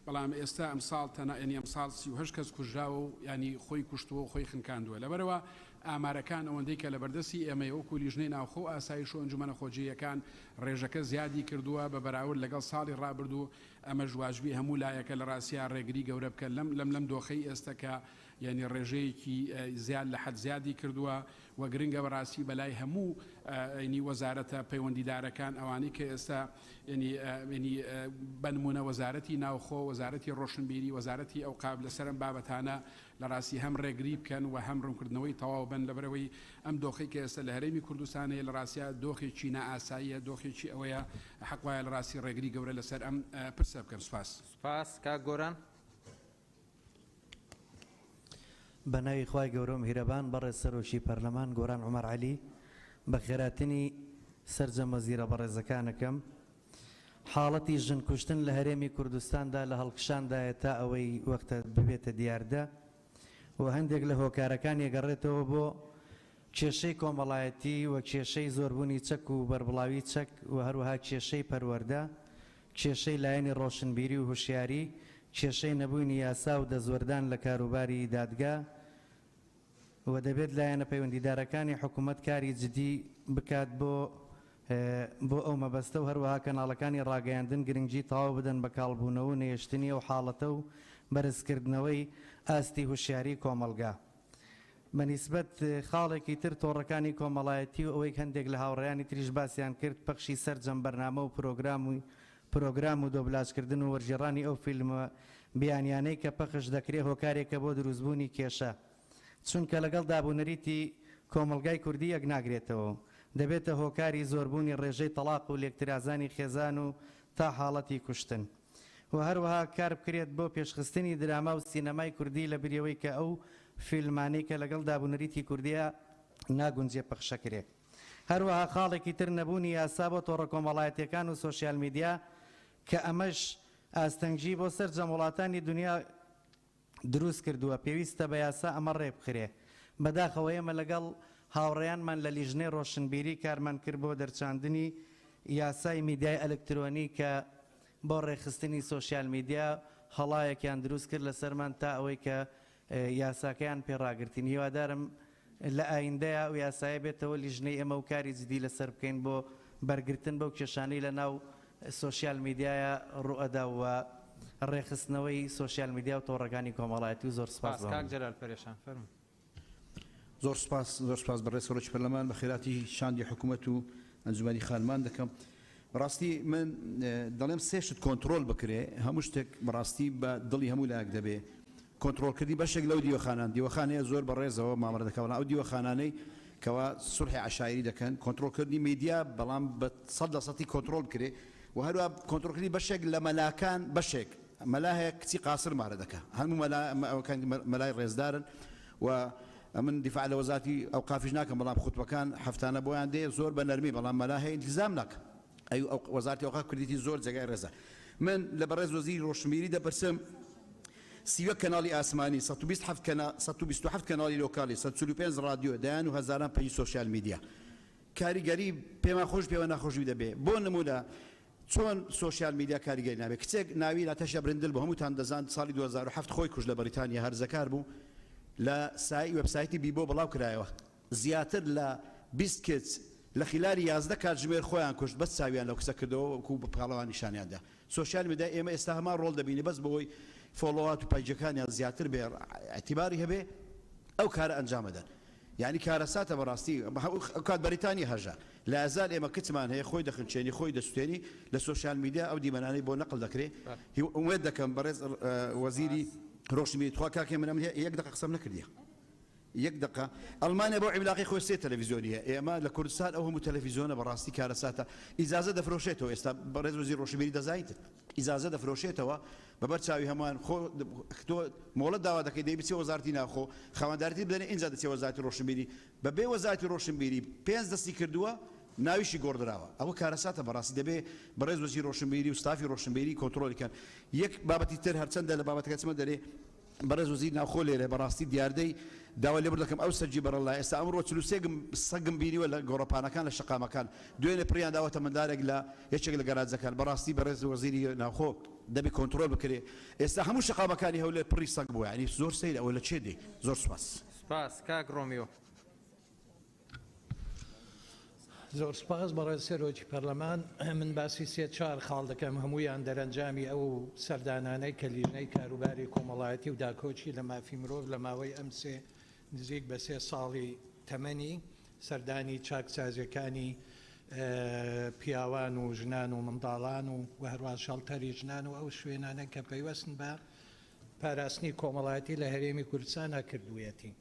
بەڵام ئێستا ئەم ساڵ ینی ئەم ساڵ 38 کەس کوژراوە و ینی خۆی کوشتووە و خۆی خنکاندووە لەبەرەوە ئامارەکان ئەوەندەی کە لە بەردەسی ئێمە وەکو لیژنەی ناوخۆ ئاسایش و ئەنجومەنە خۆجیەکان ڕێژەکە زیادی کردووە بە بەراورد لەگەڵ ساڵی ڕابردوو ئەمە ژواژبی هەموو لایەکە لە ڕاستیا ڕێگری گەورە بکەن لەم دۆخەی ئێستا کە یعنی ڕێژەیەکی زیاد لە حەد زیادی کردووە و گرنگە بەڕاستی بەلای هەموو ینی وەزارەتە پەیوەندیدارەکان ئەوانەی کە ئێستا ینی بنمونە وەزارەتی ناوخۆ وەزارەتی ڕۆشنبیری وەزارەتی ئەوقاف لەسەرم بابەتانە لە ڕاستی هەم ڕێگری بکەن و هەم ڕوونکردنەوەی تەواو بن لەبەرەوەی ئەم دۆخی کە ئێستا لە هەرێمی کوردستانەیە لە ڕاستیا دۆخێکی نائاساییە دۆخێکی ئەوەیە حەقوایە لە ڕاستی ڕێگری گەورە لەسەر ئەم پرسە بکەن سپاس کاک گۆران بەناوی خوای گەورە و میهرەبان بەڕێز سەرۆکی پەرلەمان گۆران عومەر عەلی بە خێراتنی سەرجەم وەزیرە بەڕێزەکانەکەم حاڵەتی ژن کوشتن لە هەرێمی کوردستاندا لە هەڵکشاندایە تا ئەوەی وەختە ببێتە دیاردە و هەندێک لە هۆکارەکان یەگەڕێتەوە بۆ کێشەی کۆمەڵایەتی و کێشەی زۆربوونی چەک و بەربڵاوی چەک و هەروەها کێشەی پەروەردە کێشەی لایەنی ڕۆشنبیری و هوشیاری کێشەی نەبوونی یاسا و دەزوەردان لە کاروباری دادگا و دەبێت لایەنە پەیوەندیدارەکانی حکوومەت کاری جدی بکات بۆ ئەو مەبەستە و هەروەها کەناڵەکانی ڕاگەیاندن گرنگجی تەواو بدەن بە کاڵبوونەوە و نێشتنی ئەو حاڵەتە و بەرزکردنەوەی ئاستی هوشیاری کۆمەلگا بەنیسبەت خاڵێکی تر تۆڕەکانی کۆمەڵایەتی و ئەوەی هەندێک لە هاوڕێیانی تریش باسییان کرد پەخشی سەرجەم بەرنامە و پرۆگرام و دۆبلاژکردن و وەرجێڕانی ئەو فیلمە بیانیانەی کە پەخش دەکرێت هۆکارێکە بۆ دروستبوونی کێشە چونکە لەگەڵ دابوونەریتی کۆمەلگای کوردی یەک ناگرێتەوە دەبێتە هۆکاری زۆربوونی ڕێژەی تەلاق و لێکترازانی خێزان و تا حاڵەتی کوشتن و هەروەها کار بکرێت بۆ پێشخستنی دراما و سینەمای کوردی لە بریەوەی کە ئەو فیلمانەی کە لەگەڵ دابوونەریتی کوردیە ناگونجێ پەخشەکرێت هەروەها خاڵێکی تر نەبوونی یاسا بۆ تۆڕە کۆمەڵایەتیەکان و سۆشیال میدیا کە ئەمەش ئاستەنگی بۆ سەر جەموڵاتانی دنیا دروست کردووە پێویستە بە یاسا ئەمە ڕێ بخرێ بەداخەوە ئێمە لەگەڵ هاوڕێیانمان لە لیژنەی ڕۆشنبیری کارمان کرد بۆ دەرچاندنی یاسای میدیای ئەلکترۆنی کە بۆ ڕێخستنی سۆشیال میدیا هەڵایەکیان دروست کرد لەسەرمان تا ئەوەی کە یاساکەیان پێڕاگرتین هیوادارم لە ئایندەیە و یاسایە بێتەوە لیژنەی ئێمە و کاری جدی لەسەر بکەین بۆ بەرگرتن بەو کێشانەی لە ناو سۆشیال میدیایە ڕوئەدا و ڕێخستنەوەی سۆشیال میدیا و تۆڕەکانی کۆمەڵایەتی و زۆر سپاس کاک جەلال پەرێشان فەرموو زۆر سپاس بەڕێز سەرۆکی پەرلەمان بە خێراتی شاندی حکوومەت و ئەنجومەنی خانمان دەکەم بەڕاستی من دەڵێم سێشت کۆنتترۆل بکرێ هەموو شتێک بەڕاستی بە دڵی هەموو لایەک دەبێ کۆنتترۆلکردی بەشێک لەو دیوەخانەیە زۆر بەڕێزەوە مامەڕ دەکەون ئەو دیوەخانانەی کەوا سولحی عشایری دەکەن کۆنتترۆلکردنی میدیا بەڵام بە 100% کۆنتترۆل بکرێ و هەروە کۆنتترۆلکردی بەشێک لە مەلاکان بەشێک مەلا هەیە کچی قاسر مارە دەکە هەموو مەلای ڕێزدارن و من دیفاع لە وەزارەتی ئەو قافیش ناکەم بەڵام خوتبەکان هەفتانە بۆیان دێ زۆر بە نەرمی بەڵام مەلا هەیە ئیلتزام ناکە ئەو وەزارەتی ئەوقاف کردیتی زۆر جێگای ڕێزە من لە بەڕێز وەزیری ڕۆشنبیری دەپرسم 30 کەناڵی ئاسمانی 127 کەناڵی لۆکالی 145 رادیۆ دەیان و هەزاران پەیی سۆشیال میدیا کاریگەری پێمان خۆش پێوە ناخۆشوی دەبێ بۆ نمونە چۆن سۆشیال میدیا کاریگەری نابێت کچێک ناوی لاتەشە برندل بە هەمووتان دەزان ساڵی 2007 خۆی کوژ لە بەریتانیا هەرزەکار بوو لە وێبسایتی بیبۆ بڵاو کرایەوە زیاتر لە 20 کچ لە خلال 11 کاتژمێر خۆیان کوشت بەس چاویان لەو کچە کردەوە وەکوو بە پاڵەوان نیشانیاندا سۆشیال میدیا ئێمە ئێستا هەمان ڕۆڵ دەبینی بەس بەوەی فۆلۆوات و پایجەکانیان زیاتر بێ ئەتیباری هەبێ ئەو کارە ئەنجام بدەن یعنی کارەساتە بەڕاستی ئەو کات بەریتانی هەژە لە ئازار ئێمە کچمان هەیە خۆی دەخنچێنی خۆی دەسوێنی لە سۆشیال میدیا ئەو دیمەنانەی بۆ نەقل دەکرێت ئومێد دەکەم بەڕێز وەزیری ڕۆشنبیری تخوا کاکێ منم یەک دقە قسەم نەکردیە یەک دقە ئەڵمانیا بۆ عیبلاقی خۆی سێ تەلەڤیزیۆنیە ئێمە لە کوردستان ئەو هەموو تەلەڤیزیۆنە بەڕاستی کارەساتە ئیجازە دەفرۆشێتەوە ئێستا بەڕێز وەزیری ڕۆشنبیری دەزانیت ئیجازە دەفرۆشێتەوە بەبەر چاوی هەمان تۆ مۆڵەت داوا دەکەی دەی بچێ وەزارەتی ناوخۆ خاوەندارەتی بدەنێ ئینجا دەچێ وەزارەتی ڕۆشنبیری بەبێ وەزارەتی ڕۆشنبیری 5 دەستی کردووە ناویشی گۆڕدراوە ئەوە کارەساتە بەڕاستی دەبێ بەڕێز وەزیری ڕۆشنبیری و ستافی ڕۆشنبیری کۆنتترۆلیکەن یەک بابەتی تر هەرچەندە لە بابەتەکە چمە دەرێ بەڕێز وەزیر ناوخۆ لێرە بەڕاستی دیاردەی داوا لێبر دەکەم ئەو سەرجی بەرەڵا ئێستا ئەمڕۆ 43 سەگم بینیوە لە گۆڕەپانەکان لە شەقامەکان دوێنێ پڕیان داوەتە مندارێک لە یەکێک لە گەراجەکان بەڕاستی بەڕێز وەزیری ناوخۆ دەبێ کۆنتترۆل بکرێ ئێستا هەموو شەقامەکانی هەولێر پڕی سەگ بووە ینی زۆر سەیرە ئەوە لە چێ دێ زۆر سپاس کاک ڕۆمیۆ زۆر سپاس بەڕێز سەرۆکی پەرلەمان من باسی سێ چوار خاڵ دەکەم هەموویان دەرەنجامی ئەو سەردانانەی کە لیژنەی کاروباری کۆمەڵایەتی و داکۆچی لە مافی مرۆڤ لە ماوەی ئەم سێ نزیک بە 3 ساڵی تەمەنی سەردانی چاکسازیەکانی پیاوان و ژنان و منداڵان و هەروە شەڵتەری ژنان و ئەو شوێنانە کە پەیوەستن بە پاراستنی کۆمەڵایەتی لە هەرێمی کوردستان کردوویەتی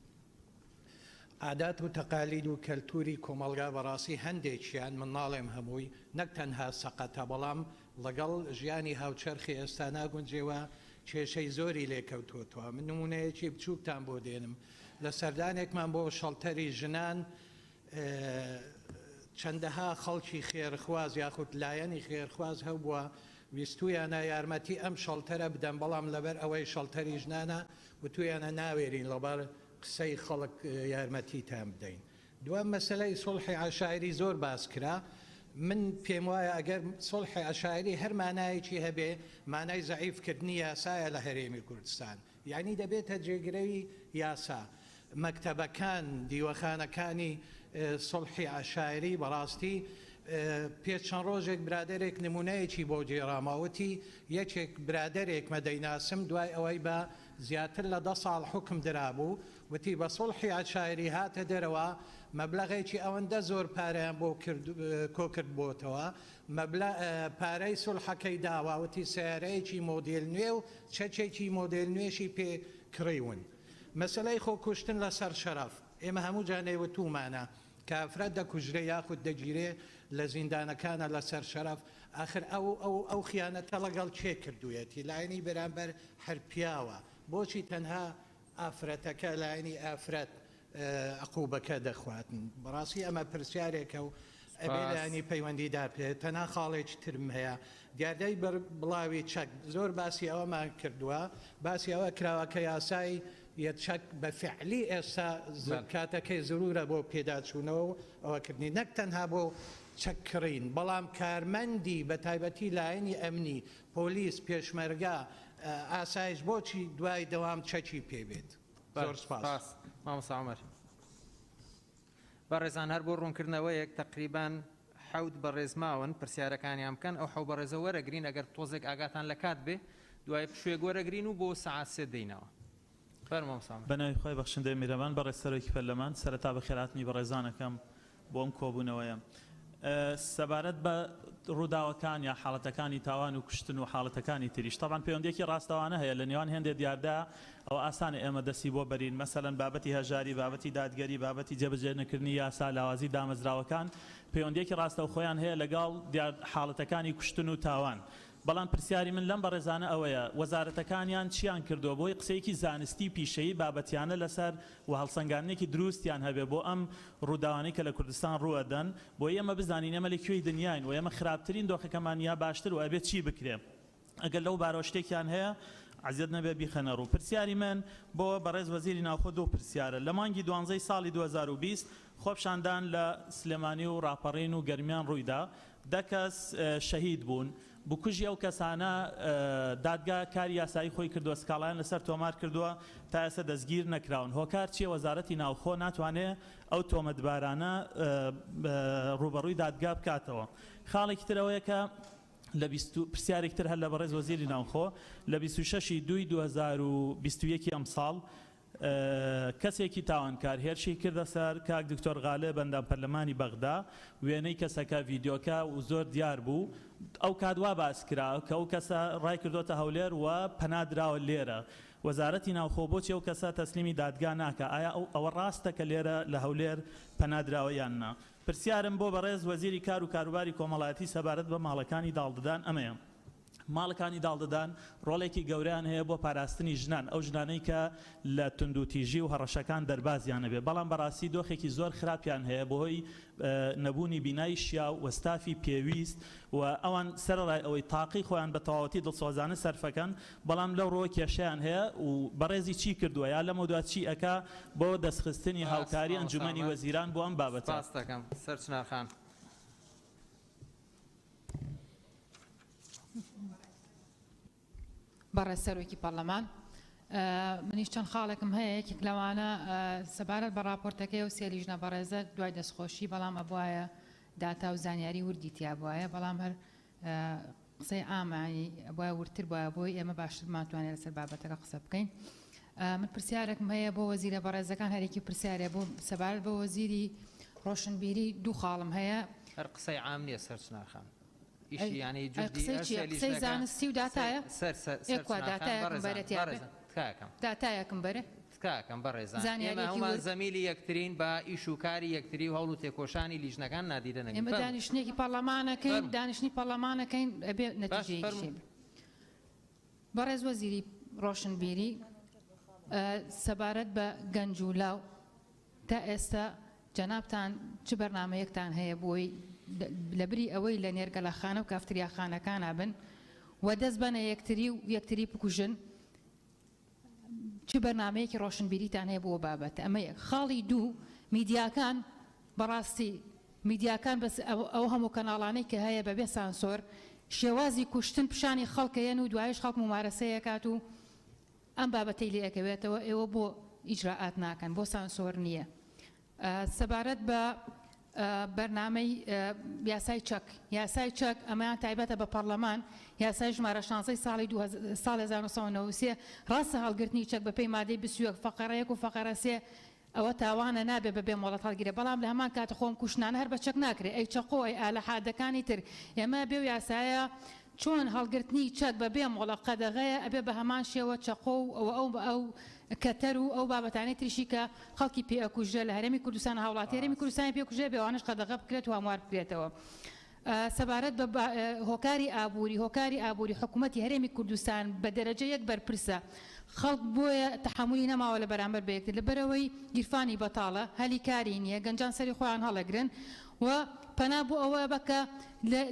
عادات و تەقالید و کەلتوری کۆمەلگا بەڕاستی هەندێکیان من ناڵێم هەمووی نەک تەنها سەقەتە بەڵام لەگەڵ ژیانی هاوچەرخی ئێستا ناگونجێوە کێشەی زۆری لێکەوتوتەوە من نمونەیەکی بچووکتان بۆ دێنم لە سەردانێکمان بۆ شەڵتەری ژنان چەندەها خەڵکی خێرخواز یاخود لایەنی خێرخواز هەبووە ویستویانە یارمەتی ئەم شەڵتەرە بدەن بەڵام لەبەر ئەوەی شەڵتەری ژنانە و تویانە ناوێرین لەبەر قسەی خەڵک یارمەتیتان بدەین دوام مەسەلەی سڵحی عەشایری زۆر باس کرا من پێم وایە ئەگەر سڵحی عەشایری هەر مانایەکی هەبێ مانای زەعیفکردنی یاسایە لە هەرێمی کوردستان یعنی دەبێتە جێگرەوی یاسا مەکتەبەکان دیوەخانەکانی سڵحی عەشایری بەڕاستی پێ چەند ڕۆژێک برادێک نمونەیەکی بۆ جێڕاماوەتی یەکێک برادێک مەدەیناسم دوای ئەوەی بە زیاتر لە 10 ساڵ حکم درابوو وتی بە سڵحی عەشایری هاتە دەرەوە مەبلەغێکی ئەوەندە زۆر پارەیان بۆ کۆکرد بۆتەوە پارەی سڵحەکەی داوە وتی سیارەیەکی مۆدێل نوێ و چەکێکی مۆدێل نوێشی پێ کڕیون مەسەلەی خۆکوشتن لەسەر شەرەف ئێمە هەموو جانەیوە تومانە کە ئەفرەد دەکوژرێ یاخود دەگیرێ لە زیندانەکانە لەسەر شەرەف ئاخر ئەو خیانەتە لەگەڵ چێ کردوویەتی لایەنی بەرامبەر هەر پیاوە بۆچی تەنها ئافرەتەکە لایەنی ئافرەت عقوبەکە دەخواتن بەڕاستی ئەمە پرسیارێکە و ئەبێلانی پەیوەندیدار پێ تەنها خاڵێکی ترم هەیە دیاردەی بڵاوی چەک زۆر باسی ئەوەمان کردووە باسی ئەوە کراوەکە یاسایی یەچەک بە فعلی ئێستا کاتەکەی زرورە بۆ پێداچوونەوە و ئەوەکردنی نەک تەنها بۆ چەککڕین بەڵام کارمەندی بە تایبەتی لایەنی ئەمنی پۆلیس پێشمەرگا ئاسایش بۆچی دوای دەوام چەکی پێبێت زۆر سپاس مامۆستا عومەر بەڕێزان هەر بۆ ڕوونکردنەوەیەک تەقریبان حەوت بەڕێزماون پرسیارەکانیان بکەن ئەو حەو بەڕێزە وەرەگرین ئەگەر تۆزێک ئاگاتان لە کات بێ دوای شوێک وەرەگرین و بۆ سەعات 3 دەینەوە بەناوی خۆی بەخشندەی میرەبان بەڕێز سەرۆکی پەرلەمان سەرەتا بە خێراتنی بەڕێزانەکەم بۆ ئەم کۆبوونەوەیە سەبارەت بە ڕووداوەکان یا حاڵەتەکانی تاوان و کوشتن و حاڵەتەکانی تریش طبعا پەیوەندێکی ڕاستەوانە هەیە لە نێوان هێندێک دیاردا ئەو ئاسانە ئێمە دەستی بۆ بەرین مەسەلەن بابەتی هەژاری بابەتی دادگەری بابەتی جێبەجێنەکردنی یاسا لاوازی دامەزراوەکان پەیوەندێکی ڕاستە و خۆیان هەیە لەگەڵ حاڵەتەکانی کوشتن و تاوان بەڵام پرسیاری من لەم بەڕێزانە ئەوەیە وەزارەتەکانیان چیان کردووە بۆی قسەیەکی زانستی پیشەیی بابەتیانە لەسەر و هەڵسەنگاندنێکی دروستیان هەبێ بۆ ئەم ڕووداوانەی کە لە کوردستان ڕوەدەن بۆ ئێمە بزانین ئێمە لەکوێی دنیاین و ئێمە خراپترین دۆخەکەمان یا باشتر و ئەبێت چی بکرێ ئەگەر لەو بارۆشتێکیان هەیە عزیز نەبێ بیخەنە ڕوو پرسیاری من بۆ بەڕێز وەزیری ناوخۆ دوو پرسیارە لە مانگی 12 ساڵی 2020 خۆپشاندان لە سلێمانی و ڕاپەڕین و گەرمیان ڕوویدا دە کەس شەهید بوون بکوژی ئەو کەسانە دادگا کاری یاسایی خۆی کردووە سکاڵیان لەسەر تۆمار کردووە تا ئێستا دەستگیر نەکراون هۆکار چیە وەزارەتی ناوخۆ ناتوانێت ئەو تۆمەتبارانە ڕوبەڕووی دادگا بکاتەوە خاڵێکی ترەوەیە کە لە پرسیارێک تر هەر لە بەڕێز وەزیری ناوخۆ لە 26/2/2021 ئەم ساڵ کەسێکی تاوانکار هێرشی کردە سەر کاک دکتۆر غالێ بەندام پەرلەمانی بەغدا وێنەی کەسەکە ڤیدیۆکە و زۆر دیار بوو ئەو کادوا باس کرا کە ئەو کەسە ڕای کردوتە هەولێر و پەنادراوە لێرە وەزارەتی ناوخۆ بۆچی ئەو کەسە تەسلیمی دادگا ناکە ئایا ئەوە ڕاستە کە لێرە لە هەولێر پەنادراوە یان نا پرسیارم بۆ بەڕێز وەزیری کار و کاروباری کۆمەڵایەتی سەبارەت بە ماڵەکانی داڵددان ئەمەیە ماڵەکانی داڵددان ڕۆڵێکی گەوریان هەیە بۆ پاراستنی ژنان ئەو ژنانەی کە لە توندوتیژی و هەڕەشەکان دەربازیانە بێ بەڵام بەڕاستی دۆخێکی زۆر خراپیان هەیە بۆهۆی نەبوونی بینایی شیا و وەستافی پێویست و ئەوان سەرڕای ئەوەی تاقی خۆیان بە تەواوەتی دڵسۆزانە سەرفەکەن بەڵام لەو ڕۆ کێشیان هەیە و بەڕێزی چی کردووە یا لەمە دوات چی ئەکا بۆ دەستخستنی هاوکاری ئەنجومەنی وەزیران بۆ ئەم بابەتە ڕاستەکەم سەرچنارخان بەڕێز سەرۆکی پەرلەمان منیش چەند خاڵێکم هەیە یەکێک لەوانە سەبارەت بە راپۆرتەکەی و سێ لیژنە بەڕێزە دوای دەستخۆشی بەڵام ئەبوایە داتا و زانیاری وردی تیا بواە بەڵام هەر قسەی ئامانی بۆە ورتر بواە بۆی ئێمە باشتر ماتوانێت لەسەر بابەتەکە قسە بکەین من پرسیارێکم هەیە بۆ وەزیرە بەڕێزەکان هەرێکی پرسیارێ بۆ سەبارەت بە وەزیری ڕۆشنبیری دوو خاڵم هەیە هەر قسەی عام نییە سەرچنارخان قسەی زانستی و داتایە داتایەکم بەرە تکاکەم بەڕێزان ئێمە هەمان زەمیلی یەکترین بە ئیش و کاری یەکتری و هەوڵ و تێکۆشانی لیژنەکان نادیدە نەگەن ئێمە دانیشتێکی پەرلەمانەکەین دانیشتنی پەرلەمانەکەین ئەبێ نەتیجەیەکی بەڕێز وەزیری ڕۆشنبیری سەبارەت بە گەنج و لاو تا ئێستا جەنابتان چ بەرنامەیەکتان هەیە بۆی لەبری ئەوەی لە نێرگەلەخانە و کافتریاخانەکانە بن و دەست بەنە یەکتری و یەکتری بکوژن چ بەرنامەیەکی ڕۆشنبیریتان هەیە بۆ بابەت ئەمە خاڵی دوو میدیاکان بەڕاستی میدیاکان بەس ئەو هەموو کەناڵانەی کە هەیە بەبێ سانسۆر شێوازی کوشتن پیشانی خەڵکەیەن و دوایش خەڵک ممارەسەیەکات و ئەم بابەتەی لێ ئەکەوێتەوە ئێوە بۆ ئیجراعات ناکەن بۆ سانسۆر نییە سەبارەت بە بەرنامەی یاسای چەک ئەمەیان تایبەتە بە پەرلەمان یاسای ژمارە 16 ساڵی 1993 ڕاستە هەڵگرتنی چەک بەپێی مادەی 21 فەقەرەیەک و فەقەرە 3 ئەوە تاوانە نابێ بەبێ مۆڵەت هەڵگیرە بەڵام لە هەمان کاتە خۆم کوشتانە هەر بە چەک ناکرێت ئەی چەقۆ ئەی ئالە حادەکانی تر ئێمە بێ و یاسایە چۆن هەڵگرتنی چەک بەبێ مۆڵە قەدەغەیە ئەبێ بە هەمان شێوە چەقۆ و ئەو کەتەر و ئەو بابەتانەی تریشی کە خەڵکی پێکوژە لە هەرێمی کوردستان هاوڵاتی هەرێمی کوردستانی پێکوژە بێوانش قەدەغە بکرێت و هەموار بکرێتەوە سەبارەت بە هۆکاری ئابووری حکوومەتی هەرێمی کوردستان بە دەرەجە یەک بەرپرسە خەڵک بۆیە تەحملی نەماوە لە بەرامبەر بەیەکتر لەبەرەوەی گیرفانی بەتاڵە هەلی کاری نییە گەنجان سەری خۆیان هەڵەگرن و پەنا بۆ ئەوە بکە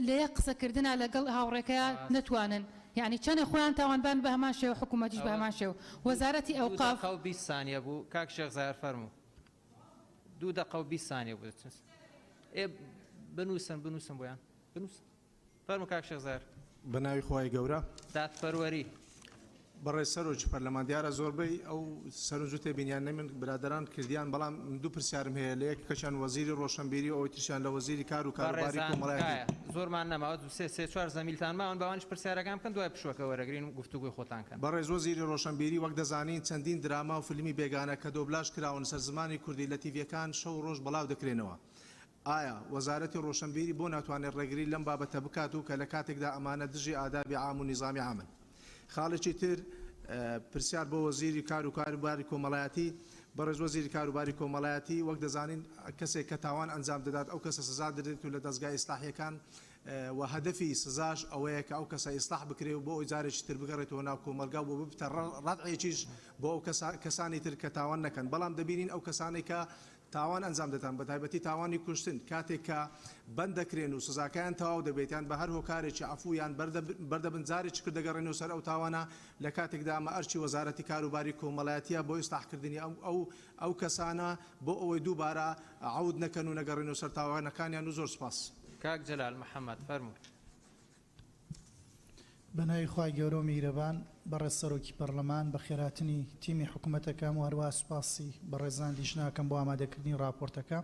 لە یەک قسەکردنا لەگەڵ هاوڕێکەیە نەتوانن یعنی چەنە خۆیان تاوانبان بە هەمان شێوە حکوومەتیش بە هەمان شێوە وەزارەتی ئەوقاف 20 ثانیە بوو کاک شێخ زاهر فەرموو 2 دقە و 20 ثانیە بوو بنووسن بۆیان بنووسن فەرموو کاک شێخ زاهر بە ناوی خۆی گەورە دادپەروەری بەڕێز سەرۆکی پەرلەمان دیارە زۆربەی ئەو سەرنج و تێبینیان نەمن برادران کردیان بەڵام دوو پرسیارم هەیە لە یەکێکیان وەزیری ڕۆشنبیری و ئەوەی تریشیان لە وەزیری کار و کاروباری کۆمەڵایەتی زۆرمان نەماوە سێ چوار زەمیلتان ماون بەوانش پرسیارەکان بکەن دوای پشوەکە وەرەگرین و گفتوگوی خۆتان کەن بەڕێز وەزیری ڕۆشنبیری وەک دەزانین چەندین دراما و فیلمی بێگانە کە دۆبلاژ کراون سەر زمانی کوردی لە تیڤیەکان شەو ڕۆژ بەڵاو دەکرێنەوە ئایا وەزارەتی ڕۆشنبیری بۆ ناتوانێت ڕێگری لەم بابەتە بکات و کە لە کاتێکدا ئەمانە دژی ئادابی عام و نیزامی عامن. خاڵێکی تر پرسیار بۆ وەزیری کار و کاروباری کۆمەڵایەتی بەڕێز وەزیری کاروباری کۆمەڵایەتی وەک دەزانین کەسێک کە تاوان ئەنجام دەدات ئەو کەسە سزا دەدرێت و لە دەستگای ئیسلاحیەکان و هەدەفی سزاش ئەوەیە کە ئەو کەسە ئیسلاح بکرێ و بۆ ئەوی جارێکی تر بگەڕێتەوە ناو کۆمەلگا بۆ ببتە ڕادعێکیش بۆ ئەو کەسانی تر کە تاوان نەکەن. بەڵام دەبینین ئەو کەسانی کە تاوان ئەنجام دەدەن بە تایبەتی تاوانی کوشتن کاتێک کە بەند دەکرێن و سزاکەیان تەواو دەبێتیان بە هەر هۆکارێکی عەفویان بەردەبن جارێکی کرد دەگەڕێنەوە سەر ئەو تاوانە لە کاتێکدا ئەمە ئەرچی وەزارەتی کاروباری کۆمەڵایەتیە بۆ ئیسلاحکردنی ئەو کەسانە بۆ ئەوەی دووبارە عەود نەکەن و نەگەڕێنەوە سەر تاوانەکانیان و زۆر سپاس. کاک جەلال محەممەد فەرموو. بەناوی خوای گەورە و میهرەبان بەڕێز سەرۆکی پەرلەمان بە خێراتنی تیمی حکوومەتەکەم و هەروە سوپاسی بە ڕێزان لیژناکەم بۆ ئامادەکردنی راپۆرتەکە.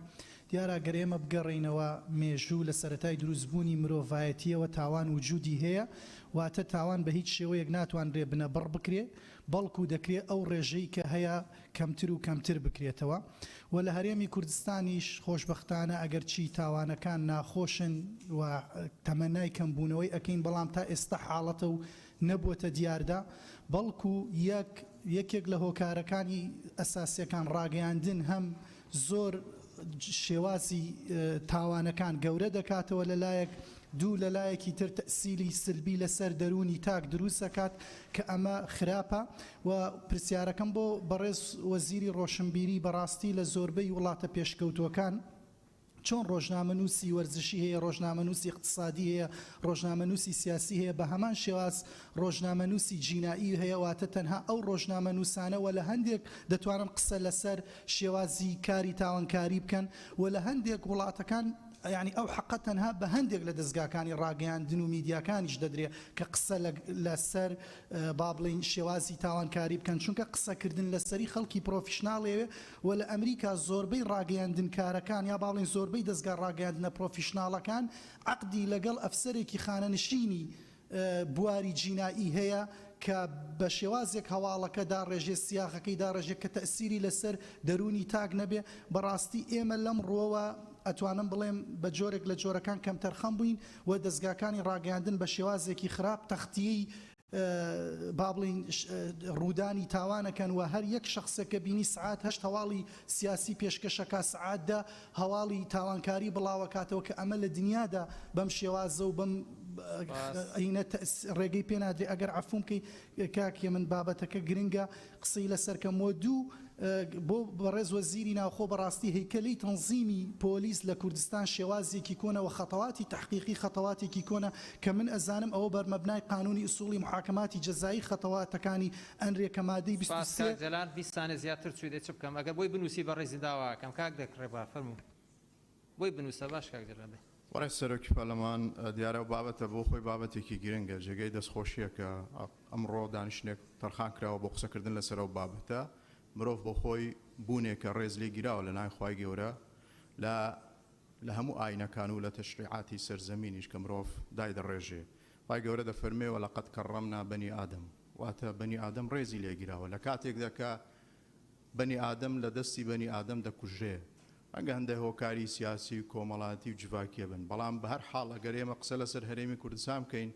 دیارە گەر ئێمە بگەڕینەوە مێژوو لە سەرەتای دروستبوونی مرۆڤایەتیەوە تاوان وجودی هەیە واتە تاوان بە هیچ شێوەیەک ناتوانرێ بنەبڕ بکرێ بەڵکو دەکرێت ئەو ڕێژەی کە هەیە کەمتر و کەمتر بکرێتەوە و لە هەرێمی کوردستانیش خۆشبەختانە ئەگەر چی تاوانەکان ناخۆشن و تەمەنای کەمبوونەوەی ئەکەین بەڵام تا ئێستا حاڵەتە و نەبووەتە دیاردا بەڵکو یەکێک لە هۆکارەکانی ئەساسیەکان ڕاگەیاندن هەم زۆر شێوازی تاوانەکان گەورە دەکاتەوە لەلایەک دوو لەلایەکی تر تەسیلی سلبی لەسەر دەرونی تاک دروست دەکات کە ئەمە خراپە و پرسیارەکەم بۆ بەڕێز وەزیری ڕۆشنبیری بەڕاستی لە زۆربەی وڵاتە پێشکەوتوەکان چۆن ڕۆژنامەنووسی وەرزشی هەیە ڕۆژنامەنووسی اقتصادی هەیە ڕۆژنامەنووسی سیاسی هەیە بە هەمان شێواز ڕۆژنامەنووسی جینایی هەیە واتە تەنها ئەو ڕۆژنامەنووسانەوە لە هەندێک دەتوانن قسە لەسەر شێوازی کاری تاوانکاری بکەن و لە هەندێک وڵاتەکان یعنی ئەو حقە تەنها بە هەندێک لە دەستگاکانی ڕاگەیاندن و میدیاکانیش دەدرێ کە قسە لەسەر با بڵین شێوازی تاوانکاری بکەن چونکە قسەکردن لەسەری خەڵکی پرۆفیشناڵێوێ و لە ئەمریکا زۆربەی ڕاگەیاندن کارەکان یا باڵین زۆربەی دەستگا ڕاگەیاندنە پرۆفیشناڵەکان عەقدی لەگەڵ ئەفسەرێکی خانەنشینی بواری جینایی هەیە کە بە شێوازێک هەواڵەکەدا ڕێژێ سیاخەکەی دا ڕێژێک کە تەسیری لەسەر دەرونی تاک نەبێ بەڕاستی ئێمە لەم ڕۆوە ئەتوانم بڵێم بە جۆرێک لە جۆرەکان کەم تەرخەم بووین و دەستگاکانی ڕاگەیاندن بە شێوازێکی خراپ تەختیی با بڵین ڕوودانی تاوانەکەن و هەر یەک شخصێکە بینی سعات هەشت هەواڵی سیاسی پێشکەشەکە سعاتدا هەواڵی تاوانکاری بڵاوەکاتەوە کە ئەمە لە دنیادا بەم شێوازە و بەم ئینە ڕێگەی پێ نادرێ ئەگەر عەفوم کەی کاکێ من بابەتەکە گرنگە قسەی لەسەرکەمەوە دوو بۆ بەڕێز وەزیری ناوخۆ بەڕاستی هەیکەلەی تەنزیمی پۆلیس لە کوردستان شێوازێکی کۆنەوە خەتەواتی تحقیقی خەتەواتێکی کۆنە کە من ئەزانم ئەوە بەرمەبنای قانونی ئوسوڵی محاکماتی جەزایی خەتەواتەکانی ئەنرێکە مادەی 23 جەلال 20 سانە زیاتر چوی دێ چ بکەم ئەگەر بۆی بنووسی بەڕێزی داواکەم کاک دەکڕێ با فەرموو بۆی بنووسە باش کاک جەلال وەڕێز سەرۆکی پەرلەمان دیارە بابەتە بۆ خۆی بابەتێکی گرنگە جێگەی دەستخۆشیە کە ئەمڕۆ دانیشتێک تەرخان کراوە بۆ قسەکردن لەسەر ئەو بابەتە مرۆڤ بۆ خۆی بوونێکە ڕێز لێ گیراوە لە نای خوای گەورە لە هەموو ئاینەکان و لە تەشریعاتی سەرزەمینیش کە مرۆڤ دای دەڕێژێ خوای گەورە دەفەرمێوە لەقەد کەڕەمنا بەنی ئادەم واتە بەنی ئادەم ڕێزی لێ گیراوە لە کاتێک دەکا بەنی ئادەم لە دەستی بەنی ئادەم دەکوژێ ئەگە هەندێک هۆکاری سیاسی و کۆمەڵاتی و جوواکیە بن بەڵام بە هەر حاڵ ئەگەر ئێمە قسە لەسەر هەرێمی کوردستان بکەین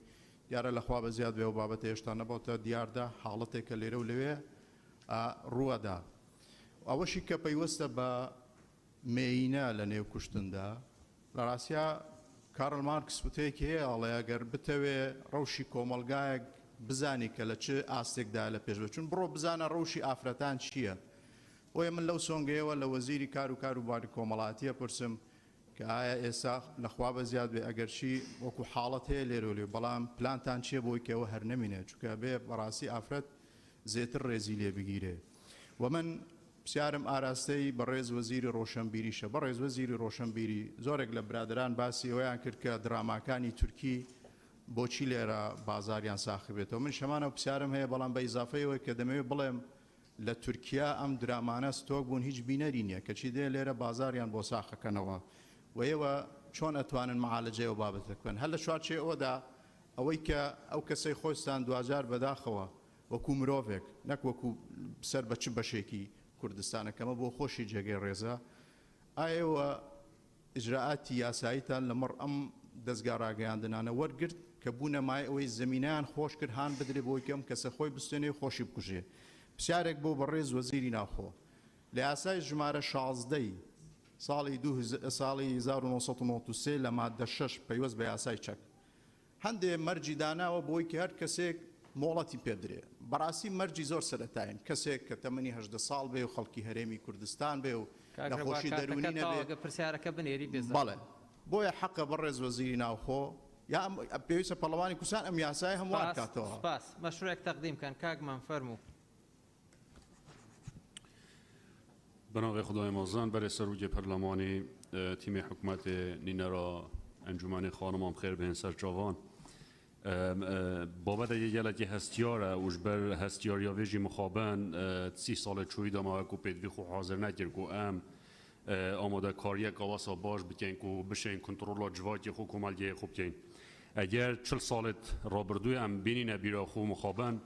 دیارە لەخوا بە زیاد بێ و بابەتە هێشتا نەبووتە دیاردا حاڵەتێکە لێرە و لەوێ ڕووەدا ئەوەشی کە پەیوەستە بە مێینە لە نێو کوشتندا لە ڕاستیا کارل مارکس وتەیەکی هەیە ئەڵێ ئەگەر بتەوێ ڕەوشی کۆمەلگایەک بزانی کە لە چ ئاستێکدا لە پێش بچون بڕۆ بزانە ڕەوشی ئافرەتان چییە بۆیە من لەو سۆنگەیەوە لە وەزیری کار و کاروباری کۆمەڵاتیە پرسم کە ئایا ئێستا لەخوا بە زیاد بێ ئەگەرچی وەکو حاڵەت هەیە لێرە لێ بەڵام پلانتان چییە بۆی کەەوە هەر نەمینێ چونکە بێ بەڕاستی ئافرەت زێتر ڕێزی لێ بگیرێ و من پرسیارم ئاراستەی بەڕێز وەزیری ڕۆشنبیریشە بەڕێز وەزیری ڕۆشنبیری زۆرێک لە برادران باسی ئەویان کرد کە درااماکانی تورکی بۆچی لێرە بازاریان ساخی بێتەوە من شەمانە پرسیارم هەیە بەڵام بە ئیزافەیەوەی کە دەمەوێت بڵێم لە تورکیا ئەم درامانە ستۆک بوون هیچ بینەری نییە کەچی دێ لێرە بازاریان بۆ ساخەکەنەوە و ئێوە چۆن ئەتوانن مەعالەجەیەوە بابەتەکەن هەر لە چوارچێ ئەوەدا ئەوەی کە ئەو کەسەی خۆستان دوجار بەداخەوە وەکو مرۆڤێک نەک وەکو سەر بە چ بەشێکی کوردستانەکەمە بۆ خۆشی جێگەی ڕێزە ئایەوە ئجراعاتی یاساییتان لەمەڕ ئەم دەستگا ڕاگەیاندنانە وەرگرت کە بوونە مای ئەوەی زمینیان خۆش کرد هاان بدرێ بۆی کەم کەسە خۆی بستێنێ خۆشی بکوژێ پرسیارێک بۆ بەڕێز وەزیری ناوخۆ لە یاسای ژمارە 16 ساڵی 1993 لە مادە 6 پەیوەست بە یاسای چەک هەندێ مەرجی داناوە بۆی کە هەر کەسێک مۆڵەتی پێدرێ بەڕاستی مەرجی زۆر سەرەتاین کەسێک کە تەمەنی 18 ساڵ بێ و خەڵکی هەرێمی کوردستان بێ و نەخۆشی دەرونی نەبێ پرسیارەکە بنێری بێ بەڵێ بۆیە حەقە بەڕێز وەزیری ناوخۆ یا پێویستە پەرلەمانی کوردستان ئەم یاسای هەموار بکاتەوە سپاس مەشروعێک تەقدیم کەن کاکمان فەرموو بناغ خدای مازن برای سروج پرلمانی تیم حکومت نینرا انجمن خانمان خیر به سر جوان بابت یه گلکی هستیاره اوش بر هستیاریا ویجی مخابن 30 سال چوی دام و کو پیدوی خو حاضر نکر کو ام آماده کاری قواسا باش بکن کو بشین کنترل جواتی خو کمالگی خوب کن اگر 40 سالت رابردوی ام بینی نبیرا خو مخابن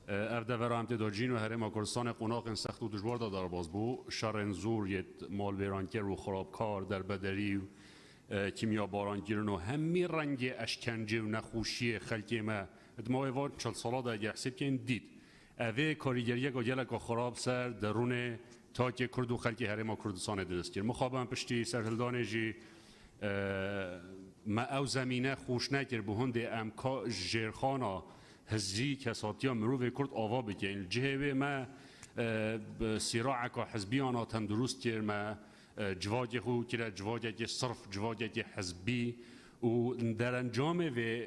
ارده ورام تداجین و هرم کردستان قناق سخت و دشوار دار باز بو شرن زور یت مال ویرانکر و خرابکار در بدری و کیمیا بارانگیرن و همی رنگ اشکنجه و نخوشی خلکی ما ادمای وار 40 ساله دا حساب کن دید اوه کاریگریه گاگل که خراب سر درون تا که کرد و خلکی هرم کردستان دست کرد مخابن پشتی سرهلدان جی ما او زمینه خوش نکر به هند امکا جرخانا هزی کساتیا مروف کرد آوا بکن جهوی ما صراع که حزبیانا تندرست کرد ما جواجه خو کرد جواجه که صرف جواجه که حزبی و در انجام و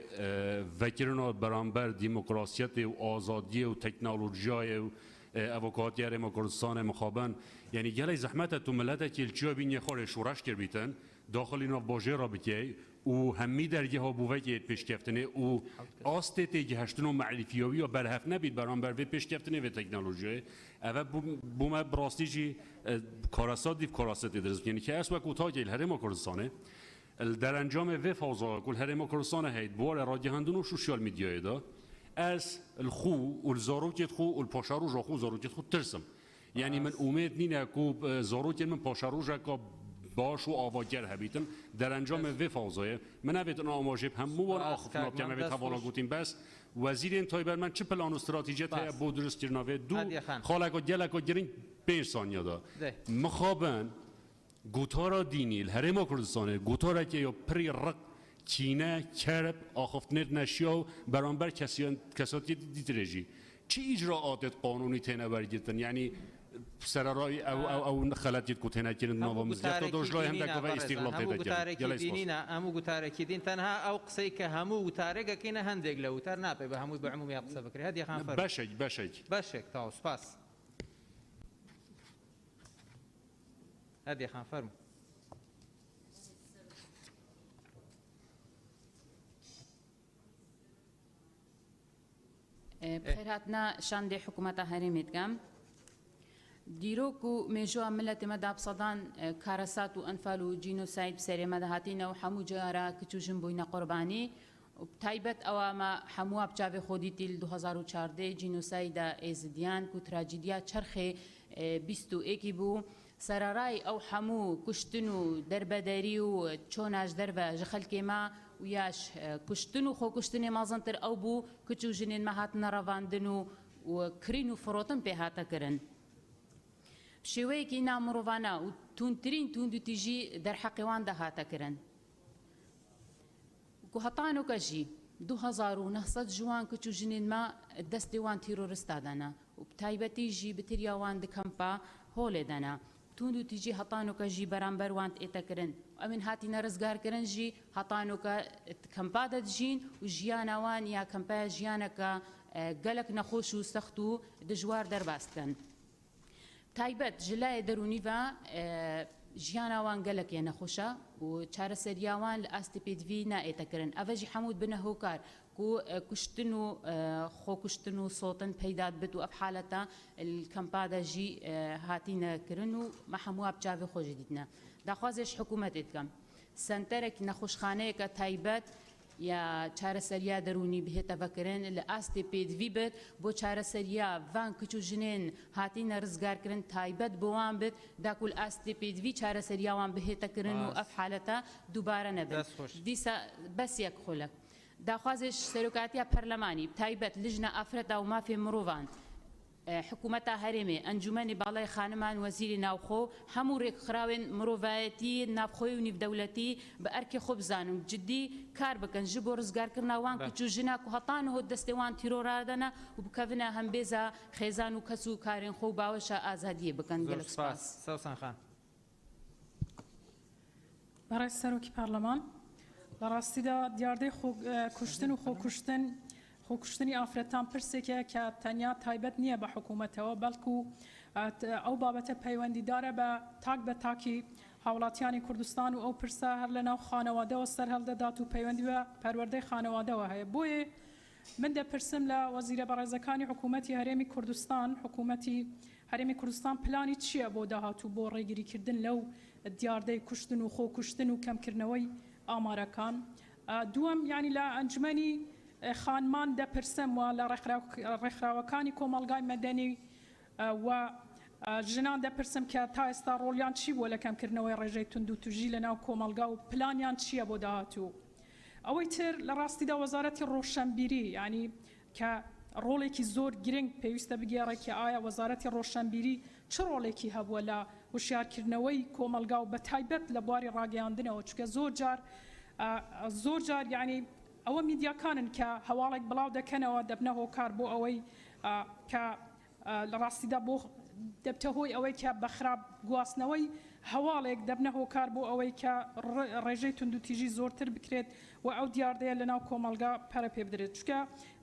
وکرنا برانبر دموکراسیت و آزادی و تکنولوژی و اوکاتی هر کردستان مخابن یعنی گلی زحمت تو ملت که الچیا بین خور شورش کرد بیتن داخل اینا باجه را بکی و همی درگه ها بوده که پیش کفتنه و آسته که هشتن و معرفیاوی و برهف نبید برانبر و پیش کفتنه و تکنولوژی اول بوم براستی جی کاراسات دیف کاراسات درست یعنی که اس وقت تاجیل هرم کردستانه در انجام و فوزا کل هرم کردستان هید بوار راجهندون و سوشیال میدیای دا از الخو و الزاروکت خو و الپاشاروج خو زاروکت خو ترسم یعنی من امید نینه کو زاروکت من پاشاروج که باش و آواگر هبیتن در انجام و فازای من نبیتن آماجب هم موان آخفنا کمه به توالا گوتیم بس وزیر انتای بر من چه پلان و استراتیجیت های بود درست کرناوه دو خالک و گلک و گرین 5 ثانیه دا مخابن گوتارا دینیل هرم کردستانه گوتارا که یا پری رق کینه کرب آخفتنت نشیا برانبر کساتی دیترژی چه اجراعات قانونی تینه برگیرتن یعنی سررای او خلاتیت کوتنا کردن نوام مزجات دوجلای هم دکوه استقلال پیدا کرد. دینینا همو گوتارکی دین تنها او قصی که همو گوتارگا کینه هندگ لوتر نپی به همو بعمومی قصه بکری هدی خان فرق. بشک تاو سپاس. هدی خان فرم. بخيراتنا شاندي حكومة هرمت قام دیروک میجوا ملت مداب صدان کارسات و انفال و جینوساید بسری مدهاتین و حمو جارا کچوجن بوینا قربانی و تایبت اواما حمو ابجاو خودی تیل 2014 جینوساید ازدیان کو تراجیدیا چرخ 21 بو سرارای او حمو کشتنو دربدری و چوناش دربه جخل کما و یاش کشتنو خو کشتنی مازنتر او بو کچوجنین مهاتنا رواندنو و کرینو فروتن به هاتا کرن شوی که اینا مرووانا و تونترین توندو تیجی در حقیوان ده هاتا کرن که هطانو کجی 2900 جوان که چو جنین ما دست دیوان تیرورست دانا و بتایبتی جی بتریاوان ده کمپا هول دانا توندو تیجی هطانو کجی برانبر وان ایتا کرن امین هاتی نرزگار کرن جی هطانو که کمپا ده جین و جیانا وان یا کمپا جیانا که گلک نخوش و سختو دجوار در باست کن تایبەت ژلای دەرونی و ژیاناوان گەلک یە نەخۆشە و چارەسەریاوان لە ئاستی پێدوی نائێتەکردن ئەڤەژی حەمووت بنە هۆکار و کوشتن و خۆکوشتن و سۆتن پەیدات بێت و ئەف حالەتە کەمپادەژی هاتینەکردن و مە هەموو بچاوی خۆشی دیتنە داخوازێش حکوومەتێت بکەم سنتەرێک نەخۆشخانەیەکە تایبەت یا چارەسەریا دەرونی بهێتە بەکردن لە ئاستی پێدوی بێت بۆ چارەسەریا ڤان کچ و ژنێن هاتینە ڕزگارکردن تایبەت بۆوان بێت داکول ئاستی پێدوی چارەسەریاوان بهێتەکردن و ئەف حالەتە دووبارە نەبێت دیسە بەس یەک خۆلک داخوازش سەرۆکاتیە پەرلەمانی تایبەت لژنە ئافرەتە و مافێ مرۆڤان حکوومەتە هەرێمێ ئەنجومەنی باڵای خانمان وەزیری ناوخۆ هەموو ڕێکخراوێن مرۆڤایەتی ناوخۆی و نیودەولەتی بە ئەرکی خۆ بزانم جدی کار بکەن ji بۆ ڕزگارکردناوان کچ و ژناک و هەتان هۆ دەستێوان تیرۆڕادەنە و بکەونە هەمبێزە خێزان و کەس و کارێن خۆ و باوەشە ئازادیە بکەن گەلک سپاس سەوسان خان بەڕێز سەرۆکی پارلەمان لە ڕاستیدا دیاردەی کوشتن و خۆکوشتن خۆکوشتنی ئافرەتان پرسێکە کە تەنیا تایبەت نییە بە حکوومەتەوە بەڵکو ئەو بابەتە پەیوەندیدارە بە تاکی هاوڵاتیانی کوردستان و ئەو پرسە هەر لە ناو خانەوادەوە سەر هەڵدەدات و پەیوەندی بە پەروەردەی خانەوادەوە هەیە بۆیە من دەپرسم لە وەزیرە بەڕێزەکانی حکوومەتی هەرێمی کوردستان حکوومەتی هەرێمی کوردستان پلانی چییە بۆ داهاتوو بۆ ڕێگریکردن لەو دیاردەی کوشتن و خۆکوشتن و کەمکردنەوەی ئامارەکان دووەم ینی لە ئەنجمەنی خانمان دەپرسم و لە ڕێکخراوەکانی کۆمەلگای مەدەنی و ژنان دەپرسم کە تا ئێستا ڕۆڵیان چی بووە لە کەمکردنەوەی ڕێژەی تونند و توژی لە ناو کۆمەلگا و پلانیان چییە بۆ داهاتوو ئەوەی تر لە ڕاستیدا وەزارەتی ڕۆشنبیری ینی کە ڕۆڵێکی زۆر گرنگ پێویستە بگێڕێ کە ئایا وەزارەتی ڕۆشنبیری چ ڕۆڵێکی هەبووە لە وشیارکردنەوەی کۆمەلگا و بە تایبەت لە بواری ڕاگەیاندنەوە چکە زۆر جار ینی ئەوە میدیاکانن کە هەواڵێک بڵاو دەکەنەوە دەبنە هۆکار بۆ ئەوەی کە لە ڕاستیدا بۆ دەبتە هۆی ئەوەی کە بە خراپ گواستنەوەی هەواڵێک دەبنە هۆکار بۆ ئەوەی کە ڕێژەی تونند و تیژی زۆرتر بکرێت و ئەو دیاردەیە لە ناو کۆمەلگا پەرە پێ بدرێت چکە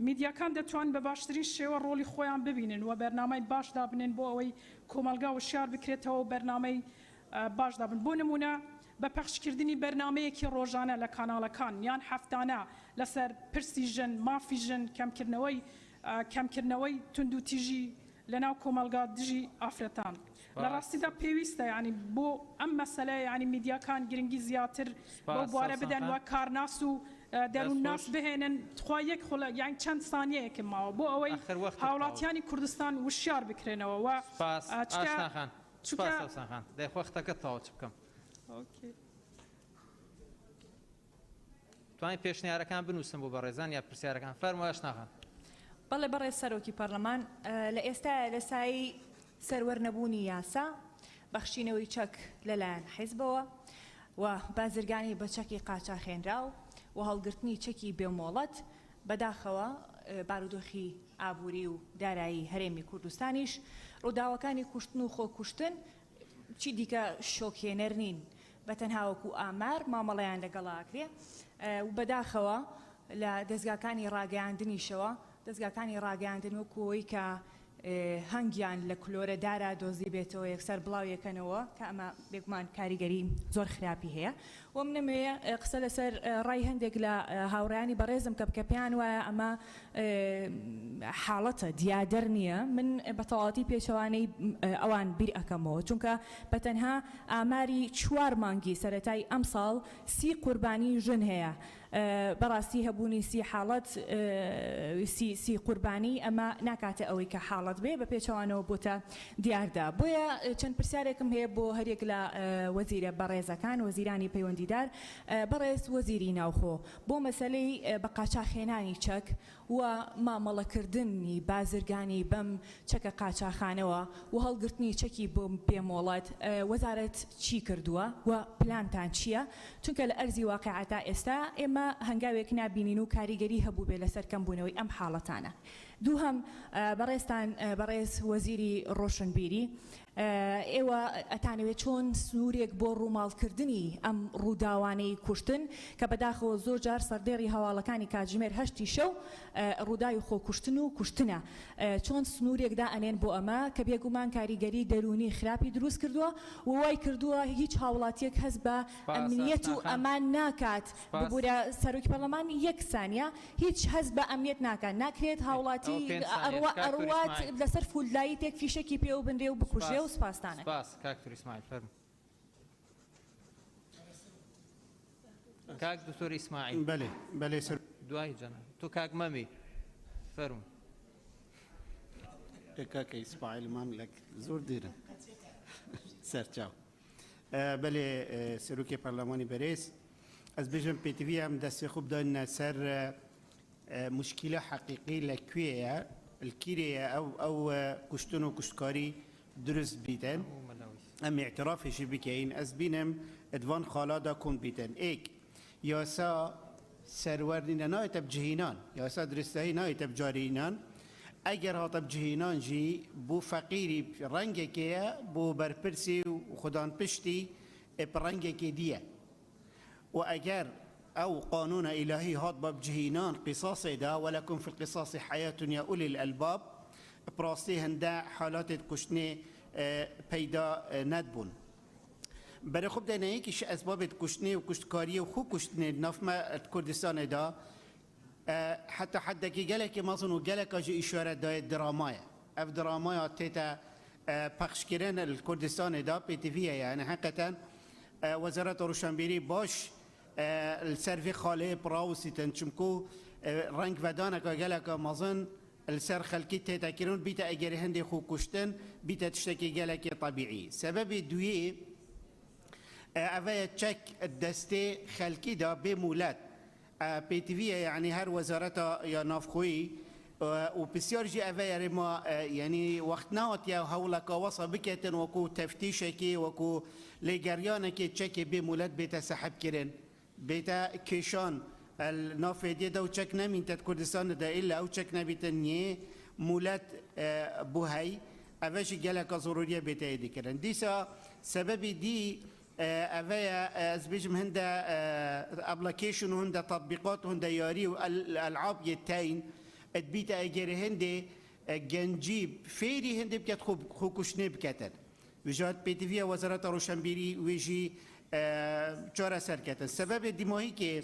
میدیاکان دەتوان بە باشترین شێوە ڕۆڵی خۆیان ببینن و بەرنامەی باش دابنێن بۆ ئەوەی کۆمەلگا وشیار بکرێتەوە و بەرنامەی باش دابن بۆ نمونە بە پەخشکردنی بەرنمەیەکی ڕۆژانە لە کاناڵەکان یان هەفتانە لەسەر پرسی ژن مافی ژن کەمکردنەوەی تونند و تیژی لە ناو کۆمەلگا دژی ئافرەتان لە ڕاستیدا پێویستە ینی بۆ ئەم مەسەلەیە ینی میدیاکان گرنگی زیاتر بۆ بوارە بدەن وە کارناس و دەروون ناس بهێنن خوا یەک یان چەند سانیەیەکم ماوە بۆ ئەوەی هاوڵاتیانی کوردستان وشیار بکرێنەوە و دەیخۆختەکە تاوا چ بکەم توانین پێشنیارەکان بنووسم بۆ بەڕێزان یا پرسیارەکان فەرمایش ناخان بەڵێ بەڕێز سەرۆکی پەرلەمان لە ئێستا لە سایی سەروەرنەبوونی یاسا بەخشینەوەی چەک لەلایەن حیزبەوە و بازرگانی بە چەکی قاچاخێنراو و هەڵگرتنی چەکی بێمۆڵەت بەداخەوە بارودۆخی ئابووری و دارایی هەرێمی کوردستانیش ڕووداوەکانی کوشتن و خۆکوشتن چی دیکە شۆکێنەر نین بە تەنهاوەکو ئامار مامەڵەیان لەگەڵاکرێ و بەداخەوە لە دەستگاکانی ڕاگەیاندنیشەوە دەستگاکانی ڕاگەیاندن وەکوەوەی کە هەنگیان لە کلۆرەدارە دۆزی بێتەوە یەکسەر بڵاو یەکەنەوە کە ئەمە بێگومان کاریگەری زۆر خراپی هەیە و من نمەیە قسە لەسەر ڕای هەندێک لە هاوڕیانی بەڕێزم کە بکەپیان وایە ئەمە حاڵەتە دیادەر نییە من بە تەواوەتی پێچەوانەی ئەوان بیر ئەەکەمەوە چونکە بەتەنها ئاماری 4 مانگی سەرەتای ئەم ساڵ 30 قوربانی ژن هەیە بەڕاستی هەبوونی 30 حاڵەت 30 قوربانی ئەمە ناکاتە ئەوەی کە حاڵەت بێ بە پێچەوانەوە بۆتە دیاردا بۆیە چەند پرسیارێکم هەیە بۆ هەرێک لە وەزیرە بەڕێزەکان وەزیرانی پەیوەندیدار بەڕێز وەزیری ناوخۆ بۆ مەسەلەی بە قاچاخێنانی چەک و مامەڵەکردنی بازرگانی بەم چەکە قاچاخانەوە و هەڵگرتنی چەکی بۆ پێمۆڵەت وەزارەت چی کردووە و پلانتان چییە چونکە لە ئەرزی واقعەتا ئێستا ئێمە هەنگاوێک نبینین و کاریگەری هەبوو بێ لەسەر کەمبوونەوەی ئەم حاڵەتانە دووهەم بەڕێستان بەڕێز وەزیری ڕۆشنبیری ئێوە ئەتانەوێت چۆن سنوورێک بۆ ڕووماڵکردنی ئەم ڕووداوانەی کوشتن کە بەداخەوە زۆر جار سەردێڕی هەواڵەکانی کاتژمێر 8 شەو ڕووداوی خۆکوشتن و کوشتنە چۆن سنوورێکدا ئەنێن بۆ ئەمە کە بێگومان کاریگەری دەرونی خراپی دروست کردووە و وای کردووە هیچ هاوڵاتیەک هەز بە ئەمنیەت و ئەمان ناکات ببوورە سەرۆکی پەرلەمان 1 سانیە هیچ هەز بە ئەمنیەت ناکات ناکرێت هاوڵاتی ئەڕوات لەسەر فولدایی تێک فیشێکی پێ و بنرێ و بکوژێ و سپاسدانە. کاک دکتۆر ئیسماعیل بەڵێ سەر دوای جەناب تۆ کاک مەمی فەرمو کاکە ئیسماعیلمان لە زۆر دیرن سەرچاو بەڵێ سەرۆکی پەرلەمانی بەرێز ئەس بێژم پێتیڤی ئەم دەستی خوب داینە سەر مشکلە حەقیقی لەکوێیە الکیرەیە ئەو کوشتن و کوشتکاری دروست بیتن ئەم اعترافێکی بکەین ئەس بینم ئەدوان خاڵادا کۆن بیتن ئێک یاسا سەروەرنینە نایەتە بجهینان یاسا درستایی نایەتە بجارینان ئەگەر هاتە بجهینان جی بۆ فەقیری ڕەنگێکەیە بۆ بەرپرسی و خودان پشتی ڕەنگێکی دیە و ئەگەر أو قانون إلهي هات باب جهينان قصاصي دا ولكن في القصاص حياة يا أولي الألباب براستي هندا حالات كشتني بيدا ندبون برای خوب دنیایی که اسباب کشتنی و کشتکاری و خوب کشتنی نفما کردستان دا حتی حد کی گله که مثلا و گله که اشاره دای درامایه اف درامایه تیتا پخش کردن کردستان دا پیتویه یعنی حقیقتا وزارت روشنبیری باش السر خاله براوسی تنچمکو رنگ ودانه که گله که مثلا السر خلقی تیتا کرون بیت اگر هندی خوب کشتن بیت تشتکی گله که طبیعی سبب دویه اوه تشك الدستي خلقي دا بمولات بيتيفيا يعني هر وزارة يا نافخوي وبسيار جي اوه رما يعني وقت نوت يا هولك وصا بكتن وكو تفتيشكي وكو لجريانكي تشك بمولات بيتا سحب كرن بيتا كيشان النافدي دا وتشك نمين تد كردستان دا إلا او تشك نبيتنيه مولات بوهي اوه جي جالك ضرورية بيتا يدي كرن ديسا سببي دي أفيا أزبيجم هندا أبليكيشن وهندا تطبيقات وهندا ياري والألعاب يتاين تبيت أجري هندي جنجيب فيري هندي بكت خوكشني بكتر وجات بيتفيا وزارة روشنبيري ويجي جارة سركتن السبب الدماغي كي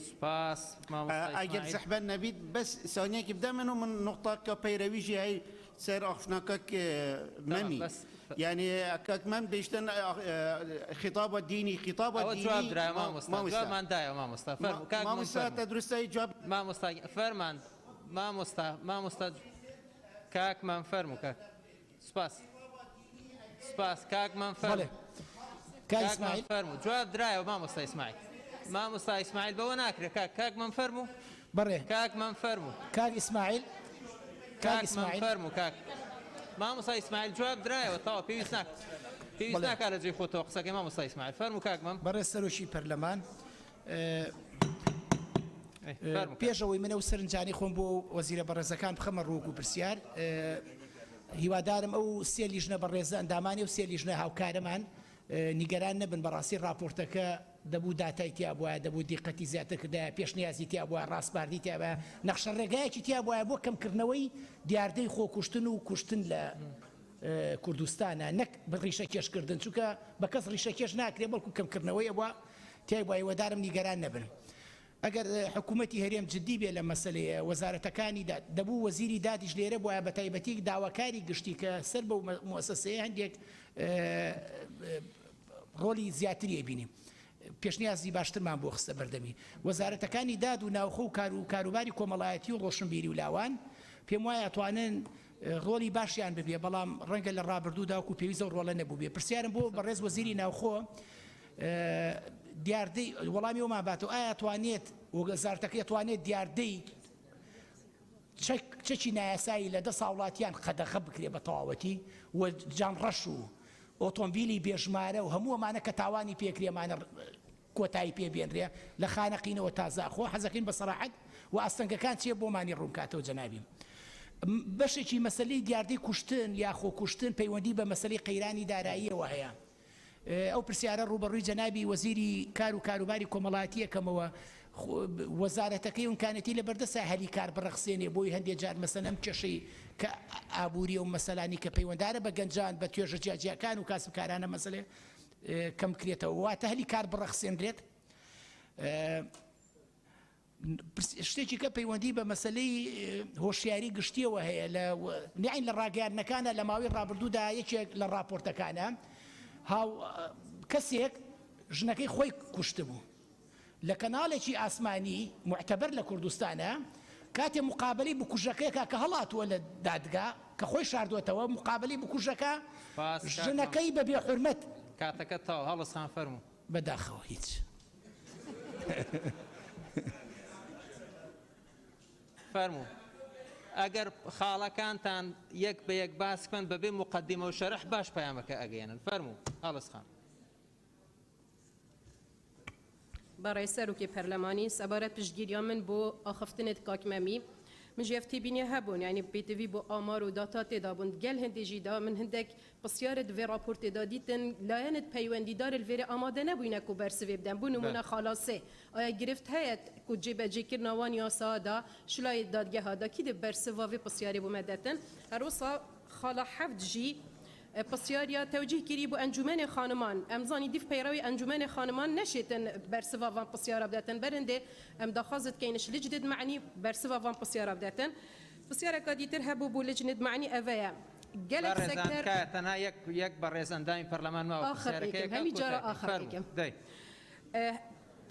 أجر سحبان نبيت بس ثانية كبدا منه من نقطة كبيرويجي هاي سير أخفناك مامي يعني كمان بيشتن خطاب الديني خطاب الديني جواب درا ما مستوى جواب من دايا ما مستوى ما مستوى تدرسي جواب ما مستوى فرمان ما مستوى كاك من فرمو كاك سباس كاك من فرمو كاك من فرمو جواب درا ما مستوى اسماعيل ما مستوى اسماعيل بوناكر كاك من فرمو بري كاك من فرمو كاك اسماعيل كاك من فرمو كاك ما مصاي اسماعيل جواب درايه وطاو بيسناك على جي خوتو قصاك ما مصاي اسماعيل فرمو كاك مام برا السروشي برلمان پێشەوەی منە و سەرنجانی خۆم بۆ وەزیرە بەڕێزەکان بخەمە ڕووک و پرسیار هیوادارم ئەو سێ لیژنە بەڕێزە ئەندامانی و سێ لیژنە هاوکارەمان نیگەران نەبن بەڕاستی راپۆرتەکە دەبوو داتای تیا بووە دەبوو دیقەتی زیاتر کردایە پێشنیازی تیا بووە ڕاستباردی تیا بە نەخشە ڕێگایەکی تیا بووە بۆ کەمکردنەوەی دیاردەی خۆکوشتن و کوشتن لە کوردستانە نەک ڕیشە کێشکردن چونکە بە کەس ڕیشە کێش ناکرێ بەڵکو کەمکردنەوەی بووە تیای بووە هیوادارم نیگەران نەبن ئەگەر حکوومەتی هەرێم جددی بێ لە مەسلەیە وەزارەتەکانی دەبوو وەزیری دادیش لێرە بووە بە تایبەتی داواکاری گشتی کە سەر بە مؤسسەیە هەندێک ڕۆلی زیاتری بینیم پێشنیازی باشترمان بۆ خستە بەردەمی وەزارەتەکانی داد و ناوخۆ و کاروباری کۆمەڵایەتی و ڕۆشنبیری و لاوان پێم وایە ئەتوانن ڕۆلی باشیان ببێ بەڵام ڕەنگە لە ڕابردوودا وکو پێویستە و ڕۆڵە نەبوو بێ پرسیارم بۆ بەڕێز وەزیری ناوخۆ دیاردەی وەڵامی ئەومان باتەوە ئایا توانێت وەزارەتەکە توانێت دیاردەی چەکی نایاسایی لە 10 ساڵاتیان قەدەغە بکرێ بە تەواوەتی و جانڕەش و ئۆتۆمبیلی بێژمارە و هەموو ئەمانە کە تاوانی پێکرێمانە کۆتایی پێبێنرێ لە خانەقینەوە تازاخۆ حەزەکەین بە سەراحەت و ئاستەنگەکان چیە بۆمانی ڕوونکاتەوە جەنابیم بەشێکی مەسەلەی دیاردەی کوشتن یا خۆکوشتن پەیوەندی بە مەسەلەی قەیرانی داراییەوە هەیە ئەو پرسیارە ڕوبەڕووی جەنابی وەزیری کار و کاروباری کۆمەڵایەتی یەکەمەوە وەزارەتەکەی ئیمکانەتی لە بەردەسا هەلی کار بڕەخسێنێ بۆی هەندێک جار مەسەلەن ئەم کێشەی کە ئابووری و مەسەلانی کە پەیوەنددارە بە گەنجان بە توێژە جیاجیەکان و کاسبکارانە مەسەلێ کەم کرێتەوە واتە هەلی کار بڕەخسێنرێت شتێکی کە پەیوەندی بە مەسەلەی هۆشیاری گشتیەوە هەیە لە نیعین لە ڕاگەیاندنەکانە لە ماوەی ڕابردوودا یەکێک لە راپۆرتەکانە کەسێک ژنەکەی خۆی کوشتبوو لە کەناڵێکی ئاسمانی معتەبەر لە کوردستانە کاتێ مقابلی بکوژەکەیەکە کە هەڵاتووە لە دادگا کە خۆی شاردوێتەوە مقابلی بکوژەکە ژنەکەی بەبێ حورمەت کاتەکە تاو هەڵسان فەرموو بەداخەوە هیچ فەرموو ئەگەر خاڵەکانتان یەک بە یەک باس بکەن بەبێ مقدمە و شەرح باش پەیامەکە ئەگەێنن فەرموو هەڵس خان برای سروکی پرلمانی سبارت پشتگیری من با آخفتنت کاکممی من جفتی بینی هبون یعنی بیتوی با آمار و داتا تدابون گل هندی جیدا من هندک بسیار دوی راپورت دادیتن لایند پیوندی دار الویر آماده نبوینه کو برسوی بدن بو نمونه خلاصه آیا گرفت هیت کو جیب جیکر نوان یا سادا شلای دادگه هادا کی ده برسواوی بسیاری بو مدتن هروسا خالا حفظ جی پسیاریا توجیه کری بو انجمن خانمان امزانی دیف پیروی انجمن خانمان نشیتن برسوا وان پسیارا بداتن برنده ام دخازت کینش لجدد معنی برسوا وان پسیارا بداتن پسیارا کادیتر هبو بو لجند معنی اویا گلک سکتر کاتنا یک برزندان پارلمان ما آخر همی جارا آخر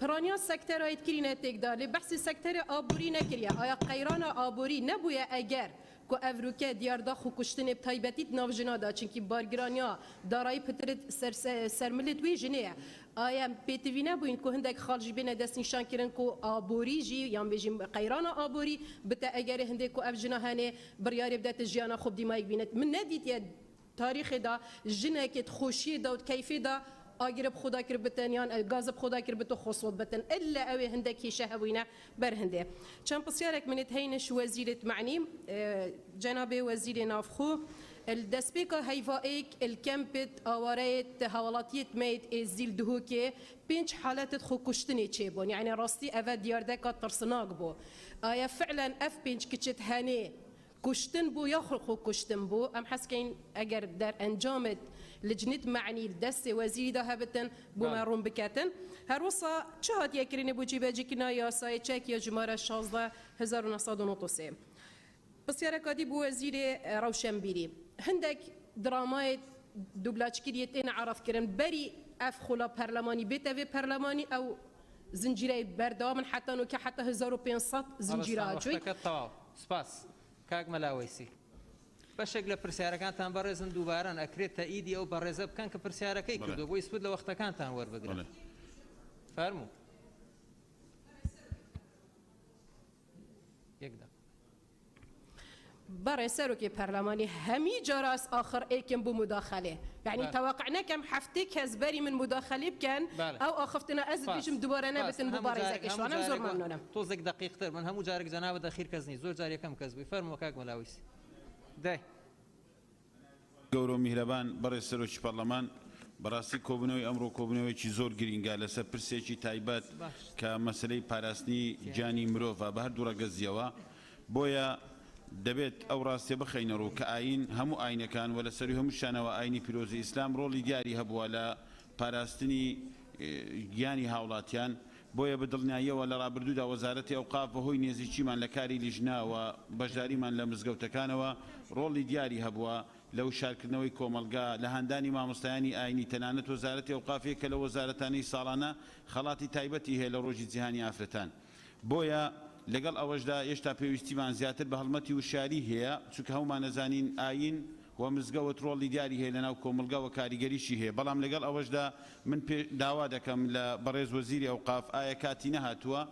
پرانیا سکتر آید کرینه تکدالی بحث سکتر آبوری نکریه آیا قیران آبوری نبویه اگر کو افروکه دیار دا خو کشتن تایبتیت ناوجنا دا چونکی بارگرانیا دارایی پترت سرملت وی جنه آیا پیتوینه بوین کو هندک خالجی بین دست نشان کرن کو آبوری جی یا بیجیم قیران آبوری بتا اگر هندک کو اف جنا هنه بریاری بدات جیانا خوب دیمایک بینت من ندیت یا تاریخ دا جنه که خوشی دا و کیفی دا آگر بخدا کر بتن یا گاز بخدا کر بتو خصوص بتن إلا أوي هندك شهوينا برهنده كان بسيارك من تهينش وزيرة معني جناب وزير نافخو الدسبيكا هيفائك الكامبت أوريت هولاتيت ميت إزيل دهوكي بينش حالات خو كشتني تشيبون يعني راستي أفا دياردك ترسناق بو آيا فعلا أف بينش كتشت هاني كشتن بو يخرقو كشتن بو أم حسكين أجر در أنجامت لجنت معني الدست وزير ده هبتن بمارون بكاتن هروسا شهاد يكرين بوجي باجيكنا يا ساي تشيك يا جمارة 16,993 بس يا ركادي بو وزير روشنبيري هندك درامات دوبلاج كريتين عرف كرن بري اف خلا برلماني بيتافي برلماني او زنجيري بردوام حتى نو حتى 1500 زنجيرات شوي سباس كاك ملاويسي بەشێک لە پرسیارەکانتان بەڕێزن دووباران ئەکرێت تەئیدی ئەو بەڕێزە بکەن کە پرسیارەکەی کردو بۆی سپود لە وەختەکانتان وەربگرن فەرموو برای سروکی پارلمانی همی جراس آخر ایکم بو مداخله يعني توقعنا كم حفتي كزبري من مداخله بكان او اخفتنا از بيجم دوباره نبتن مبارزه شو انا زور ممنونم توزك دقيق تر من همو جارك جناب دخير كزني زور جاري كم كزبي فرمو كاك ملاويسي ده گەورە میهرەبان بەڕێز سەرۆکی پەرلەمان بەڕاستی کۆبوونەوەی ئەمڕۆ کۆبوونەوەیکی زۆر گرینگە لەسەر پرسێکی تایبەت کە مەسلەی پاراستنی گیانی مرۆڤە بە هەردوو ڕەگەزیەوە بۆیە دەبێت ئەو ڕاستیە بخەینەڕوو کە ئاین هەموو ئاینەکان وە لەسەری هەموو شانەوە ئاینی پیرۆزی ئیسلام ڕۆڵی دیاری هەبووە لە پاراستنی گیانی هاوڵاتیان بۆیە بەدڵنیاییەوە لە ڕابردوودا وەزارەتی ئەوقاف بەهۆی نێزیکیمان لە کاری لیژناوە بەشداریمان لە مزگەوتەکانەوە ڕۆڵی دیاری هەبووە لەو شارکردنەوەی کۆمەلگا لە هەندانی مامۆستایانی ئاینی تەنانەت وەزارەتی ئەوقافێک کە لە وەزارەتانی ساڵانە خەڵاتی تایبەتی هەیە لە ڕۆژی جیهانی ئافرەتان بۆیە لەگەڵ ئەوەشدا هێشتا پێویستیمان زیاتر بە هەڵمەتی وشاری هەیە چونکە هەمومان نەزانین ئاین و مزگەوت ڕۆڵی دیاری هەیە لەناو کۆمەلگا و کاریگەریشی هەیە بەڵام لەگەڵ ئەوەشدا من داوا دەکەم لە بەڕێز وەزیری ئەوقاف ئایا کاتی نەهاتووە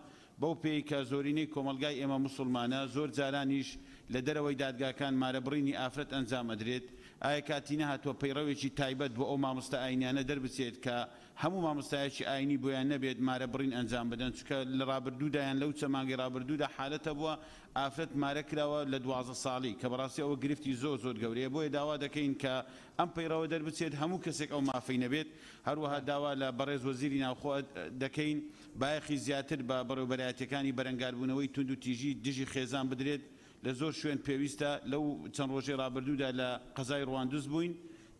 بەو پێی کە زۆرینەی کۆمەلگای ئێمە موسڵمانە زۆر جارانیش لە دەرەوەی دادگاکان مارەبڕینی ئافرەت ئەنجام ئەدرێت ئایا کاتی نەهاتووە پەیڕەوێکی تایبەت بۆ ئەو مامۆستا ئاینیانە دەربچێت کە هەموو مامۆستایەکی ئاینی بۆیان نەبێت مارەبڕین ئەنجام بدەن چونکە لە ڕابردوودایان لەو چەمانگەی ڕابردوودا حالەتە بووە ئافرەت مارە کراوە لە 12 ساڵی کە بەڕاستی ئەوە گرفتی زۆر گەورەیە بۆیە داوا دەکەین کە ئەم پەیڕەوە دەربچێت هەموو کەسێک ئەو مافەی نەبێت هەروەها داوا لە بەڕێز وەزیری ناوخۆ دەکەین بایەخی زیاتر بە بەڕێوەبەرایەتیەکانی بەرەنگاربوونەوەی تونند و تیژی دژی خێزان بدرێت لە زۆر شوێن پێویستە لەو چەند ڕۆژەی ڕابردوودا لە قەزای ڕواندوز بووین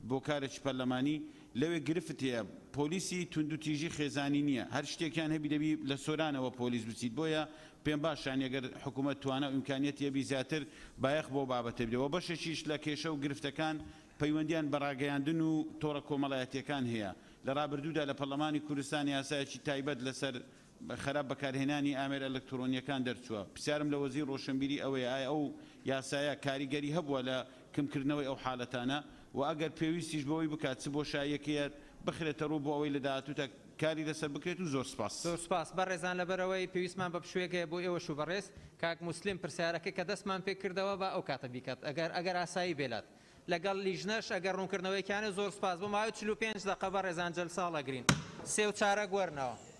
بۆ کارێکی پەرلەمانی لەوێ گرفت هەیە پۆلیسی تونند و تیژی خێزانی نییە هەر شتێکیان هەبی دەبی لە سۆرانەوە پۆلیس بچیت بۆیە پێم باشان ئەگەر حکوومەت توانە و ئیمکانیەتی هەبی زیاتر بایەخ بۆ بابەتە بدەوە بەشێکیش لە کێشە و گرفتەکان پەیوەندیان بە ڕاگەیاندن و تۆڕە کۆمەڵایەتیەکان هەیە لە ڕابردوودا لە پەرلەمانی کوردستان یاسایەکی تایبەت لەسەر خراپ بەکارهێنانی ئامێر ئەلکترۆنیەکان دەرچووە پرسیارم لە وەزیر ڕۆشنبیری ئەوەیە ئایا ئەو یاسایە کاریگەری هەبووە لە کەمکردنەوەی ئەو حاڵەتانە و ئەگەر پێویستیش بەوەی بکات چ بۆ شایەکەیە بخرێتە ڕوو بۆ ئەوەی لە داهاتوودا کاری لەسەر بکرێت و زۆر سپاس. زۆر سپاس بەڕێزان لەبەرەوەی پێویستمان بە پشوێکەیە بۆ ئێوەش و بەڕێز کاک موسلیم پرسیارەکە کە دەستمان پێ کردەوە بە ئەو کاتە بیکات ئەگەر ئاسایی بێلات لەگەڵ لیژنەش ئەگەر ڕوونکردنەوەیکیانە زۆر سپاس بۆ ماوەی 45 دقە بەڕێزان جەلساڵەگرین 3 و 4 گوەرنەوە.